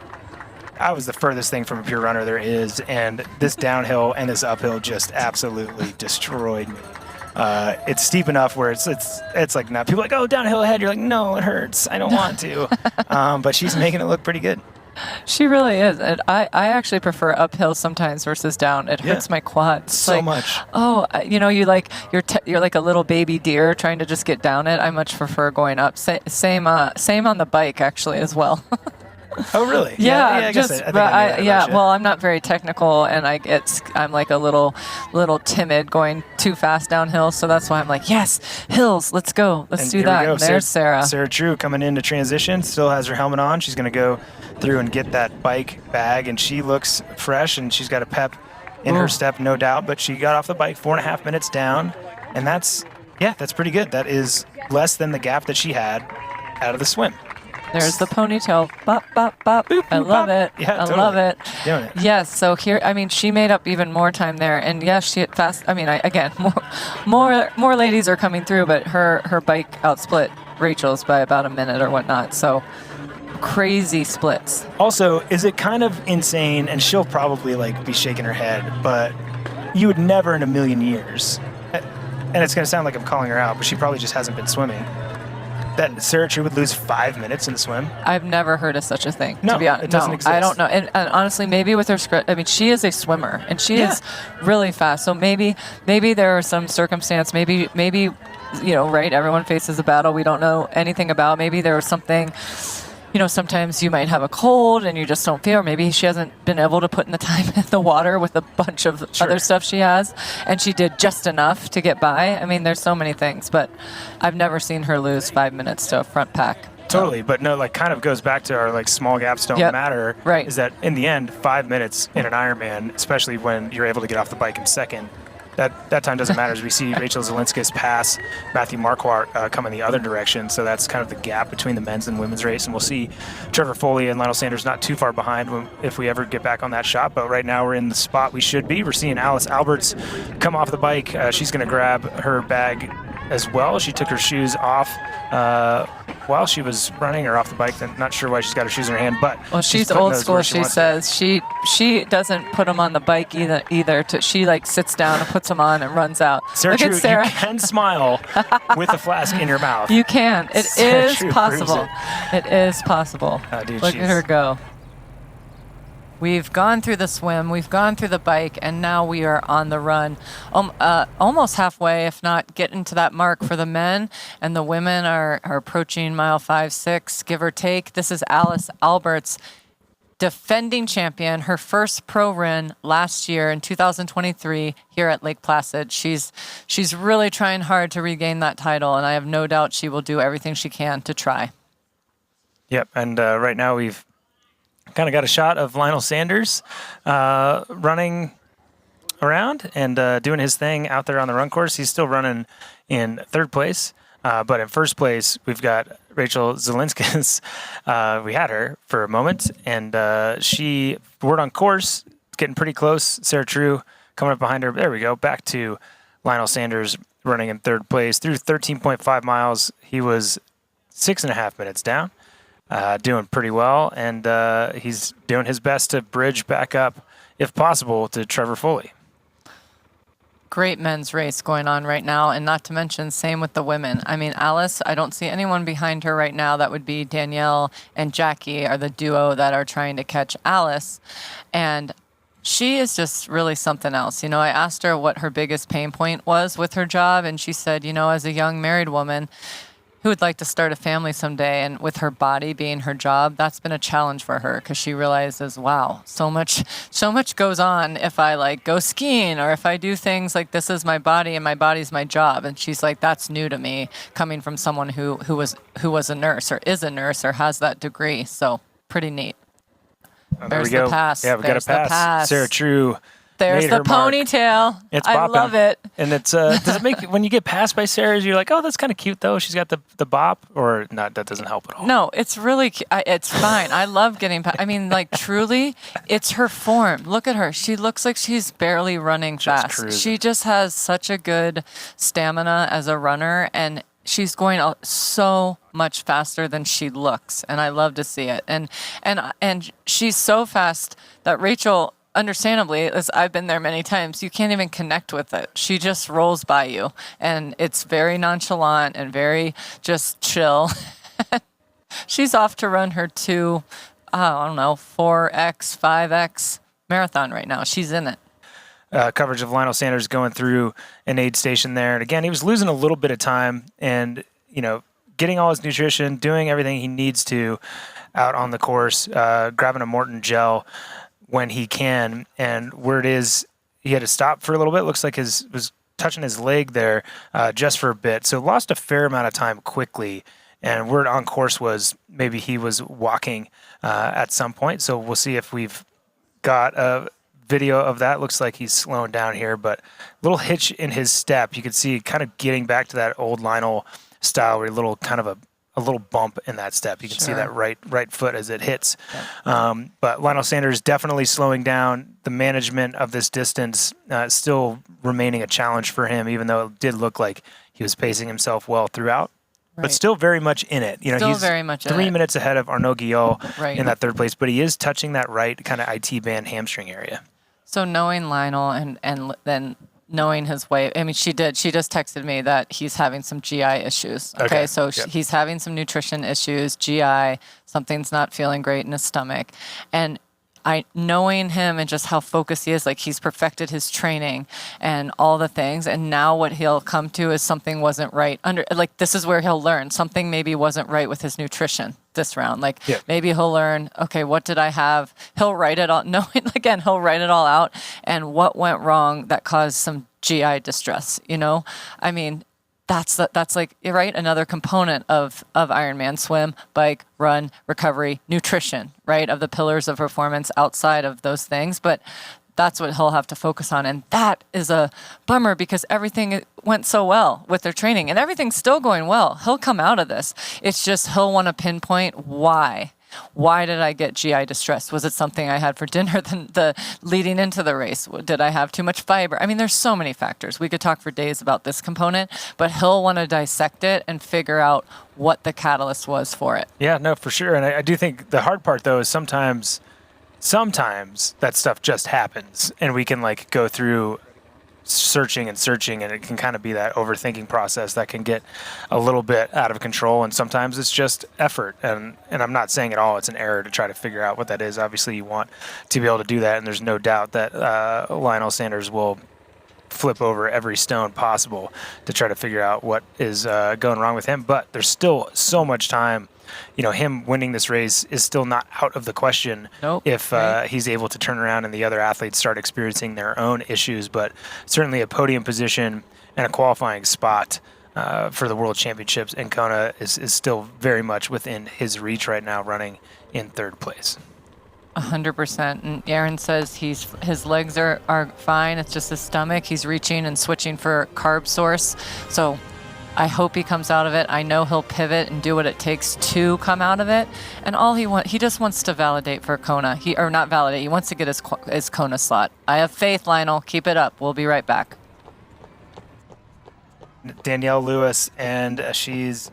I was the furthest thing from a pure runner there is, and this downhill and this uphill just absolutely destroyed me. It's steep enough where it's like, now people are like, oh, downhill ahead. You're like, no, it hurts. I don't want to. But she's making it look pretty good. She really is. And I actually prefer uphill sometimes versus down. It hurts my quads so much. Oh, you're like a little baby deer trying to just get down it. I much prefer going up. Same on the bike actually as well. Oh, really? Yeah, I guess I think I knew that. Well, I'm not very technical, and I'm like a little timid going too fast downhill. So that's why I'm like, yes, hills, let's go, let's do that. There's Sarah. Sarah True coming into transition, still has her helmet on. She's going to go through and get that bike bag, and she looks fresh, and she's got a pep in her step, no doubt. But she got off the bike 4.5 minutes down, and that's pretty good. That is less than the gap that she had out of the swim. There's the ponytail. Bop, bop, bop. Boop, I love it. Yeah, totally. I love it. Doing it. Yes, so here, I mean, she made up even more time there. And yes, she hit fast. I mean, again, more ladies are coming through, but her bike outsplit Rachel's by about a minute or whatnot. So crazy splits. Also, is it kind of insane, and she'll probably like be shaking her head, but you would never in a million years, and it's going to sound like I'm calling her out, but she probably just hasn't been swimming, that Sarah True would lose 5 minutes in the swim? I've never heard of such a thing, no, to be honest. It doesn't exist. I don't know. And honestly, maybe with her script, I mean, she is a swimmer, and she is really fast. So maybe there are some circumstance, maybe, right, everyone faces a battle we don't know anything about. Maybe there was something, sometimes you might have a cold and you just don't feel, or maybe she hasn't been able to put in the time in the water with a bunch of other stuff she has, and she did just enough to get by. I mean, there's so many things, but I've never seen her lose 5 minutes to a front pack. Totally, but no, like kind of goes back to our like small gaps don't matter. Right. Is that in the end, 5 minutes in an Ironman, especially when you're able to get off the bike in second, that time doesn't matter, as we see Rachel Zelinskis pass Matthew Marquardt coming the other direction. So that's kind of the gap between the men's and women's race. And we'll see Trevor Foley and Lionel Sanders not too far behind if we ever get back on that shot. But right now we're in the spot we should be. We're seeing Alice Alberts come off the bike. She's going to grab her bag as well. She took her shoes off while she was running, or off the bike. I'm not sure why she's got her shoes in her hand, but she's old school. She says she doesn't put them on the bike either. She like sits down and puts them on and runs out. Sarah True, you can smile with a flask in your mouth. You can. It is possible. It is possible. Dude, look at her go. We've gone through the swim, we've gone through the bike, and now we are on the run. Almost halfway, if not getting to that mark for the men, and the women are approaching mile 5, 6, give or take. This is Alice Alberts. defending champion, her first pro win last year in 2023 here at Lake Placid. She's really trying hard to regain that title, and I have no doubt she will do everything she can to try. Yep, and right now we've kind of got a shot of Lionel Sanders running around and doing his thing out there on the run course. He's still running in third place, but in first place we've got Rachel Zelinskis. We had her for a moment, and word on course, getting pretty close. Sarah True coming up behind her. There we go. Back to Lionel Sanders running in third place through 13.5 miles. He was 6.5 minutes down. Doing pretty well, and he's doing his best to bridge back up, if possible, to Trevor Foley. Great men's race going on right now, and not to mention, same with the women. I mean, Alice, I don't see anyone behind her right now. That would be Danielle and Jackie are the duo that are trying to catch Alice, and she is just really something else. I asked her what her biggest pain point was with her job, and she said, as a young married woman who would like to start a family someday, and with her body being her job, that's been a challenge for her because she realizes, wow, so much goes on if I go skiing or if I do things like this is my body and my body's my job. And she's like, that's new to me, coming from someone who was a nurse or is a nurse or has that degree. So pretty neat. There we go. The pass. Yeah, we got a pass. Sarah True. There's the ponytail. It's I bopping. love it. And it's does it make when you get passed by Sarah's, you're like, oh, that's kind of cute though. She's got the bop, or not? That doesn't help at all. No, it's really it's fine. I love getting passed. I mean, truly, it's her form. Look at her. She looks like she's barely running fast. Cruising. She just has such a good stamina as a runner, and she's going so much faster than she looks, and I love to see it. And she's so fast that Rachel, understandably, as I've been there many times, you can't even connect with it. She just rolls by you, and it's very nonchalant and very just chill. She's off to run her 4X, 5X marathon right now. She's in it. Coverage of Lionel Sanders going through an aid station there. And again, he was losing a little bit of time and, getting all his nutrition, doing everything he needs to out on the course, grabbing a Morton gel when he can. And where it is, he had to stop for a little bit. Looks like was touching his leg there just for a bit. So lost a fair amount of time quickly. And word on course was maybe he was walking at some point. So we'll see if we've got a video of that. Looks like he's slowing down here, but a little hitch in his step. You can see kind of getting back to that old Lionel style where a little kind of a little bump in that step. You can see that right foot as it hits. Yep. But Lionel Sanders definitely slowing down. The management of this distance still remaining a challenge for him, even though it did look like he was pacing himself well throughout. Right. But still very much in it. He's very much 3 minutes ahead of Arnaud Guillot in that third place, but he is touching that right kind of IT band hamstring area. So knowing Lionel and then knowing his way, I mean, she just texted me that he's having some GI issues. Okay. So he's having some nutrition issues, GI, something's not feeling great in his stomach. And knowing him and just how focused he is, he's perfected his training and all the things. And now what he'll come to is something wasn't right. This is where he'll learn something maybe wasn't right with his nutrition this round. Maybe he'll learn, okay, what did I have? He'll write it all. He'll write it all out. And what went wrong that caused some GI distress, I mean, that's right. Another component of Ironman: swim, bike, run, recovery, nutrition, right? Of the pillars of performance outside of those things. But that's what he'll have to focus on. And that is a bummer because everything went so well with their training and everything's still going well. He'll come out of this. It's just he'll want to pinpoint why. Why did I get GI distress? Was it something I had for dinner the leading into the race? Did I have too much fiber? I mean, there's so many factors. We could talk for days about this component, but he'll want to dissect it and figure out what the catalyst was for it. Yeah, no, for sure. And I do think the hard part, though, is sometimes that stuff just happens and we can go through searching and it can kind of be that overthinking process that can get a little bit out of control, and sometimes it's just effort, and I'm not saying at all it's an error to try to figure out what that is. Obviously you want to be able to do that, and there's no doubt that Lionel Sanders will flip over every stone possible to try to figure out what is going wrong with him, but there's still so much time him winning this race is still not out of the question. Nope. If he's able to turn around and the other athletes start experiencing their own issues. But certainly a podium position and a qualifying spot for the World Championships in Kona is still very much within his reach right now, running in third place. 100%. And Aaron says his legs are fine. It's just his stomach. He's reaching and switching for carb source. So I hope he comes out of it. I know he'll pivot and do what it takes to come out of it. And he just wants to validate for Kona. He wants to get his Kona slot. I have faith, Lionel. Keep it up. We'll be right back. Danielle Lewis, and she's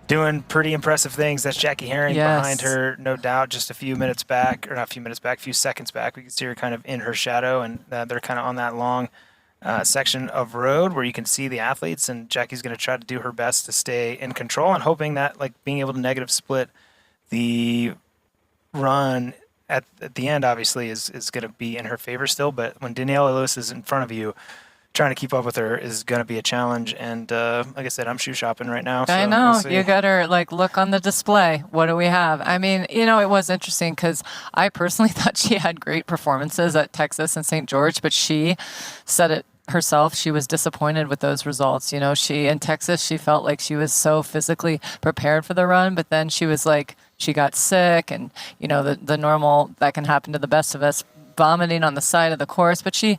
doing pretty impressive things. That's Jackie Herring behind her, no doubt, just a few seconds back. We can see her kind of in her shadow, and they're kind of on that long section of road where you can see the athletes, and Jackie's going to try to do her best to stay in control and hoping that being able to negative split the run at the end obviously is going to be in her favor still. But when Danielle Lewis is in front of you, trying to keep up with her is going to be a challenge. And like I said, I'm shoe shopping right now. I know. You got her look on the display. What do we have? I mean, it was interesting because I personally thought she had great performances at Texas and St. George, but she said it herself. She was disappointed with those results. In Texas, she felt like she was so physically prepared for the run, but then she was she got sick, and the normal that can happen to the best of us, vomiting on the side of the course. But she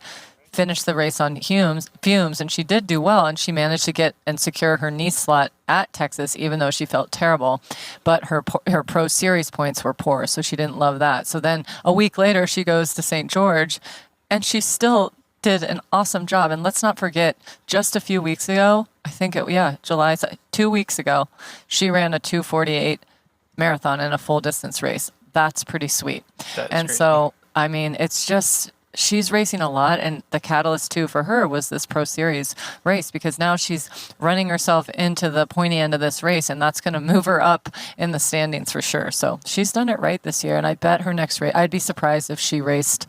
finished the race on fumes, and she did do well, and she managed to get and secure her knee slot at Texas, even though she felt terrible. But her Pro Series points were poor, so she didn't love that. So then a week later, she goes to St. George, and she still did an awesome job. And let's not forget, just a few weeks ago, I think July, 2 weeks ago, she ran a 2:48 marathon in a full distance race. That's pretty sweet. And great. So, I mean, it's just, she's racing a lot, and the catalyst too for her was this Pro Series race, because now she's running herself into the pointy end of this race, and that's going to move her up in the standings for sure. So she's done it right this year, and I bet her next race, I'd be surprised if she raced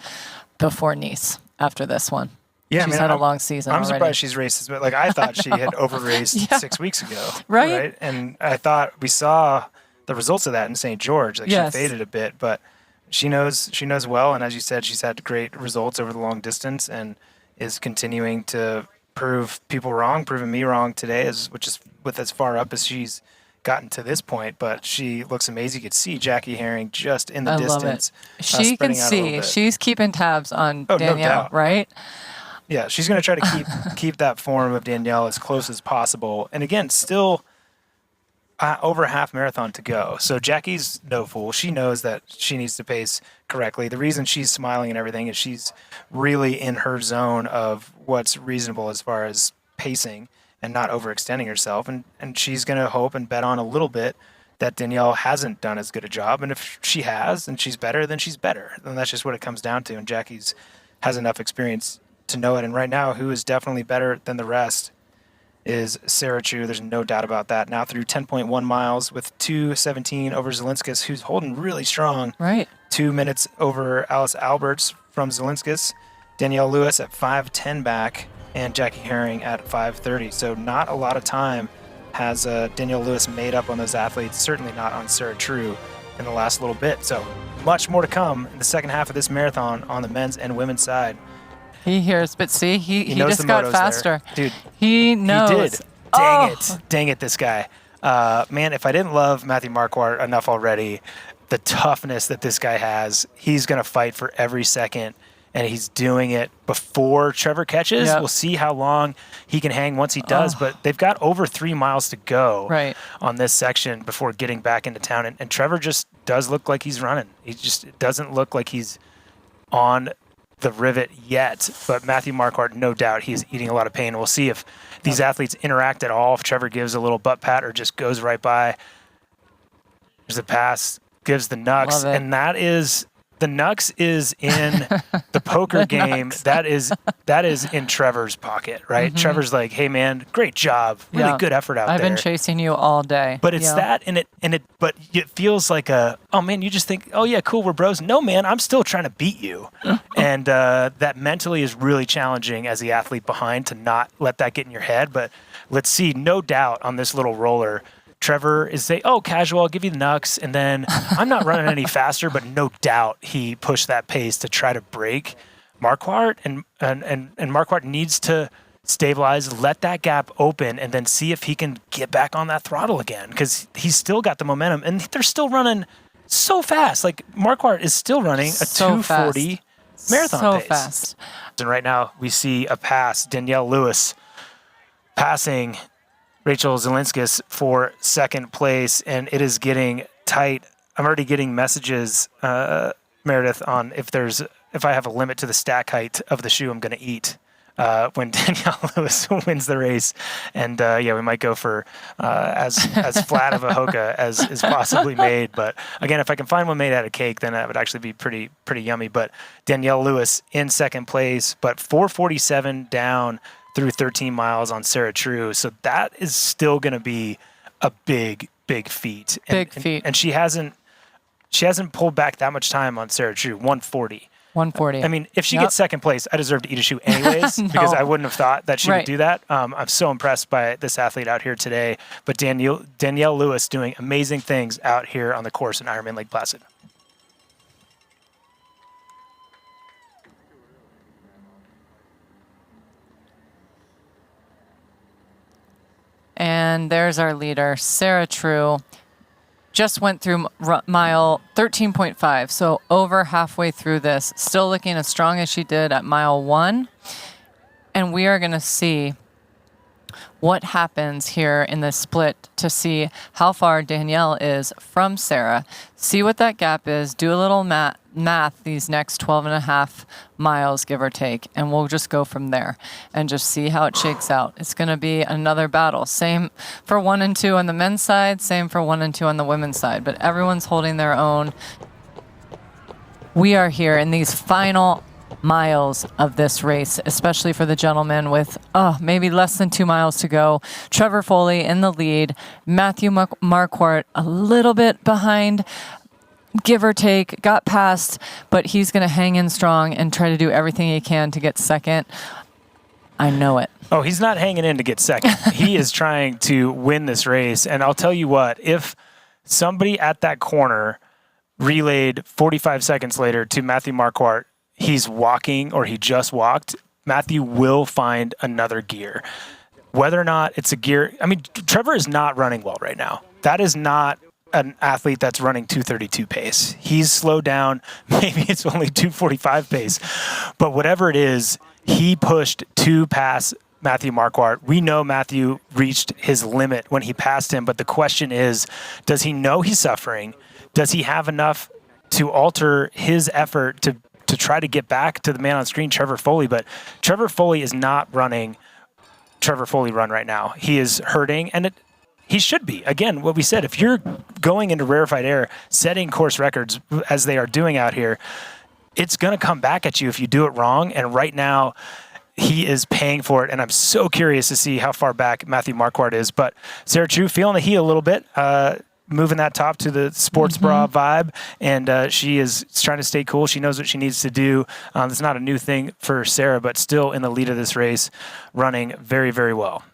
before Nice after this one. Yeah, she's had a long season. I'm already. Surprised she's raced, but I thought she had over raced 6 weeks ago, right? And I thought we saw the results of that in St. George. Yes. She faded a bit, but she knows well, and as you said, she's had great results over the long distance and is continuing to prove people wrong, proving me wrong today, which is with as far up as she's gotten to this point. But she looks amazing. You could see Jackie Herring just in the distance. She can see. She's keeping tabs on Danielle, no doubt. Right? Yeah, she's going to try to keep that form of Danielle as close as possible. And again, still over a half marathon to go. So Jackie's no fool. She knows that she needs to pace correctly. The reason she's smiling and everything is she's really in her zone of what's reasonable as far as pacing and not overextending herself. And she's going to hope and bet on a little bit that Danielle hasn't done as good a job. And if she has and she's better, then she's better. And that's just what it comes down to. And Jackie's has enough experience to know it. And right now, who is definitely better than the rest is Sarah True. There's no doubt about that. Now through 10.1 miles with 2:17 over Zelinskis, who's holding really strong. Right. 2 minutes over Alice Alberts from Zelinskis. Danielle Lewis at 5:10 back, and Jackie Herring at 5:30. So not a lot of time has Danielle Lewis made up on those athletes. Certainly not on Sarah True in the last little bit. So much more to come in the second half of this marathon on the men's and women's side. He hears, but see, he just got faster. There. Dude, he knows. He did. Dang it, this guy. Man, if I didn't love Matthew Marquardt enough already, the toughness that this guy has, he's going to fight for every second, and he's doing it before Trevor catches. Yep. We'll see how long he can hang once he does, but they've got over 3 miles to go on this section before getting back into town, and Trevor just does look like he's running. He just doesn't look like he's on the rivet yet, but Matthew Marquardt, no doubt, he's eating a lot of pain. We'll see if these athletes interact at all, if Trevor gives a little butt pat or just goes right by. There's a pass, gives the Nux, and that is, the Nux is in the poker game. Nux. That is in Trevor's pocket, right? Mm-hmm. Trevor's like, hey man, great job. Really good effort out there. I've been chasing you all day. But it's that, but it feels like oh man, you just think, oh yeah, cool, we're bros. No man, I'm still trying to beat you. And that mentally is really challenging as the athlete behind to not let that get in your head. But let's see, no doubt on this little roller, Trevor is saying, "Oh, casual, I'll give you the knucks," and then I'm not running any faster, but no doubt he pushed that pace to try to break Marquardt, and Marquardt needs to stabilize, let that gap open, and then see if he can get back on that throttle again, because he's still got the momentum, and they're still running so fast. Like, Marquardt is still running a So 2:40 marathon so pace. fast. And right now we see a pass, Danielle Lewis passing Rachel Zelinskis for second place, and it is getting tight. I'm already getting messages, Meredith, on if I have a limit to the stack height of the shoe I'm going to eat when Danielle Lewis wins the race. And we might go for as flat of a Hoka as is possibly made. But again, if I can find one made out of cake, then that would actually be pretty yummy. But Danielle Lewis in second place, but 4:47 down through 13 miles on Sarah True. So that is still going to be a big feat. Big feat. And she hasn't pulled back that much time on Sarah True, 1:40. 1:40. I mean, if she gets second place, I deserve to eat a shoe anyways, No. because I wouldn't have thought that she Right. would do that. I'm so impressed by this athlete out here today. But Danielle Lewis doing amazing things out here on the course in Ironman Lake Placid. And there's our leader, Sarah True. Just went through mile 13.5, so over halfway through this. Still looking as strong as she did at mile 1. And we are going to see what happens here in this split to see how far Danielle is from Sarah. See what that gap is. Do a little math these next 12 and a half miles, give or take, and we'll just go from there and just see how it shakes out. It's going to be another battle. Same for 1 and 2 on the men's side, same for 1 and 2 on the women's side, but everyone's holding their own. We are here in these final miles of this race, especially for the gentlemen, with maybe less than 2 miles to go. Trevor Foley in the lead, Matthew Marquardt a little bit behind, give or take, got past, but he's going to hang in strong and try to do everything he can to get second. I know it. Oh, he's not hanging in to get second. He is trying to win this race. And I'll tell you what, if somebody at that corner relayed 45 seconds later to Matthew Marquardt, he's walking or he just walked, Matthew will find another gear. Whether or not it's a gear, I mean, Trevor is not running well right now. That is not an athlete that's running 2:32 pace. He's slowed down. Maybe it's only 2:45 pace. But whatever it is, he pushed 2 past Matthew Marquardt. We know Matthew reached his limit when he passed him, but the question is, does he know he's suffering? Does he have enough to alter his effort to try to get back to the man on screen, Trevor Foley? But Trevor Foley is not running Trevor Foley run right now. He is hurting, and he should be. Again, what we said, if you're going into rarefied air, setting course records as they are doing out here, it's going to come back at you if you do it wrong. And right now, he is paying for it. And I'm so curious to see how far back Matthew Marquardt is. But Sarah True feeling the heat a little bit, moving that top to the sports bra vibe. And she is trying to stay cool. She knows what she needs to do. It's not a new thing for Sarah, but still in the lead of this race, running very, very well.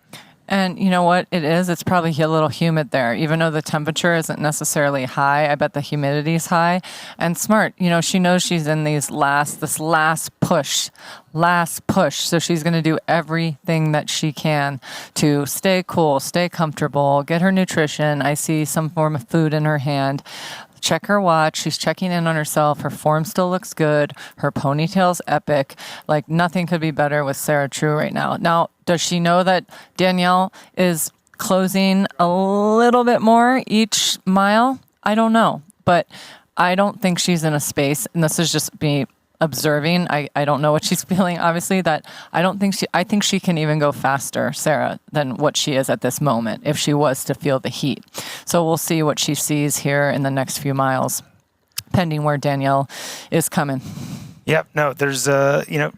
And you know what it is? It's probably a little humid there. Even though the temperature isn't necessarily high, I bet the humidity is high. And smart, she knows she's in this last push. So she's going to do everything that she can to stay cool, stay comfortable, get her nutrition. I see some form of food in her hand. Check her watch. She's checking in on herself. Her form still looks good. Her ponytail's epic. Like, nothing could be better with Sarah True right now. Now, does she know that Danielle is closing a little bit more each mile? I don't know. But I don't think she's in a space, and this is just me observing. I don't know what she's feeling, obviously, that I think she can even go faster, Sarah, than what she is at this moment if she was to feel the heat. So we'll see what she sees here in the next few miles, pending where Danielle is coming. Yep. No, there's,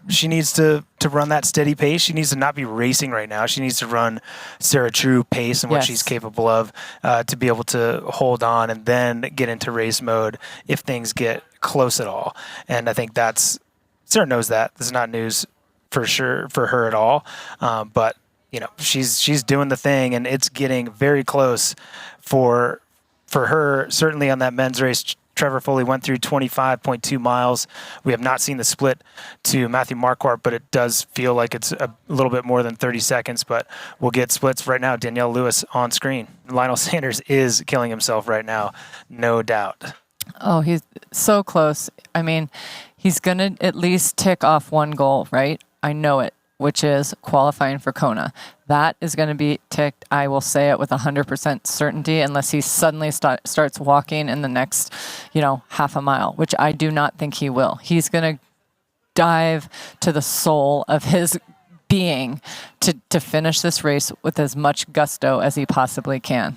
she needs to run that steady pace. She needs to not be racing right now. She needs to run Sarah True pace and what she's capable of to be able to hold on and then get into race mode if things get close at all. And I think Sarah knows that. This is not news for sure for her at all. But, she's doing the thing, and it's getting very close for her. Certainly on that men's race, Trevor Foley went through 25.2 miles. We have not seen the split to Matthew Marquardt, but it does feel like it's a little bit more than 30 seconds, but we'll get splits right now. Danielle Lewis on screen. Lionel Sanders is killing himself right now, no doubt. Oh, he's so close. I mean, he's going to at least tick off one goal, right? I know it, which is qualifying for Kona. That is going to be ticked. I will say it with 100% certainty, unless he suddenly starts walking in the next, half a mile, which I do not think he will. He's going to dive to the soul of his being to finish this race with as much gusto as he possibly can.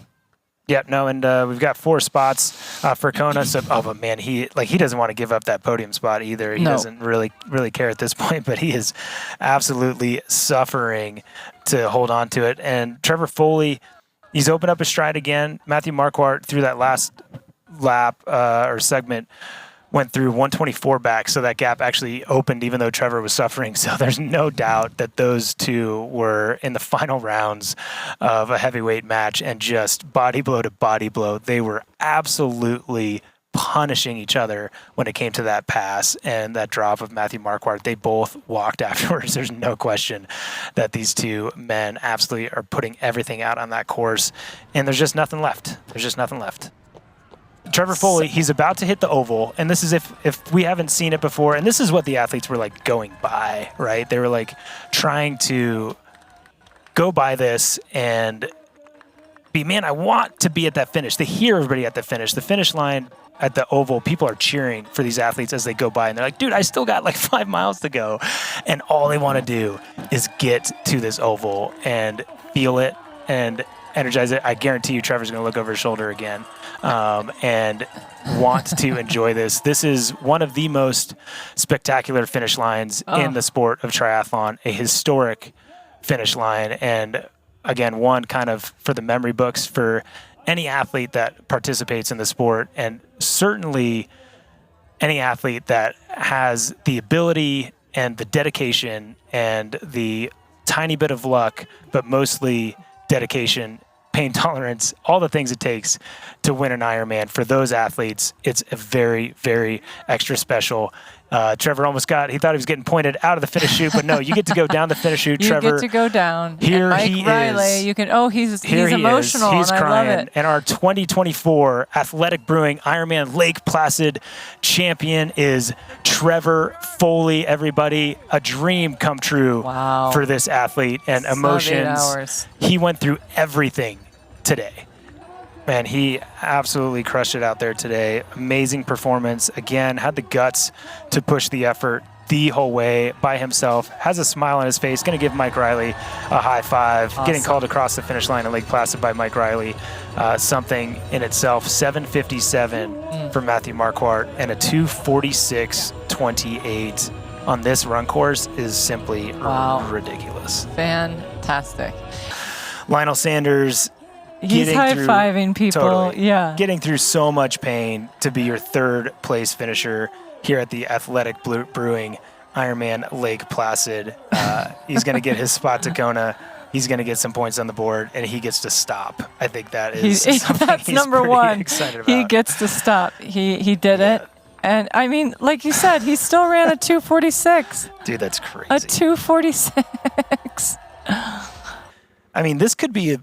Yep, no, and we've got 4 spots for Kona. So, but man, he doesn't want to give up that podium spot either. He doesn't really care at this point, but he is absolutely suffering to hold on to it. And Trevor Foley, he's opened up his stride again. Matthew Marquardt through that last lap or segment went through 124 back, so that gap actually opened even though Trevor was suffering. So there's no doubt that those two were in the final rounds of a heavyweight match, and just body blow to body blow. They were absolutely punishing each other when it came to that pass and that drop of Matthew Marquardt. They both walked afterwards. There's no question that these two men absolutely are putting everything out on that course, and there's just nothing left. Trevor Foley, he's about to hit the oval, and this is if we haven't seen it before, and this is what the athletes were like going by, right? They were like trying to go by this and be, man, I want to be at that finish. They hear everybody at the finish line at the oval. People are cheering for these athletes as they go by, and they're like, dude, I still got like 5 miles to go. And all they want to do is get to this oval and feel it and energize it. I guarantee you Trevor's going to look over his shoulder again and want to enjoy this. This is one of the most spectacular finish lines in the sport of triathlon, a historic finish line. And again, one kind of for the memory books for any athlete that participates in the sport, and certainly any athlete that has the ability and the dedication and the tiny bit of luck, but mostly dedication, pain tolerance, all the things it takes to win an Ironman. For those athletes, it's a very, very extra special. Trevor almost he thought he was getting pointed out of the finish chute, but no, you get to go down the finish chute, Trevor. You get to go down. Here and he Riley, is. You can, he's emotional, He's and crying. I love it. And our 2024 Athletic Brewing Ironman Lake Placid champion is Trevor Foley, everybody. A dream come true for this athlete, and emotions. He went through everything today. Man, he absolutely crushed it out there today. Amazing performance. Again, had the guts to push the effort the whole way by himself. Has a smile on his face. Going to give Mike Riley a high five. Awesome. Getting called across the finish line in Lake Placid by Mike Riley. Something in itself. 7:57 for Matthew Marquardt, and a 2:46.28 on this run course is simply ridiculous. Fantastic. Lionel Sanders, he's high-fiving people. Totally, yeah. Getting through so much pain to be your 3rd place finisher here at the Athletic Brewing Ironman Lake Placid. He's going to get his spot to Kona. He's going to get some points on the board, and he gets to stop. I think that is that's number one. Excited about. He gets to stop. He did it. And I mean, like you said, he still ran a 2:46. Dude, that's crazy. A 2:46. I mean, this could be a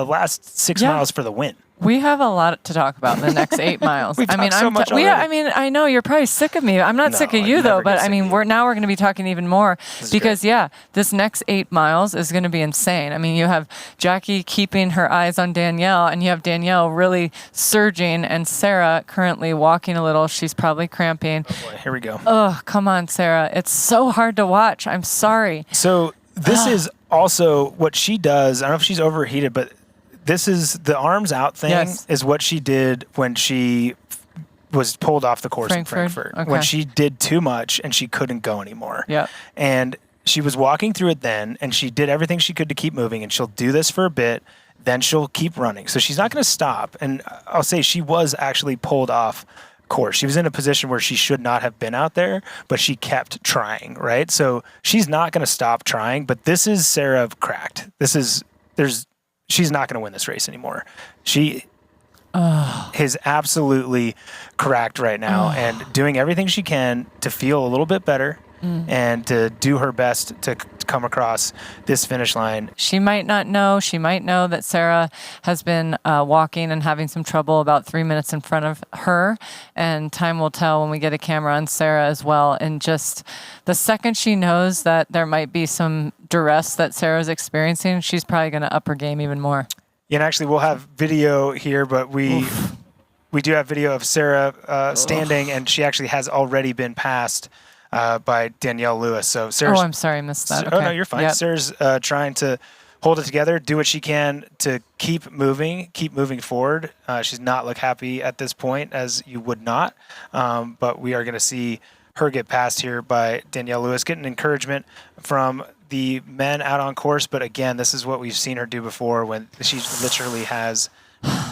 last 6 miles for the win. We have a lot to talk about in the next 8 miles. We've talked so much already. I know you're probably sick of me. I'm not sick of you though, but I mean, we're going to be talking even more because this next 8 miles is going to be insane. I mean, you have Jackie keeping her eyes on Danielle, and you have Danielle really surging, and Sarah currently walking a little. She's probably cramping. Oh boy, here we go. Oh, come on, Sarah. It's so hard to watch. I'm sorry. So this is also what she does. I don't know if she's overheated, but this is the arms out thing is what she did when she was pulled off the course in Frankfurt. Okay. When she did too much and she couldn't go anymore. Yeah. And she was walking through it then, and she did everything she could to keep moving, and she'll do this for a bit, then she'll keep running. So she's not going to stop. And I'll say she was actually pulled off course. She was in a position where she should not have been out there, but she kept trying, right? So she's not going to stop trying, but this is Sarah cracked. She's not going to win this race anymore. She is absolutely cracked right now and doing everything she can to feel a little bit better and to do her best to come across this finish line. She might not know. She might know that Sarah has been walking and having some trouble about 3 minutes in front of her. And time will tell when we get a camera on Sarah as well. And just the second she knows that there might be some duress that Sarah's experiencing, she's probably going to up her game even more. Yeah, and actually we'll have video here, but we do have video of Sarah standing, and she actually has already been passed by Danielle Lewis. So Sarah's, I'm sorry, I missed that. Okay. Oh, no, you're fine. Yep. Sarah's trying to hold it together, do what she can to keep moving forward. She's not look happy at this point, as you would not. But we are going to see her get passed here by Danielle Lewis, getting encouragement from the men out on course. But again, this is what we've seen her do before, when she literally has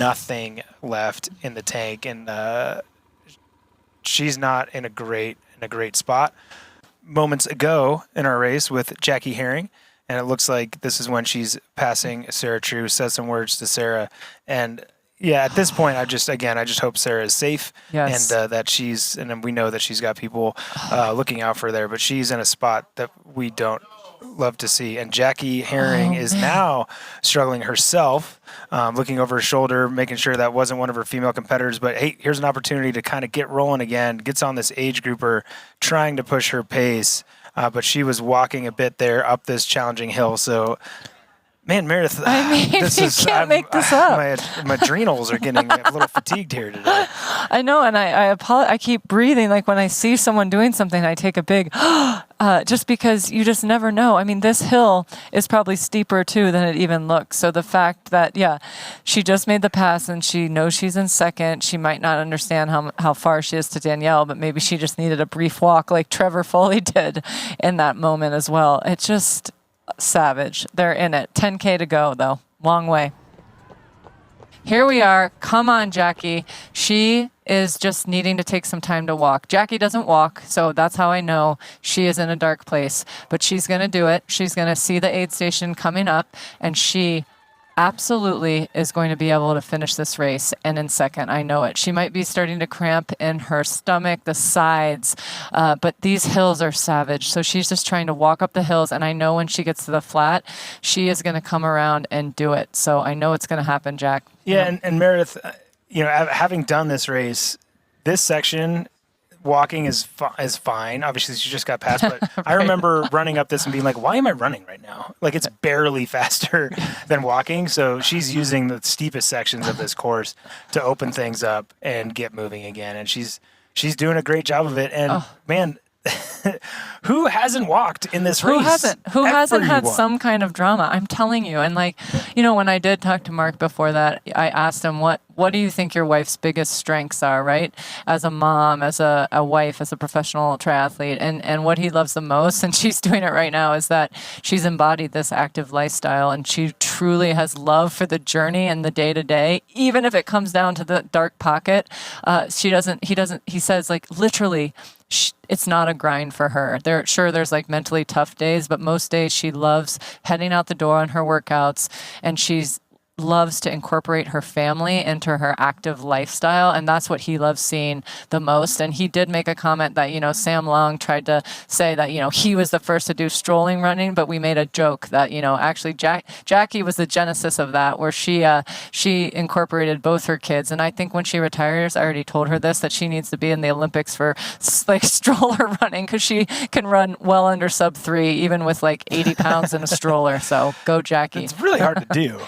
nothing left in the tank, and she's not in a great spot. Moments ago in our race with Jackie Herring, and it looks like this is when she's passing Sarah True, says some words to Sarah, and yeah, at this point, I just hope Sarah is safe. Yes. And and we know that she's got people looking out for there, but she's in a spot that we don't love to see. And Jackie Herring is now struggling herself, looking over her shoulder, making sure that wasn't one of her female competitors. But hey, here's an opportunity to kind of get rolling again. Gets on this age grouper, trying to push her pace, but she was walking a bit there up this challenging hill. So, man, Meredith, I mean, can't make this up. My adrenals are getting a little fatigued here today. I know, and I keep breathing. Like when I see someone doing something, I take a big, just because you just never know. I mean, this hill is probably steeper too than it even looks. So the fact that, she just made the pass and she knows she's in second. She might not understand how far she is to Danielle, but maybe she just needed a brief walk like Trevor Foley did in that moment as well. It's just savage. They're in it. 10K to go, though. Long way. Here we are. Come on, Jackie. She is just needing to take some time to walk. Jackie doesn't walk, so that's how I know she is in a dark place. But she's going to do it. She's going to see the aid station coming up, and she absolutely is going to be able to finish this race, and in second. I know it. She might be starting to cramp in her stomach, the sides, but these hills are savage. So she's just trying to walk up the hills, and I know when she gets to the flat, she is going to come around and do it. So I know it's going to happen, Jack. Yeah, and Meredith, having done this race, this section, walking is fine. Obviously, she just got passed, but right. I remember running up this and being like, why am I running right now? Like, it's barely faster than walking. So she's using the steepest sections of this course to open things up and get moving again. And she's doing a great job of it. And man, who hasn't walked in this race? Who hasn't had some kind of drama? I'm telling you. And when I did talk to Mark before that, I asked him, what do you think your wife's biggest strengths are, right? As a mom, as a wife, as a professional triathlete, and what he loves the most, and she's doing it right now, is that she's embodied this active lifestyle, and she truly has love for the journey and the day-to-day, even if it comes down to the dark pocket. He says, literally, it's not a grind for her. There's mentally tough days, but most days she loves heading out the door on her workouts, and she's loves to incorporate her family into her active lifestyle, and that's what he loves seeing the most. And he did make a comment that, Sam Long tried to say that, he was the first to do strolling running, but we made a joke that, actually Jackie was the genesis of that, where she incorporated both her kids. And I think when she retires, I already told her this, that she needs to be in the Olympics for stroller running, because she can run well under sub 3, even with 80 pounds in a stroller. So go, Jackie. It's really hard to do.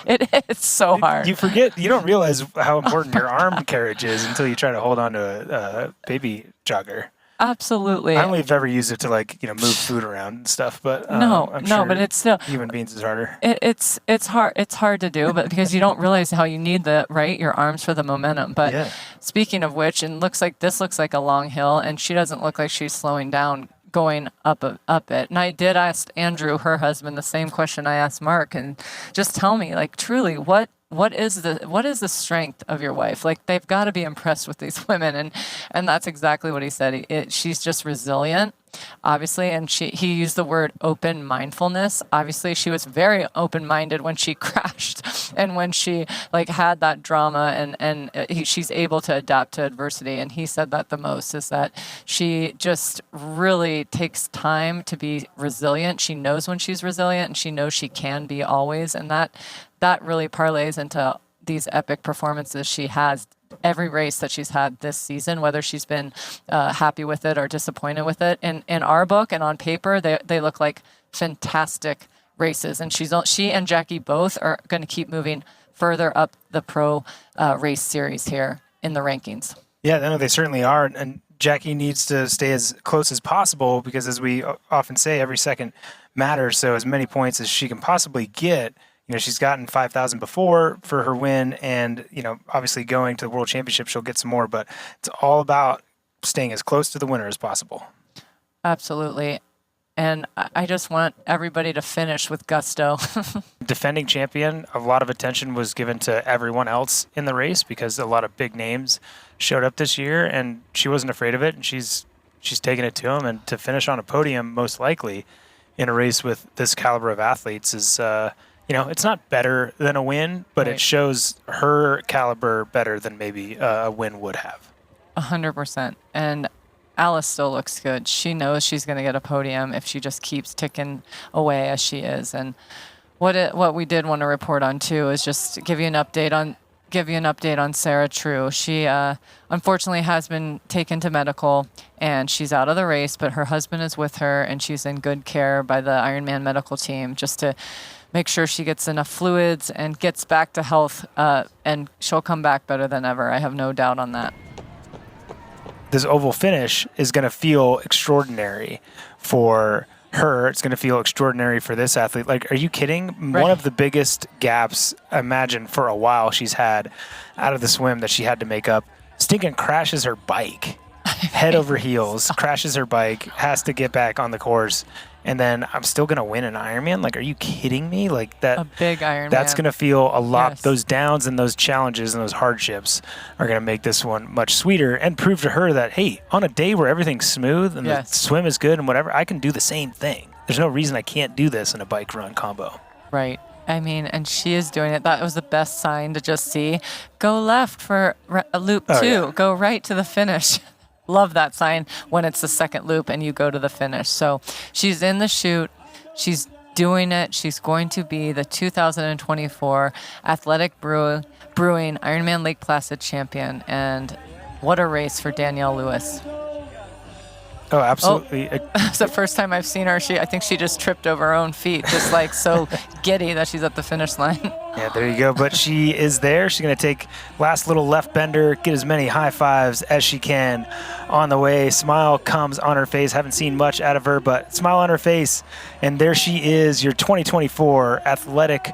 It's so hard. You forget, you don't realize how important your arm carriage is until you try to hold on to a baby jogger. Absolutely. I don't know if I've ever used it to move food around and stuff, but I'm sure but it's still human beings is harder. It's hard. It's hard to do, but because you don't realize how you need your arms for the momentum. But Speaking of which, and this looks like a long hill, and she doesn't look like she's slowing down going up it. And I did ask Andrew, her husband, the same question I asked Mark, and just tell me, truly, what what is the strength of your wife? Like, they've got to be impressed with these women, and that's exactly what he said. She's just resilient, obviously, and he used the word open mindfulness. Obviously, she was very open minded when she crashed and when she like had that drama, and she's able to adapt to adversity. And he said that the most is that she just really takes time to be resilient. She knows when she's resilient, and she knows she can be always, and that really parlays into these epic performances she has every race that she's had this season, whether she's been happy with it or disappointed with it. In our book and on paper, they look like fantastic races. And she and Jackie both are going to keep moving further up the pro race series here in the rankings. Yeah, no, they certainly are. And Jackie needs to stay as close as possible because, as we often say, every second matters. So as many points as she can possibly get. She's gotten 5,000 before for her win, and, obviously going to the World Championship, she'll get some more, but it's all about staying as close to the winner as possible. Absolutely. And I just want everybody to finish with gusto. Defending champion, a lot of attention was given to everyone else in the race because a lot of big names showed up this year, and she wasn't afraid of it, and she's taken it to them. And to finish on a podium, most likely, in a race with this caliber of athletes is... it's not better than a win, but It shows her caliber better than maybe a win would have. 100%. And Alice still looks good. She knows she's going to get a podium if she just keeps ticking away as she is. And what we did want to report on too is just give you an update on Sarah True. She unfortunately has been taken to medical and she's out of the race, but her husband is with her and she's in good care by the Ironman medical team just to make sure she gets enough fluids and gets back to health, and she'll come back better than ever. I have no doubt on that. This oval finish is going to feel extraordinary for her. It's going to feel extraordinary for this athlete. Like, are you kidding? Right. One of the biggest gaps, I imagine, for a while she's had out of the swim that she had to make up. Stinking crashes her bike, head over heels, crashes her bike, has to get back on the course. And then I'm still going to win an Ironman? Like, are you kidding me? Like that. A big Ironman. That's going to feel a lot. Yes. Those downs and those challenges and those hardships are going to make this one much sweeter and prove to her that, hey, on a day where everything's smooth and the swim is good and whatever, I can do the same thing. There's no reason I can't do this in a bike run combo. Right. I mean, and she is doing it. That was the best sign to just see. Go left for a loop 2. Yeah. Go right to the finish. Love that sign when it's the second loop and you go to the finish. So she's in the chute. She's doing it. She's going to be the 2024 Athletic Brewing Ironman Lake Placid champion. And what a race for Danielle Lewis. Oh, absolutely. It's the first time I've seen her. I think she just tripped over her own feet, just like so giddy that she's at the finish line. Yeah, there you go. But she is there. She's going to take last little left bender, get as many high fives as she can on the way. Smile comes on her face. Haven't seen much out of her, but smile on her face. And there she is, your 2024 Athletic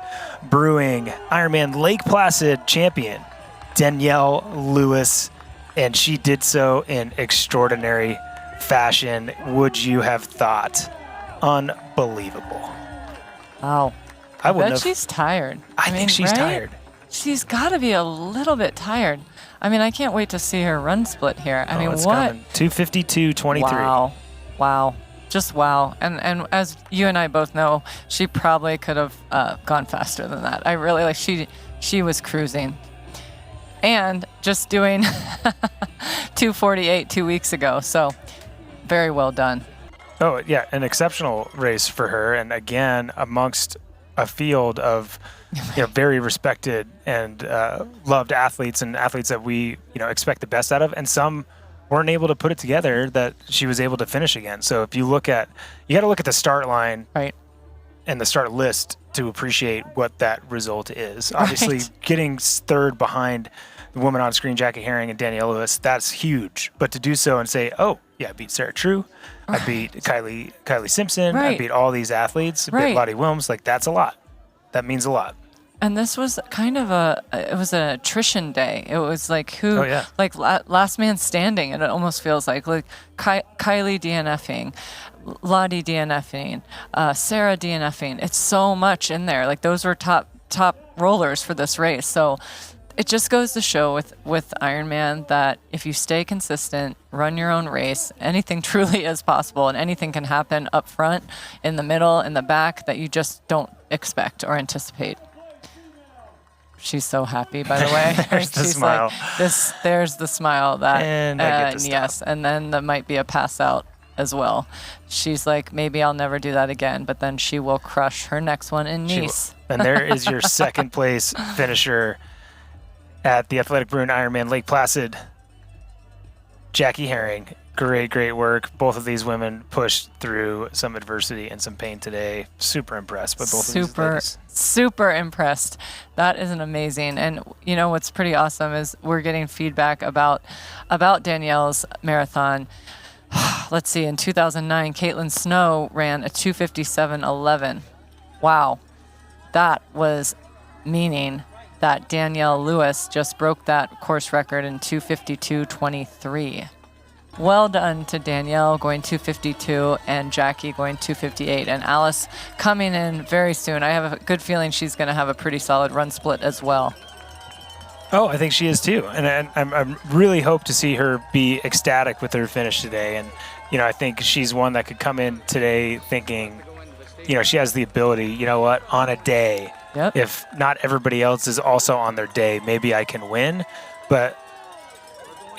Brewing Ironman Lake Placid champion, Danielle Lewis. And she did so in extraordinary fashion. Would you have thought? Unbelievable. Wow. I bet she's tired. I think she's tired. She's got to be a little bit tired. I mean, I can't wait to see her run split here. I mean, it's what? Coming. 2:52:23. Wow. Just wow. And as you and I both know, she probably could have gone faster than that. I really like she was cruising. And just doing 2:48 2 weeks ago. So very well done. Oh, yeah, an exceptional race for her. And again, amongst a field of very respected and loved athletes and athletes that we expect the best out of. And some weren't able to put it together that she was able to finish again. So if you got to look at the start line right, and the start list to appreciate what that result is. Obviously, getting third behind the woman on screen, Jackie Herring and Danielle Lewis, that's huge. But to do so and say, oh, yeah, I beat Sarah True, I beat Kylie Simpson, I beat all these athletes, I beat Lottie Wilms, like that's a lot. That means a lot. And this was kind of it was an attrition day. It was like last man standing. And it almost feels like Kylie DNFing, Lottie DNFing, Sarah DNFing. It's so much in there. Like those were top top rollers for this race. So it just goes to show with Ironman that if you stay consistent, run your own race, anything truly is possible, and anything can happen up front, in the middle, in the back that you just don't expect or anticipate. She's so happy, by the way. There's the She's smile. like, there's the smile that, And I get to stop. yes, and then there might be a pass out as well. She's like, maybe I'll never do that again, but then she will crush her next one in Nice. And there is your second place finisher at the Athletic Brewing Ironman Lake Placid, Jackie Herring. Great work. Both of these women pushed through some adversity and some pain today. Super impressed by both of these ladies. Super impressed. That is an amazing. And you know what's pretty awesome is we're getting feedback about Danielle's marathon. Let's see, in 2009, Caitlin Snow ran a 2:57:11. Wow. That was meaning that Danielle Lewis just broke that course record in 2:52:23. Well done to Danielle going 2:52 and Jackie going 2:58, and Alice coming in very soon. I have a good feeling she's going to have a pretty solid run split as well. Oh, I think she is too, and I really hope to see her be ecstatic with her finish today. And I think she's one that could come in today thinking, she has the ability. You know what? On a day, Yep. if not everybody else is also on their day, maybe I can win. But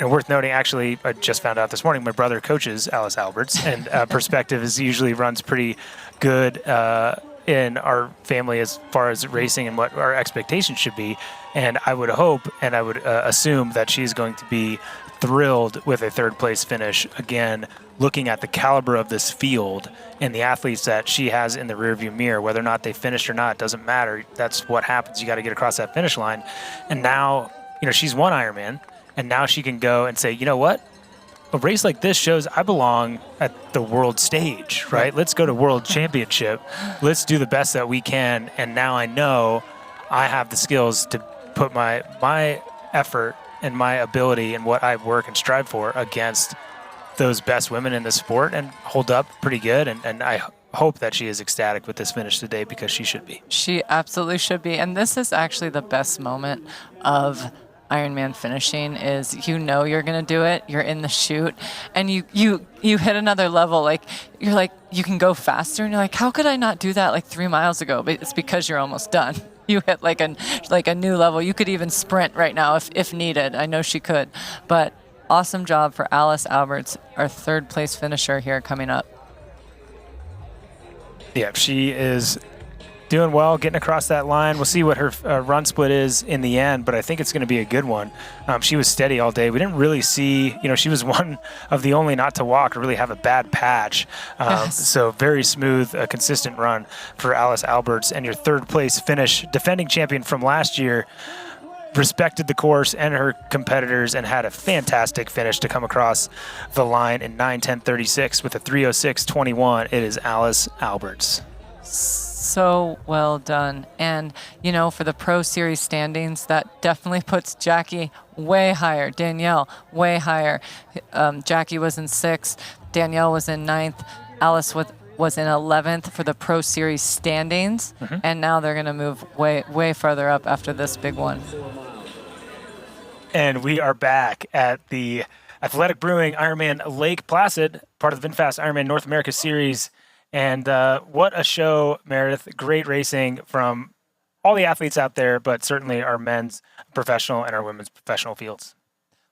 worth noting, actually, I just found out this morning, my brother coaches Alice Alberts, and perspective usually runs pretty good in our family as far as racing and what our expectations should be. And I would hope and I would assume that she's going to be thrilled with a third place finish. Again, looking at the caliber of this field and the athletes that she has in the rearview mirror, whether or not they finished or not, doesn't matter. That's what happens. You got to get across that finish line. And now, she's won Ironman. And now she can go and say, you know what? A race like this shows I belong at the world stage, right? Let's go to world championship. Let's do the best that we can. And now I know I have the skills to put my effort and my ability and what I work and strive for against those best women in the sport and hold up pretty good. And I hope that she is ecstatic with this finish today, because she should be. She absolutely should be. And this is actually the best moment of Ironman finishing is you're going to do it, you're in the chute, and you hit another level. Like you're like, you can go faster, and you're like, how could I not do that like 3 miles ago? But it's because you're almost done. You hit like a new level. You could even sprint right now if needed. I know she could. But awesome job for Alice Alberts, our third place finisher here coming up. Yeah, she is doing well, getting across that line. We'll see what her run split is in the end, but I think it's going to be a good one. She was steady all day. We didn't really see, she was one of the only not to walk or really have a bad patch. Yes. So very smooth, consistent run for Alice Alberts. And your third place finish, defending champion from last year, respected the course and her competitors and had a fantastic finish to come across the line in 9:10:36 with a 3:06:21. It is Alice Alberts. So well done. And, for the Pro Series standings, that definitely puts Jackie way higher. Danielle, way higher. Jackie was in 6th. Danielle was in 9th. Alice was in 11th for the Pro Series standings. Mm-hmm. And now they're going to move way further up after this big one. And we are back at the Athletic Brewing Ironman Lake Placid, part of the VinFast Ironman North America Series. And what a show, Meredith. Great racing from all the athletes out there, but certainly our men's professional and our women's professional fields.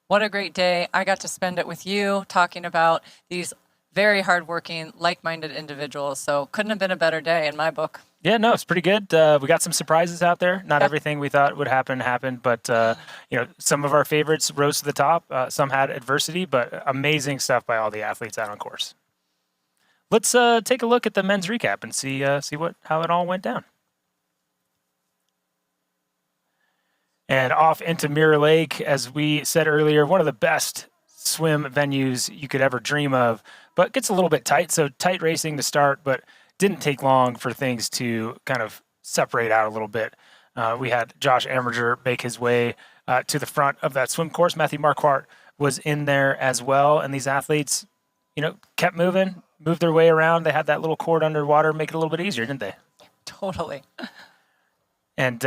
What a great day. I got to spend it with you talking about these very hardworking, like-minded individuals. So couldn't have been a better day in my book. Yeah, no, it's pretty good. We got some surprises out there. Not everything we thought would happen, but some of our favorites rose to the top. Some had adversity, but amazing stuff by all the athletes out on course. Let's take a look at the men's recap and see how it all went down. And off into Mirror Lake, as we said earlier, one of the best swim venues you could ever dream of, but gets a little bit tight. So tight racing to start, but didn't take long for things to kind of separate out a little bit. We had Josh Amager make his way to the front of that swim course. Matthew Marquardt was in there as well, and these athletes, kept moving. Moved their way around. They had that little cord underwater, make it a little bit easier, didn't they? Totally. And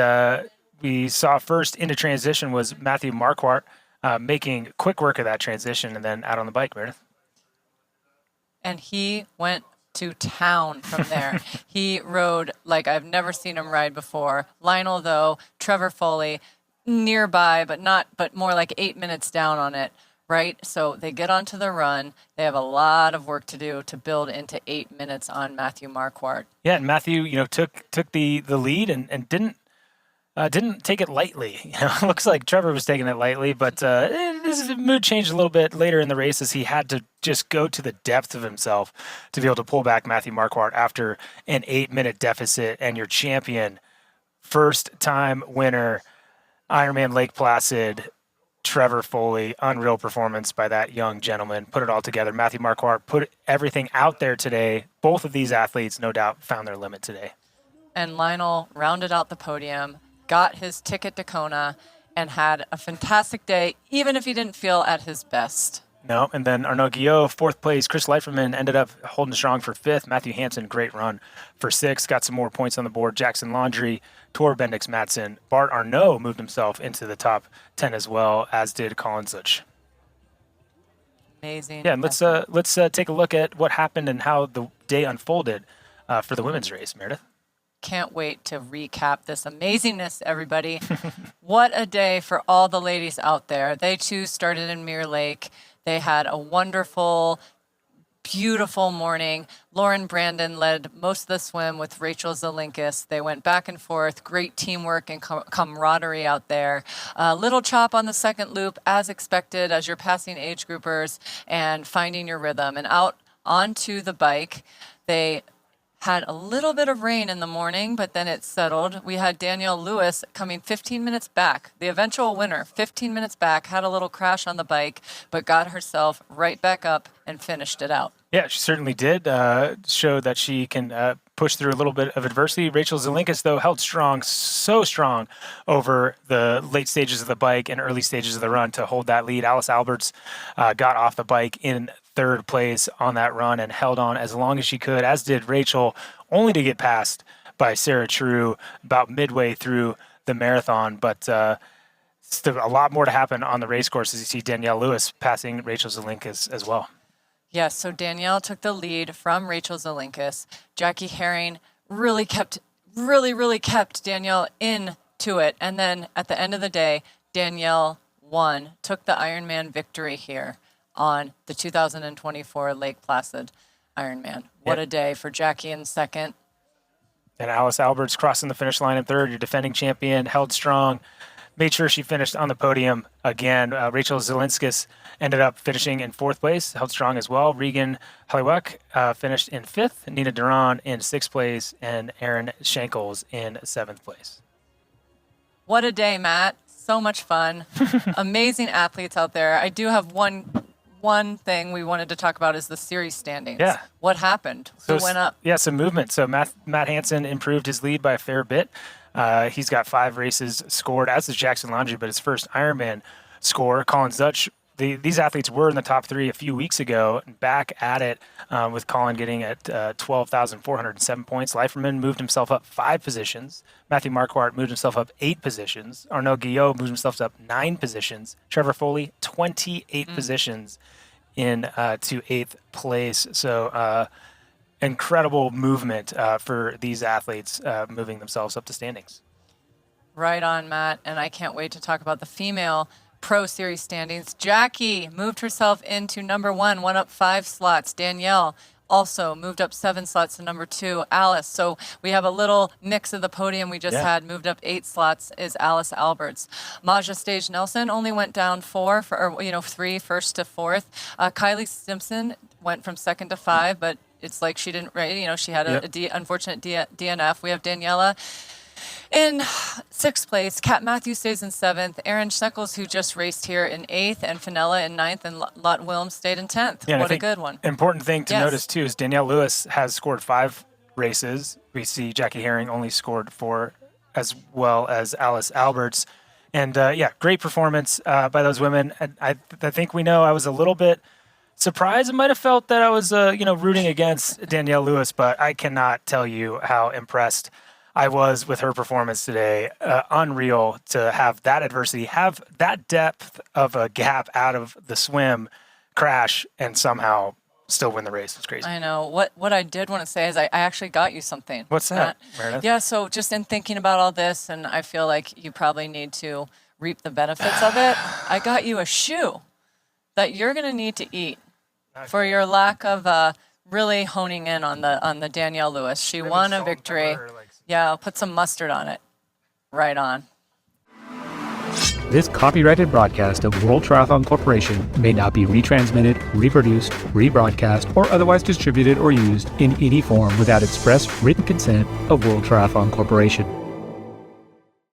we saw first into transition was Matthew Marquardt making quick work of that transition and then out on the bike, Meredith. And he went to town from there. He rode like I've never seen him ride before. Lionel, though, Trevor Foley, nearby, but more like 8 minutes down on it, right? So they get onto the run. They have a lot of work to do to build into 8 minutes on Matthew Marquardt. Yeah, and Matthew, took the lead and didn't take it lightly. It looks like Trevor was taking it lightly, but his mood changed a little bit later in the race as he had to just go to the depth of himself to be able to pull back Matthew Marquardt after an 8-minute deficit. And your champion, first-time winner, Ironman Lake Placid, Trevor Foley, unreal performance by that young gentleman. Put it all together. Matthew Marquardt put everything out there today. Both of these athletes, no doubt, found their limit today. And Lionel rounded out the podium, got his ticket to Kona, and had a fantastic day, even if he didn't feel at his best. No, and then Arnaud Guillot, fourth place. Chris Leiferman ended up holding strong for fifth. Matthew Hansen, great run for sixth. Got some more points on the board. Jackson Laundrie, Tor Bendix Matson. Bart Arnault moved himself into the top 10 as well, as did Colin Such. Amazing. Yeah, and let's take a look at what happened and how the day unfolded for the women's race, Meredith. Can't wait to recap this amazingness, everybody. What a day for all the ladies out there. They too started in Mirror Lake. They had a wonderful, beautiful morning. Lauren Brandon led most of the swim with Rachel Zelinkis. They went back and forth. Great teamwork and camaraderie out there. Little chop on the second loop, as expected, as you're passing age groupers and finding your rhythm. And out onto the bike, they had a little bit of rain in the morning, but then it settled. We had Danielle Lewis coming 15 minutes back, the eventual winner, 15 minutes back, had a little crash on the bike, but got herself right back up and finished it out. Yeah, she certainly did. Showed that she can push through a little bit of adversity. Rachel Zelinkis, though, held strong, so strong over the late stages of the bike and early stages of the run to hold that lead. Alice Alberts got off the bike in third place on that run and held on as long as she could, as did Rachel, only to get passed by Sarah True about midway through the marathon. But still a lot more to happen on the race course as you see Danielle Lewis passing Rachel Zelinkis as well. Yes, so Danielle took the lead from Rachel Zelinkis. Jackie Herring really kept Danielle into it. And then at the end of the day, Danielle won, took the Ironman victory here on the 2024 Lake Placid Ironman. What a day for Jackie in second. And Alice Alberts crossing the finish line in third, your defending champion, held strong, made sure she finished on the podium again. Rachel Zelinkis ended up finishing in fourth place, held strong as well. Regan Haliwek finished in fifth, Nina Duran in sixth place, and Erin Shankles in seventh place. What a day, Matt. So much fun. Amazing athletes out there. I do have one thing we wanted to talk about is the series standings. Yeah. What happened? Who went up? Yeah, some movement. So Matt Hansen improved his lead by a fair bit. He's got 5 races scored, as does Jackson Laundrie, but his first Ironman score. Colin Dutch, these athletes were in the top 3 a few weeks ago, back at it with Colin getting at 12,407 points. Leiferman moved himself up 5 positions. Matthew Marquardt moved himself up 8 positions. Arnaud Guillot moved himself up 9 positions. Trevor Foley, 28 positions in to 8th place. So incredible movement for these athletes moving themselves up to standings. Right on, Matt. And I can't wait to talk about the female Pro Series standings. Jackie moved herself into number 1, went up 5 slots. Danielle also moved up 7 slots to number 2. Alice, so we have a little mix of the podium we just had, moved up 8 slots is Alice Alberts. Maja Stage Nelson only went down 3, first to fourth. Kylie Simpson went from 2nd to 5, but it's like she didn't, she had unfortunate DNF. We have Daniela in 6th place. Kat Matthews stays in 7th. Erin Shekels, who just raced here, in 8th, and Fenella in 9th, and Lot Williams stayed in 10th. Yeah, what a good one. Important thing to notice, too, is Danielle Lewis has scored 5 races. We see Jackie Herring only scored 4, as well as Alice Alberts. And, great performance by those women. And I think we know I was a little bit surprised. I might have felt that I was, rooting against Danielle Lewis, but I cannot tell you how impressed I was with her performance today. Unreal to have that adversity, have that depth of a gap out of the swim, crash, and somehow still win the race. It's crazy. I know. What I did want to say is I actually got you something. What's that, Meredith? Yeah, so just in thinking about all this, and I feel like you probably need to reap the benefits of it, I got you a shoe that you're going to need to eat for your lack of really honing in on the Danielle Lewis. She won a victory. Yeah, I'll put some mustard on it. Right on. This copyrighted broadcast of World Triathlon Corporation may not be retransmitted, reproduced, rebroadcast, or otherwise distributed or used in any form without express written consent of World Triathlon Corporation.